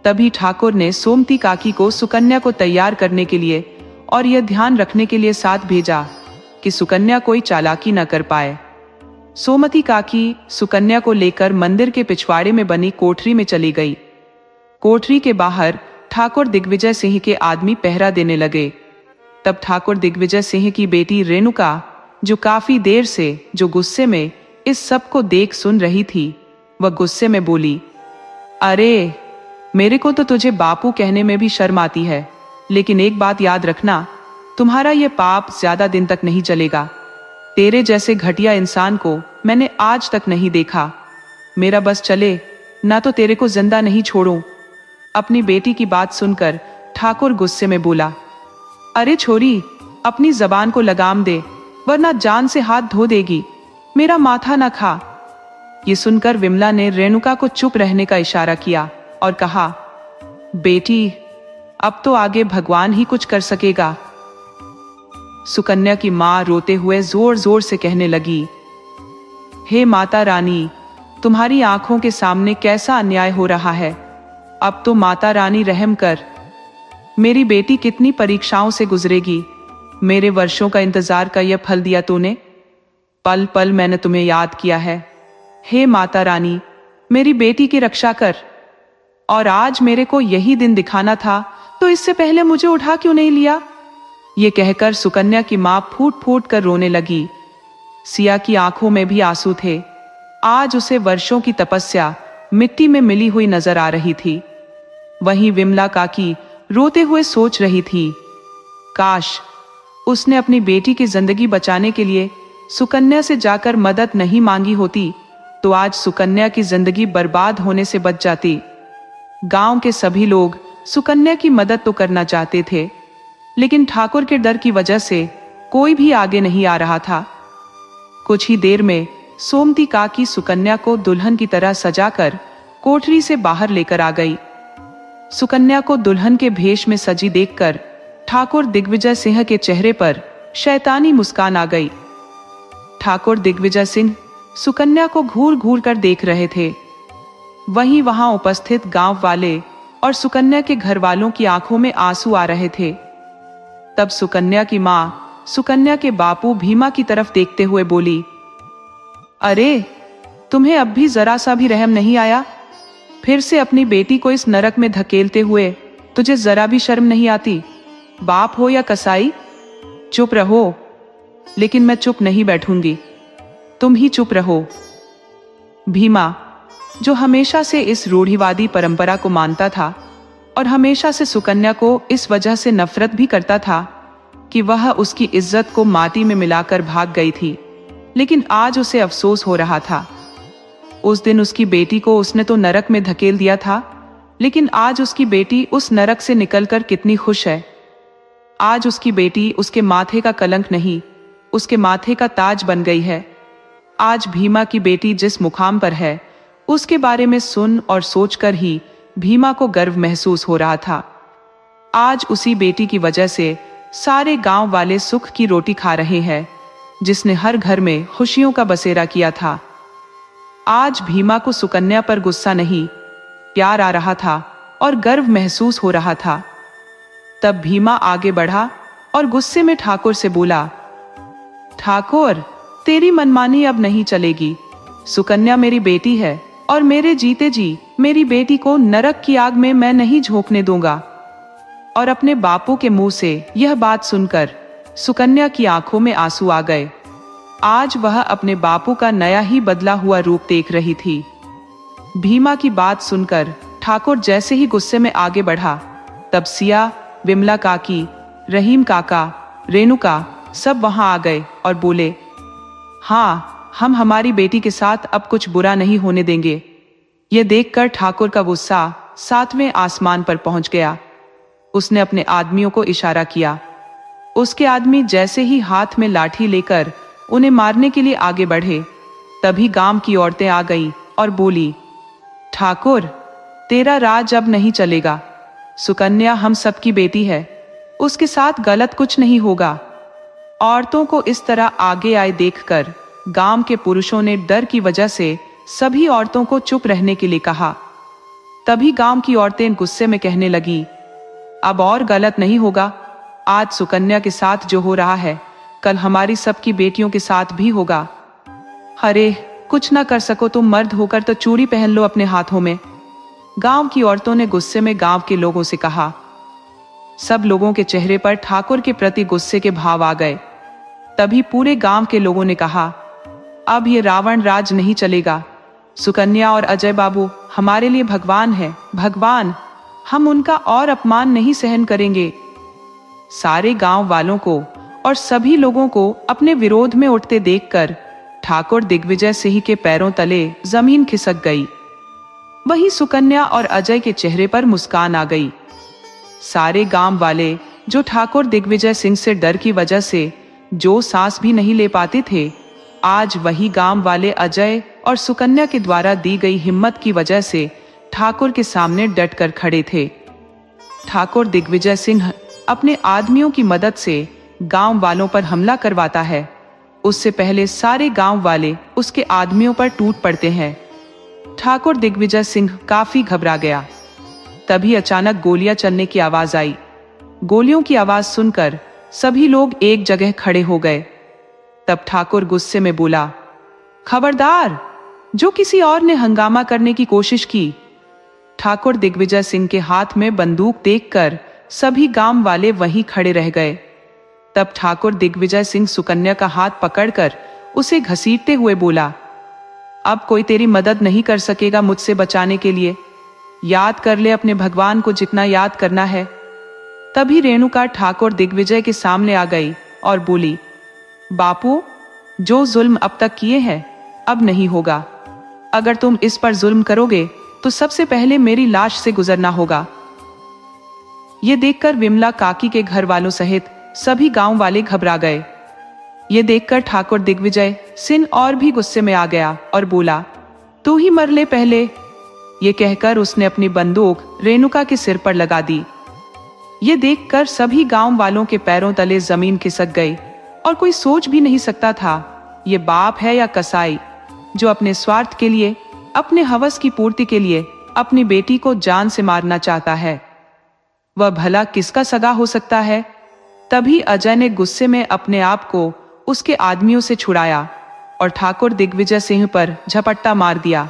तभी ठाकुर ने सोमती काकी को सुकन्या को तैयार करने के लिए और यह ध्यान रखने के लिए साथ भेजा कि सुकन्या कोई चालाकी न कर पाए। सोमती काकी सुकन्या को लेकर मंदिर के पिछवाड़े में बनी कोठरी में चली गई। कोठरी के बाहर ठाकुर दिग्विजय सिंह के आदमी पहरा देने लगे। तब ठाकुर दिग्विजय सिंह की बेटी रेणुका, जो काफी देर से जो गुस्से में इस सब को देख सुन रही थी, वह गुस्से में बोली, अरे मेरे को तो तुझे बापू कहने में भी शर्म आती है, लेकिन एक बात याद रखना, तुम्हारा ये पाप ज्यादा दिन तक नहीं चलेगा। तेरे जैसे घटिया इंसान को मैंने आज तक नहीं देखा। मेरा बस चले, ना तो तेरे को जिंदा नहीं छोड़ूं। अपनी बेटी की बात सुनकर ठाकुर गुस्से में बोला, अरे छोरी, अपनी जबान को लगाम दे, वरना जान से हाथ धो देगी। मेरा माथा ना खा। ये सुनकर विमला ने रेणुका को चुप रहने का इशारा किया और कहा, बेटी, अब तो आगे भगवान ही कुछ कर सकेगा। सुकन्या की मां रोते हुए जोर जोर से कहने लगी, हे माता रानी, तुम्हारी आंखों के सामने कैसा अन्याय हो रहा है। अब तो माता रानी रहम कर। मेरी बेटी कितनी परीक्षाओं से गुजरेगी। मेरे वर्षों का इंतजार का यह फल दिया तूने। पल पल मैंने तुम्हें याद किया है। हे माता रानी, मेरी बेटी की रक्षा कर। और आज मेरे को यही दिन दिखाना था, तो इससे पहले मुझे उठा क्यों नहीं लिया। ये कहकर सुकन्या की मां फूट फूट कर रोने लगी। सिया की आंखों में भी आंसू थे। आज उसे वर्षों की तपस्या मिट्टी में मिली हुई नजर आ रही थी। वहीं विमला काकी रोते हुए सोच रही थी, काश उसने अपनी बेटी की जिंदगी बचाने के लिए सुकन्या से जाकर मदद नहीं मांगी होती, तो आज सुकन्या की जिंदगी बर्बाद होने से बच जाती। गांव के सभी लोग सुकन्या की मदद तो करना चाहते थे, लेकिन ठाकुर के डर की वजह से कोई भी आगे नहीं आ रहा था। कुछ ही देर में सोमती काकी सुकन्या को दुल्हन की तरह सजाकर कोठरी से बाहर लेकर आ गई। सुकन्या को दुल्हन के भेष में सजी देखकर ठाकुर दिग्विजय सिंह के चेहरे पर शैतानी मुस्कान आ गई। ठाकुर दिग्विजय सिंह सुकन्या को घूर घूर कर देख रहे थे। वहीं वहां उपस्थित गांव वाले और सुकन्या के घर वालों की आंखों में आंसू आ रहे थे। तब सुकन्या की मां सुकन्या के बापू भीमा की तरफ देखते हुए बोली, अरे तुम्हें अब भी जरा सा भी रहम नहीं आया। फिर से अपनी बेटी को इस नरक में धकेलते हुए तुझे जरा भी शर्म नहीं आती। बाप हो या कसाई, चुप रहो। लेकिन मैं चुप नहीं बैठूंगी, तुम ही चुप रहो। भीमा, जो हमेशा से इस रूढ़िवादी परंपरा को मानता था और हमेशा से सुकन्या को इस वजह से नफरत भी करता था कि वह उसकी इज्जत को माटी में मिलाकर भाग गई थी, लेकिन आज उसे अफसोस हो रहा था। उस दिन उसकी बेटी को उसने तो नरक में धकेल दिया था, लेकिन आज उसकी बेटी उस नरक से निकलकर कितनी खुश है। आज उसकी बेटी उसके माथे का कलंक नहीं, उसके माथे का ताज बन गई है। आज भीमा की बेटी जिस मुकाम पर है, उसके बारे में सुन और सोचकर ही भीमा को गर्व महसूस हो रहा था। आज उसी बेटी की वजह से सारे गांव वाले सुख की रोटी खा रहे हैं, जिसने हर घर में खुशियों का बसेरा किया था। आज भीमा को सुकन्या पर गुस्सा नहीं, प्यार आ रहा था और गर्व महसूस हो रहा था। तब भीमा आगे बढ़ा और गुस्से में ठाकुर से बोला, ठाकुर, तेरी मनमानी अब नहीं चलेगी। सुकन्या मेरी बेटी है और मेरे जीते जी मेरी बेटी को नरक की आग में मैं नहीं झोंकने दूंगा। और अपने बापू के मुंह से यह बात सुनकर सुकन्या की आंखों में आंसू आ गए। आज वह अपने बापू का नया ही बदला हुआ रूप देख रही थी। भीमा की बात सुनकर ठाकुर जैसे ही गुस्से में आगे बढ़ा, तब सिया, विमला काकी, रहीम काका, रेणुका सब वहां आ गए और बोले, हाँ, हम हमारी बेटी के साथ अब कुछ बुरा नहीं होने देंगे। यह देखकर ठाकुर का गुस्सा 7वें आसमान पर पहुंच गया। उसने अपने आदमियों को इशारा किया। उसके आदमी जैसे ही हाथ में लाठी लेकर उन्हें मारने के लिए आगे बढ़े, तभी गांव की औरतें आ गईं और बोली, ठाकुर, तेरा राज अब नहीं चलेगा। सुकन्या हम सबकी बेटी है, उसके साथ गलत कुछ नहीं होगा। औरतों को इस तरह आगे आए देखकर गांव के पुरुषों ने डर की वजह से सभी औरतों को चुप रहने के लिए कहा। तभी गांव की औरतें गुस्से में कहने लगी, अब और गलत नहीं होगा। आज सुकन्या के साथ जो हो रहा है, कल हमारी सबकी बेटियों के साथ भी होगा। अरे कुछ ना कर सको तुम मर्द होकर तो चूड़ी पहन लो अपने हाथों में। गांव की औरतों ने गुस्से में गांव के लोगों से कहा। सब लोगों के चेहरे पर ठाकुर के प्रति गुस्से के भाव आ गए। तभी पूरे गांव के लोगों ने कहा, अब ये रावण राज नहीं चलेगा। सुकन्या और अजय बाबू हमारे लिए भगवान है, भगवान। हम उनका और अपमान नहीं सहन करेंगे। सारे गांव वालों को और सभी लोगों को अपने विरोध में उठते देखकर ठाकुर दिग्विजय सिंह के पैरों तले जमीन खिसक गई। वहीं सुकन्या और अजय के चेहरे पर मुस्कान आ गई। सारे गांव वाले जो ठाकुर दिग्विजय सिंह से डर की वजह से जो सांस भी नहीं ले पाते थे, आज वही गांव वाले अजय और सुकन्या के द्वारा दी गई हिम्मत की वजह से ठाकुर के सामने डटकर खड़े थे। ठाकुर दिग्विजय सिंह अपने आदमियों की मदद से गांव वालों पर हमला करवाता है। उससे पहले सारे गांव वाले उसके आदमियों पर टूट पड़ते हैं। ठाकुर दिग्विजय सिंह काफी घबरा गया। तभी अचानक गोलियां चलने की आवाज आई। गोलियों की आवाज सुनकर सभी लोग एक जगह खड़े हो गए। तब ठाकुर गुस्से में बोला, खबरदार, जो किसी और ने हंगामा करने की कोशिश की। ठाकुर दिग्विजय सिंह के हाथ में बंदूक देखकर सभी गांव वाले वहीं खड़े रह गए। तब ठाकुर दिग्विजय सिंह सुकन्या का हाथ पकड़कर उसे घसीटते हुए बोला, अब कोई तेरी मदद नहीं कर सकेगा मुझसे बचाने के लिए। याद कर ले अपने भगवान को जितना याद करना है। तभी रेणुका ठाकुर दिग्विजय के सामने आ गई और बोली, बापू, जो जुल्म अब तक किए हैं अब नहीं होगा। अगर तुम इस पर जुल्म करोगे तो सबसे पहले मेरी लाश से गुजरना होगा। ये देखकर विमला काकी के घर वालों सहित सभी गांव वाले घबरा गए। ये देखकर ठाकुर दिग्विजय सिंह और भी गुस्से में आ गया और बोला, तू ही मर ले पहले। ये कहकर उसने अपनी बंदूक रेणुका के सिर पर लगा दी। ये देखकर सभी गांव वालों के पैरों तले जमीन खिसक गई और कोई सोच भी नहीं सकता था ये बाप है या कसाई जो अपने स्वार्थ के लिए, अपने हवस की पूर्ति के लिए अपनी बेटी को जान से मारना चाहता है। वह भला किसका सगा हो सकता है। तभी अजय ने गुस्से में अपने आप को उसके आदमियों से छुड़ाया और ठाकुर दिग्विजय सिंह पर झपट्टा मार दिया।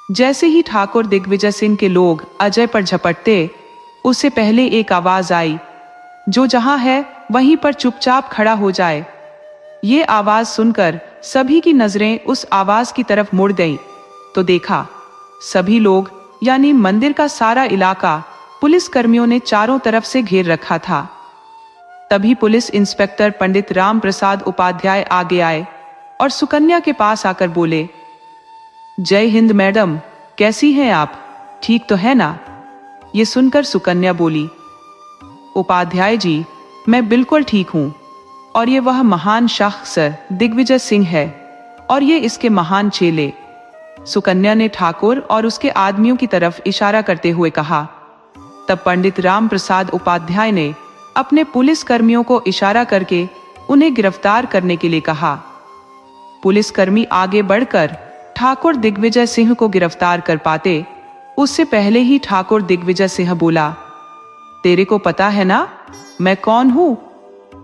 जैसे ही ठाकुर दिग्विजय सिंह के लोग अजय पर झपटते, उससे पहले एक आवाज आई, जो जहां है वहीं पर चुपचाप खड़ा हो जाए। ये आवाज सुनकर सभी की नजरें उस आवाज की तरफ मुड़ गईं, तो देखा सभी लोग यानी मंदिर का सारा इलाका पुलिस कर्मियों ने चारों तरफ से घेर रखा था। तभी पुलिस इंस्पेक्टर पंडित राम प्रसाद उपाध्याय आगे आए और सुकन्या के पास आकर बोले, जय हिंद मैडम, कैसी हैं आप, ठीक तो है ना। ये सुनकर सुकन्या बोली, उपाध्याय जी, मैं बिल्कुल ठीक हूं और ये वह महान शख्स दिग्विजय सिंह है और ये इसके महान चेले। सुकन्या ने ठाकुर और उसके आदमियों की तरफ इशारा करते हुए कहा। तब पंडित राम प्रसाद उपाध्याय ने अपने पुलिस कर्मियों को इशारा करके उन्हें गिरफ्तार करने के लिए कहा। पुलिसकर्मी आगे बढ़कर ठाकुर दिग्विजय सिंह को गिरफ्तार कर पाते, उससे पहले ही ठाकुर दिग्विजय सिंह बोला, तेरे को पता है ना मैं कौन हूं।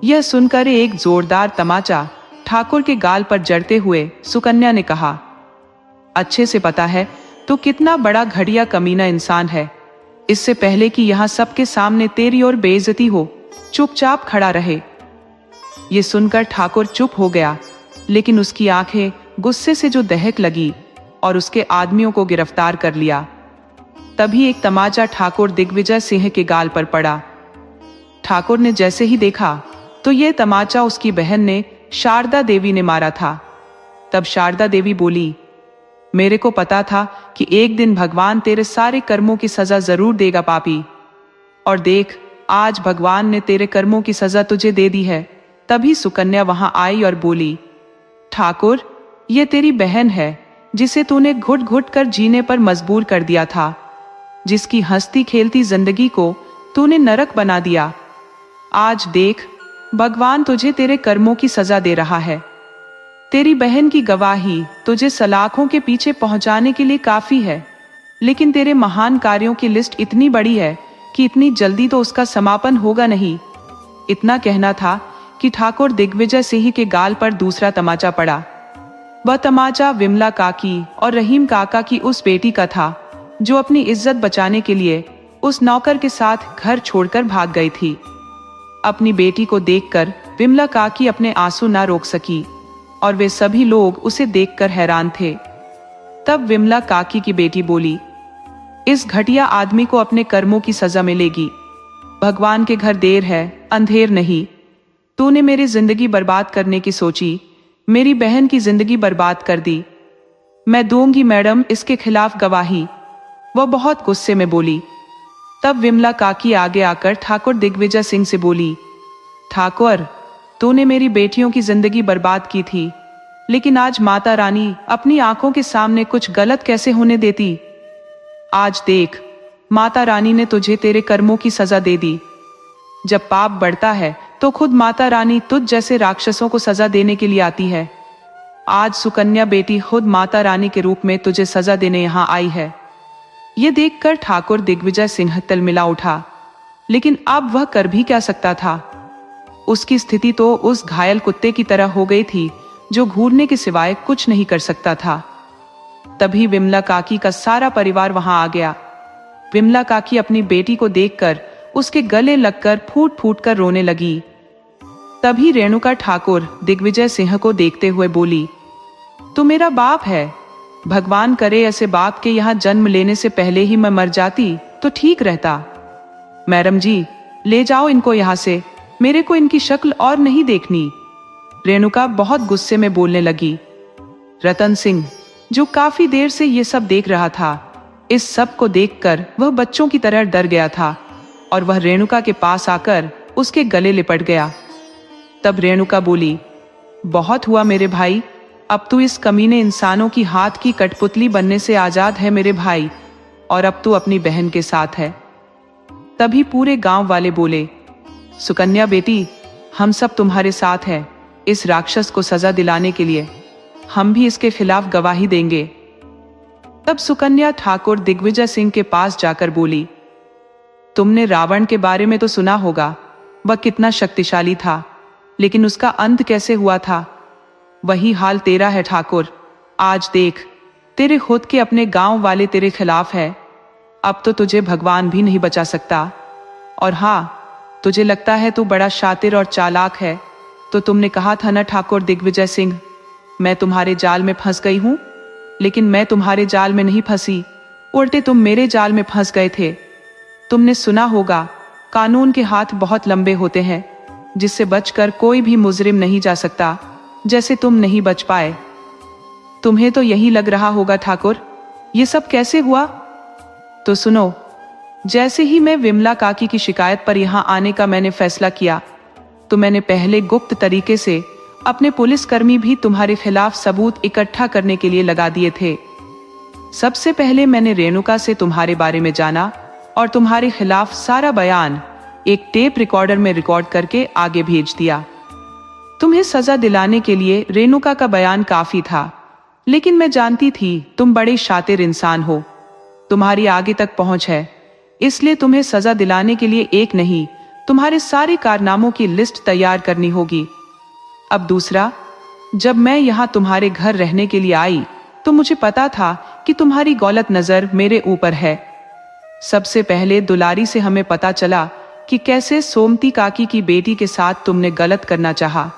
यह सुनकर एक जोरदार तमाचा ठाकुर के गाल पर जड़ते हुए सुकन्या ने कहा, अच्छे से पता है तो कितना बड़ा घटिया कमीना इंसान है। इससे पहले कि यहां सबके सामने तेरी और बेइज्जती हो, चुपचाप खड़ा रहे। ये सुनकर ठाकुर चुप हो गया, लेकिन उसकी आंखें गुस्से से जो दहक लगी और उसके आदमियों को गिरफ्तार कर लिया। तभी एक तमाचा ठाकुर दिग्विजय सिंह के गाल पर पड़ा। ठाकुर ने जैसे ही देखा तो ये तमाचा उसकी बहन ने शारदा देवी ने मारा था। तब शारदा देवी बोली, मेरे को पता था कि एक दिन भगवान तेरे सारे कर्मों की सजा जरूर देगा पापी, और देख आज भगवान ने तेरे कर्मों की सजा तुझे दे दी है। तभी सुकन्या वहां आई और बोली, ठाकुर, ये तेरी बहन है जिसे तूने घुट घुट कर जीने पर मजबूर कर दिया था, जिसकी हंसती खेलती जिंदगी को तूने नरक बना दिया। आज देख भगवान तुझे तेरे कर्मों की सजा दे रहा है। तेरी बहन की गवाही तुझे सलाखों के पीछे पहुंचाने के लिए काफी है। लेकिन तेरे महान कार्यों की लिस्ट इतनी बड़ी है कि इतनी जल्दी तो उसका समापन होगा नहीं। इतना कहना था कि ठाकुर दिग्विजय सिंह के गाल पर दूसरा तमाचा पड़ा। वह तमाचा विमला काकी और रहीम काका की उस बेटी का था जो अपनी इज्जत बचाने के लिए उस नौकर के साथ घर छोड़कर भाग गई थी। अपनी बेटी को देखकर विमला काकी अपने आंसू ना रोक सकी और वे सभी लोग उसे देखकर हैरान थे। तब विमला काकी की बेटी बोली, इस घटिया आदमी को अपने कर्मों की सजा मिलेगी। भगवान के घर देर है, अंधेर नहीं। तूने मेरी जिंदगी बर्बाद करने की सोची, मेरी बहन की जिंदगी बर्बाद कर दी। मैं दूंगी मैडम इसके खिलाफ गवाही। वह बहुत गुस्से में बोली। तब विमला काकी आगे आकर ठाकुर दिग्विजय सिंह से बोली, ठाकुर, तूने मेरी बेटियों की जिंदगी बर्बाद की थी, लेकिन आज माता रानी अपनी आंखों के सामने कुछ गलत कैसे होने देती। आज देख, माता रानी ने तुझे तेरे कर्मों की सजा दे दी। जब पाप बढ़ता है तो खुद माता रानी तुझ जैसे राक्षसों को सजा देने के लिए आती है। आज सुकन्या बेटी खुद माता रानी के रूप में तुझे सजा देने यहाँ आई है। ये देखकर ठाकुर दिग्विजय सिंह तिलमिला उठा, लेकिन अब वह कर भी क्या सकता था। उसकी स्थिति तो उस घायल कुत्ते की तरह हो गई थी जो घूरने के सिवाय कुछ नहीं कर सकता था। तभी विमला काकी का सारा परिवार वहां आ गया। विमला काकी अपनी बेटी को देखकर उसके गले लगकर फूट फूट कर रोने लगी। तभी रेणुका ठाकुर दिग्विजय सिंह को देखते हुए बोली, तू मेरा बाप है। भगवान करे ऐसे बाप के यहाँ जन्म लेने से पहले ही मैं मर जाती तो ठीक रहता। मैडम जी, ले जाओ इनको यहाँ से, मेरे को इनकी शक्ल और नहीं देखनी। रेणुका बहुत गुस्से में बोलने लगी। रतन सिंह, जो काफी देर से ये सब देख रहा था, इस सब को देखकर वह बच्चों की तरह डर गया था और वह रेणुका के पास आकर उसके गले लिपट गया। तब रेणुका बोली, बहुत हुआ मेरे भाई, अब तू इस कमीने इंसानों की हाथ की कठपुतली बनने से आजाद है मेरे भाई, और अब तू अपनी बहन के साथ है। तभी पूरे गांव वाले बोले, सुकन्या बेटी, हम सब तुम्हारे साथ हैं इस राक्षस को सजा दिलाने के लिए। हम भी इसके खिलाफ गवाही देंगे। तब सुकन्या ठाकुर दिग्विजय सिंह के पास जाकर बोली, तुमने रावण के बारे में तो सुना होगा, वह कितना शक्तिशाली था, लेकिन उसका अंत कैसे हुआ था। वही हाल तेरा है ठाकुर। आज देख, तेरे खुद के अपने गांव वाले तेरे खिलाफ है। अब तो तुझे भगवान भी नहीं बचा सकता। और हाँ, तुझे लगता है तू बड़ा शातिर और चालाक है, तो तुमने कहा था ना ठाकुर दिग्विजय सिंह, मैं तुम्हारे जाल में फंस गई हूं। लेकिन मैं तुम्हारे जाल में नहीं फंसी, उल्टे तुम मेरे जाल में फंस गए थे। तुमने सुना होगा, कानून के हाथ बहुत लंबे होते हैं, जिससे बचकर कोई भी मुजरिम नहीं जा सकता, जैसे तुम नहीं बच पाए। तुम्हें तो यही लग रहा होगा ठाकुर, ये सब कैसे हुआ। तो सुनो, जैसे ही मैं विमला काकी की शिकायत पर यहाँ आने का मैंने फैसला किया, तो मैंने पहले गुप्त तरीके से अपने पुलिसकर्मी भी तुम्हारे खिलाफ सबूत इकट्ठा करने के लिए लगा दिए थे। सबसे पहले मैंने रेणुका से तुम्हारे बारे में जाना और तुम्हारे खिलाफ सारा बयान एक टेप रिकॉर्डर में रिकॉर्ड करके आगे भेज दिया। तुम्हें सजा दिलाने के लिए रेणुका का बयान काफी था, लेकिन मैं जानती थी तुम बड़े शातिर इंसान हो, तुम्हारी आगे तक पहुंच है, इसलिए तुम्हें सजा दिलाने के लिए एक नहीं, तुम्हारे सारे कारनामों की लिस्ट तैयार करनी होगी। अब दूसरा, जब मैं यहाँ तुम्हारे घर रहने के लिए आई तो मुझे पता था कि तुम्हारी गलत नजर मेरे ऊपर है। सबसे पहले दुलारी से हमें पता चला कि कैसे सोमती काकी की बेटी के साथ तुमने गलत करना चाहा।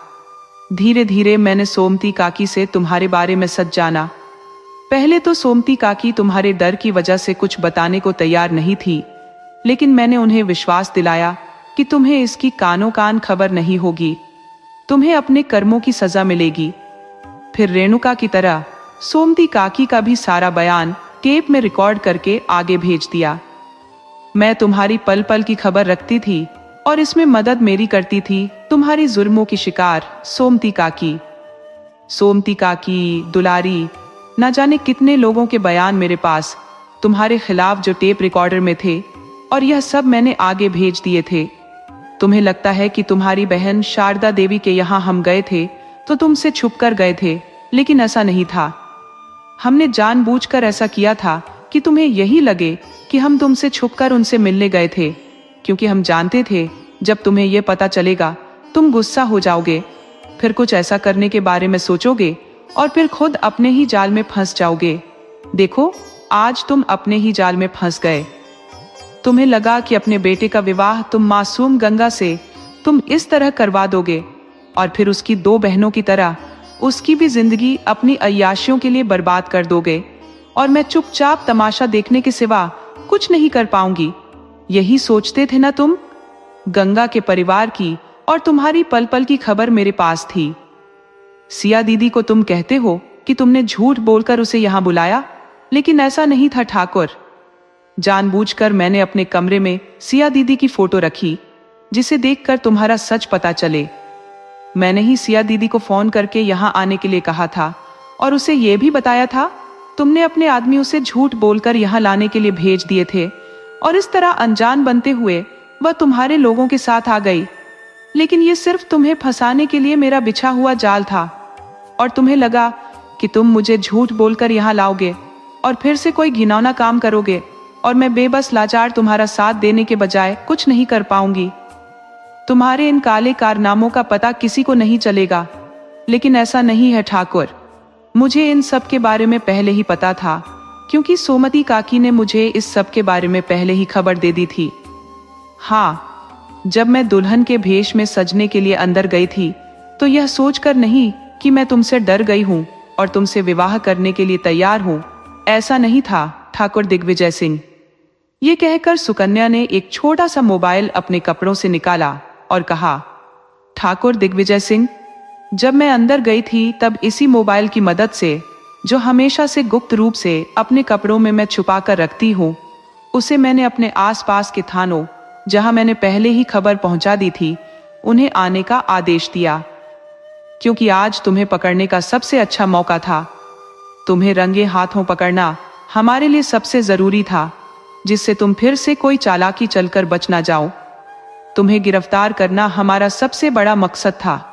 धीरे धीरे मैंने सोमती काकी से तुम्हारे बारे में सच जाना। पहले तो सोमती काकी तुम्हारे डर की वजह से कुछ बताने को तैयार नहीं थी, लेकिन मैंने उन्हें विश्वास दिलाया कि तुम्हें इसकी कानो कान खबर नहीं होगी, तुम्हें अपने कर्मों की सजा मिलेगी। फिर रेणुका की तरह सोमती काकी का भी सारा बयान टेप में रिकॉर्ड करके आगे भेज दिया। मैं तुम्हारी पल पल की खबर रखती थी और इसमें मदद मेरी करती थी तुम्हारी जुर्मों की शिकार सोमती काकी। सोमती काकी, दुलारी, ना जाने कितने लोगों के बयान मेरे पास तुम्हारे खिलाफ जो टेप रिकॉर्डर में थे, और यह सब मैंने आगे भेज दिए थे। तुम्हें लगता है कि तुम्हारी बहन शारदा देवी के यहाँ हम गए थे तो तुमसे छुपकर गए थे, लेकिन ऐसा नहीं था। हमने जानबूझकर ऐसा किया था कि तुम्हें यही लगे कि हम तुमसे छुपकर उनसे मिलने गए थे, क्योंकि हम जानते थे जब तुम्हें यह पता चलेगा तुम गुस्सा हो जाओगे, फिर कुछ ऐसा करने के बारे में सोचोगे और फिर खुद अपने ही जाल में फंस जाओगे। देखो, आज तुम अपने ही जाल में फंस गए। तुम्हें लगा कि अपने बेटे का विवाह तुम मासूम गंगा से तुम इस तरह करवा दोगे और फिर उसकी 2 बहनों की तरह उसकी भी जिंदगी अपनी अय्याशियों के लिए बर्बाद कर दोगे और मैं चुपचाप तमाशा देखने के सिवा कुछ नहीं कर पाऊंगी। यही सोचते थे ना तुम? गंगा के परिवार की और तुम्हारी पल पल की खबर मेरे पास थी। सिया दीदी को तुम कहते हो कि तुमने झूठ बोलकर उसे यहां बुलाया, लेकिन ऐसा नहीं था ठाकुर। जानबूझकर मैंने अपने कमरे में सिया दीदी की फोटो रखी, जिसे देखकर तुम्हारा सच पता चले। मैंने ही सिया दीदी को फोन करके यहाँ आने के लिए कहा था और उसे यह भी बताया था। तुमने अपने आदमी उसे झूठ बोलकर यहाँ लाने के लिए भेज दिए थे और इस तरह अनजान बनते हुए वह तुम्हारे लोगों के साथ आ गई। लेकिन ये सिर्फ तुम्हें फंसाने के लिए मेरा बिछा हुआ जाल था और तुम्हें लगा कि तुम मुझे झूठ बोलकर यहाँ लाओगे और फिर से कोई घिनौना काम करोगे और मैं बेबस लाचार तुम्हारा साथ देने के बजाय कुछ नहीं कर पाऊंगी। तुम्हारे इन काले कारनामों का पता किसी को नहीं चलेगा, लेकिन ऐसा नहीं है ठाकुर। मुझे इन सब के बारे में पहले ही पता था, क्योंकि सोमती काकी ने मुझे इस सब के बारे में पहले ही खबर दे दी थी। हाँ, जब मैं दुल्हन के भेष में सजने के लिए अंदर गई थी तो यह सोचकर नहीं कि मैं तुमसे डर गई हूँ और तुमसे विवाह करने के लिए तैयार हूँ, ऐसा नहीं था ठाकुर दिग्विजय सिंह। ये कहकर सुकन्या ने एक छोटा सा मोबाइल अपने कपड़ों से निकाला और कहा, ठाकुर दिग्विजय सिंह, जब मैं अंदर गई थी तब इसी मोबाइल की मदद से, जो हमेशा से गुप्त रूप से अपने कपड़ों में मैं छुपा कर रखती हूँ, उसे मैंने अपने आसपास के थानों, जहां मैंने पहले ही खबर पहुंचा दी थी, उन्हें आने का आदेश दिया, क्योंकि आज तुम्हें पकड़ने का सबसे अच्छा मौका था। तुम्हें रंगे हाथों पकड़ना हमारे लिए सबसे जरूरी था, जिससे तुम फिर से कोई चालाकी चलकर बच ना जाओ। तुम्हें गिरफ्तार करना हमारा सबसे बड़ा मकसद था।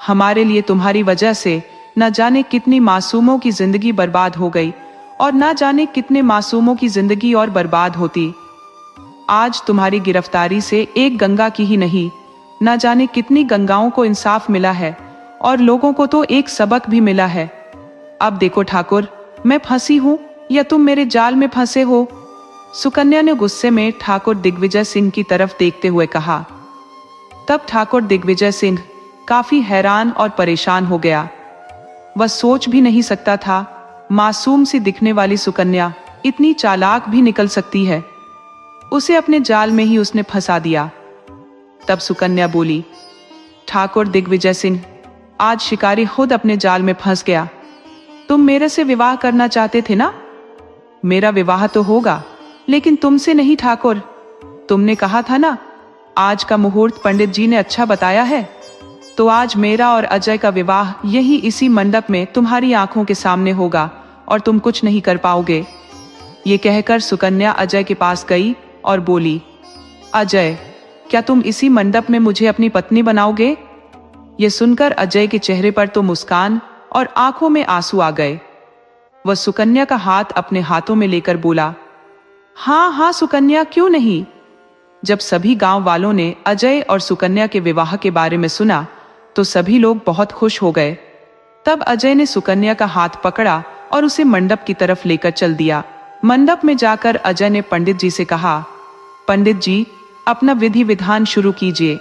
हमारे लिए तुम्हारी वजह से न जाने कितनी मासूमों की जिंदगी बर्बाद हो गई और न जाने कितने मासूमों की जिंदगी और बर्बाद होती। आज तुम्हारी गिरफ्तारी से एक गंगा की ही नहीं, न जाने कितनी गंगाओं को इंसाफ मिला है और लोगों को तो एक सबक भी मिला है। अब देखो ठाकुर, मैं फंसी हूं या तुम मेरे जाल में फंसे हो? सुकन्या ने गुस्से में ठाकुर दिग्विजय सिंह की तरफ देखते हुए कहा। तब ठाकुर दिग्विजय सिंह काफी हैरान और परेशान हो गया। वह सोच भी नहीं सकता था मासूम सी दिखने वाली सुकन्या इतनी चालाक भी निकल सकती है। उसे अपने जाल में ही उसने फंसा दिया। तब सुकन्या बोली, ठाकुर दिग्विजय सिंह, आज शिकारी खुद अपने जाल में फंस गया। तुम मेरे से विवाह करना चाहते थे ना? मेरा विवाह तो होगा, लेकिन तुमसे नहीं ठाकुर। तुमने कहा था ना, आज का मुहूर्त पंडित जी ने अच्छा बताया है, तो आज मेरा और अजय का विवाह यही इसी मंडप में तुम्हारी आंखों के सामने होगा और तुम कुछ नहीं कर पाओगे। ये कहकर सुकन्या अजय के पास गई और बोली, अजय, क्या तुम इसी मंडप में मुझे अपनी पत्नी बनाओगे? ये सुनकर अजय के चेहरे पर तो मुस्कान और आंखों में आंसू आ गए। वह सुकन्या का हाथ अपने हाथों में लेकर बोला, हाँ हाँ सुकन्या, क्यों नहीं। जब सभी गांव वालों ने अजय और सुकन्या के विवाह के बारे में सुना तो सभी लोग बहुत खुश हो गए। तब अजय ने सुकन्या का हाथ पकड़ा और उसे मंडप की तरफ लेकर चल दिया। मंडप में जाकर अजय ने पंडित जी से कहा, पंडित जी, अपना विधि विधान शुरू कीजिए।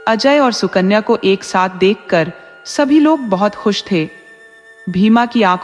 अजय और सुकन्या को एक साथ देखकर सभी लोग बहुत खुश थे। भीमा की आंखों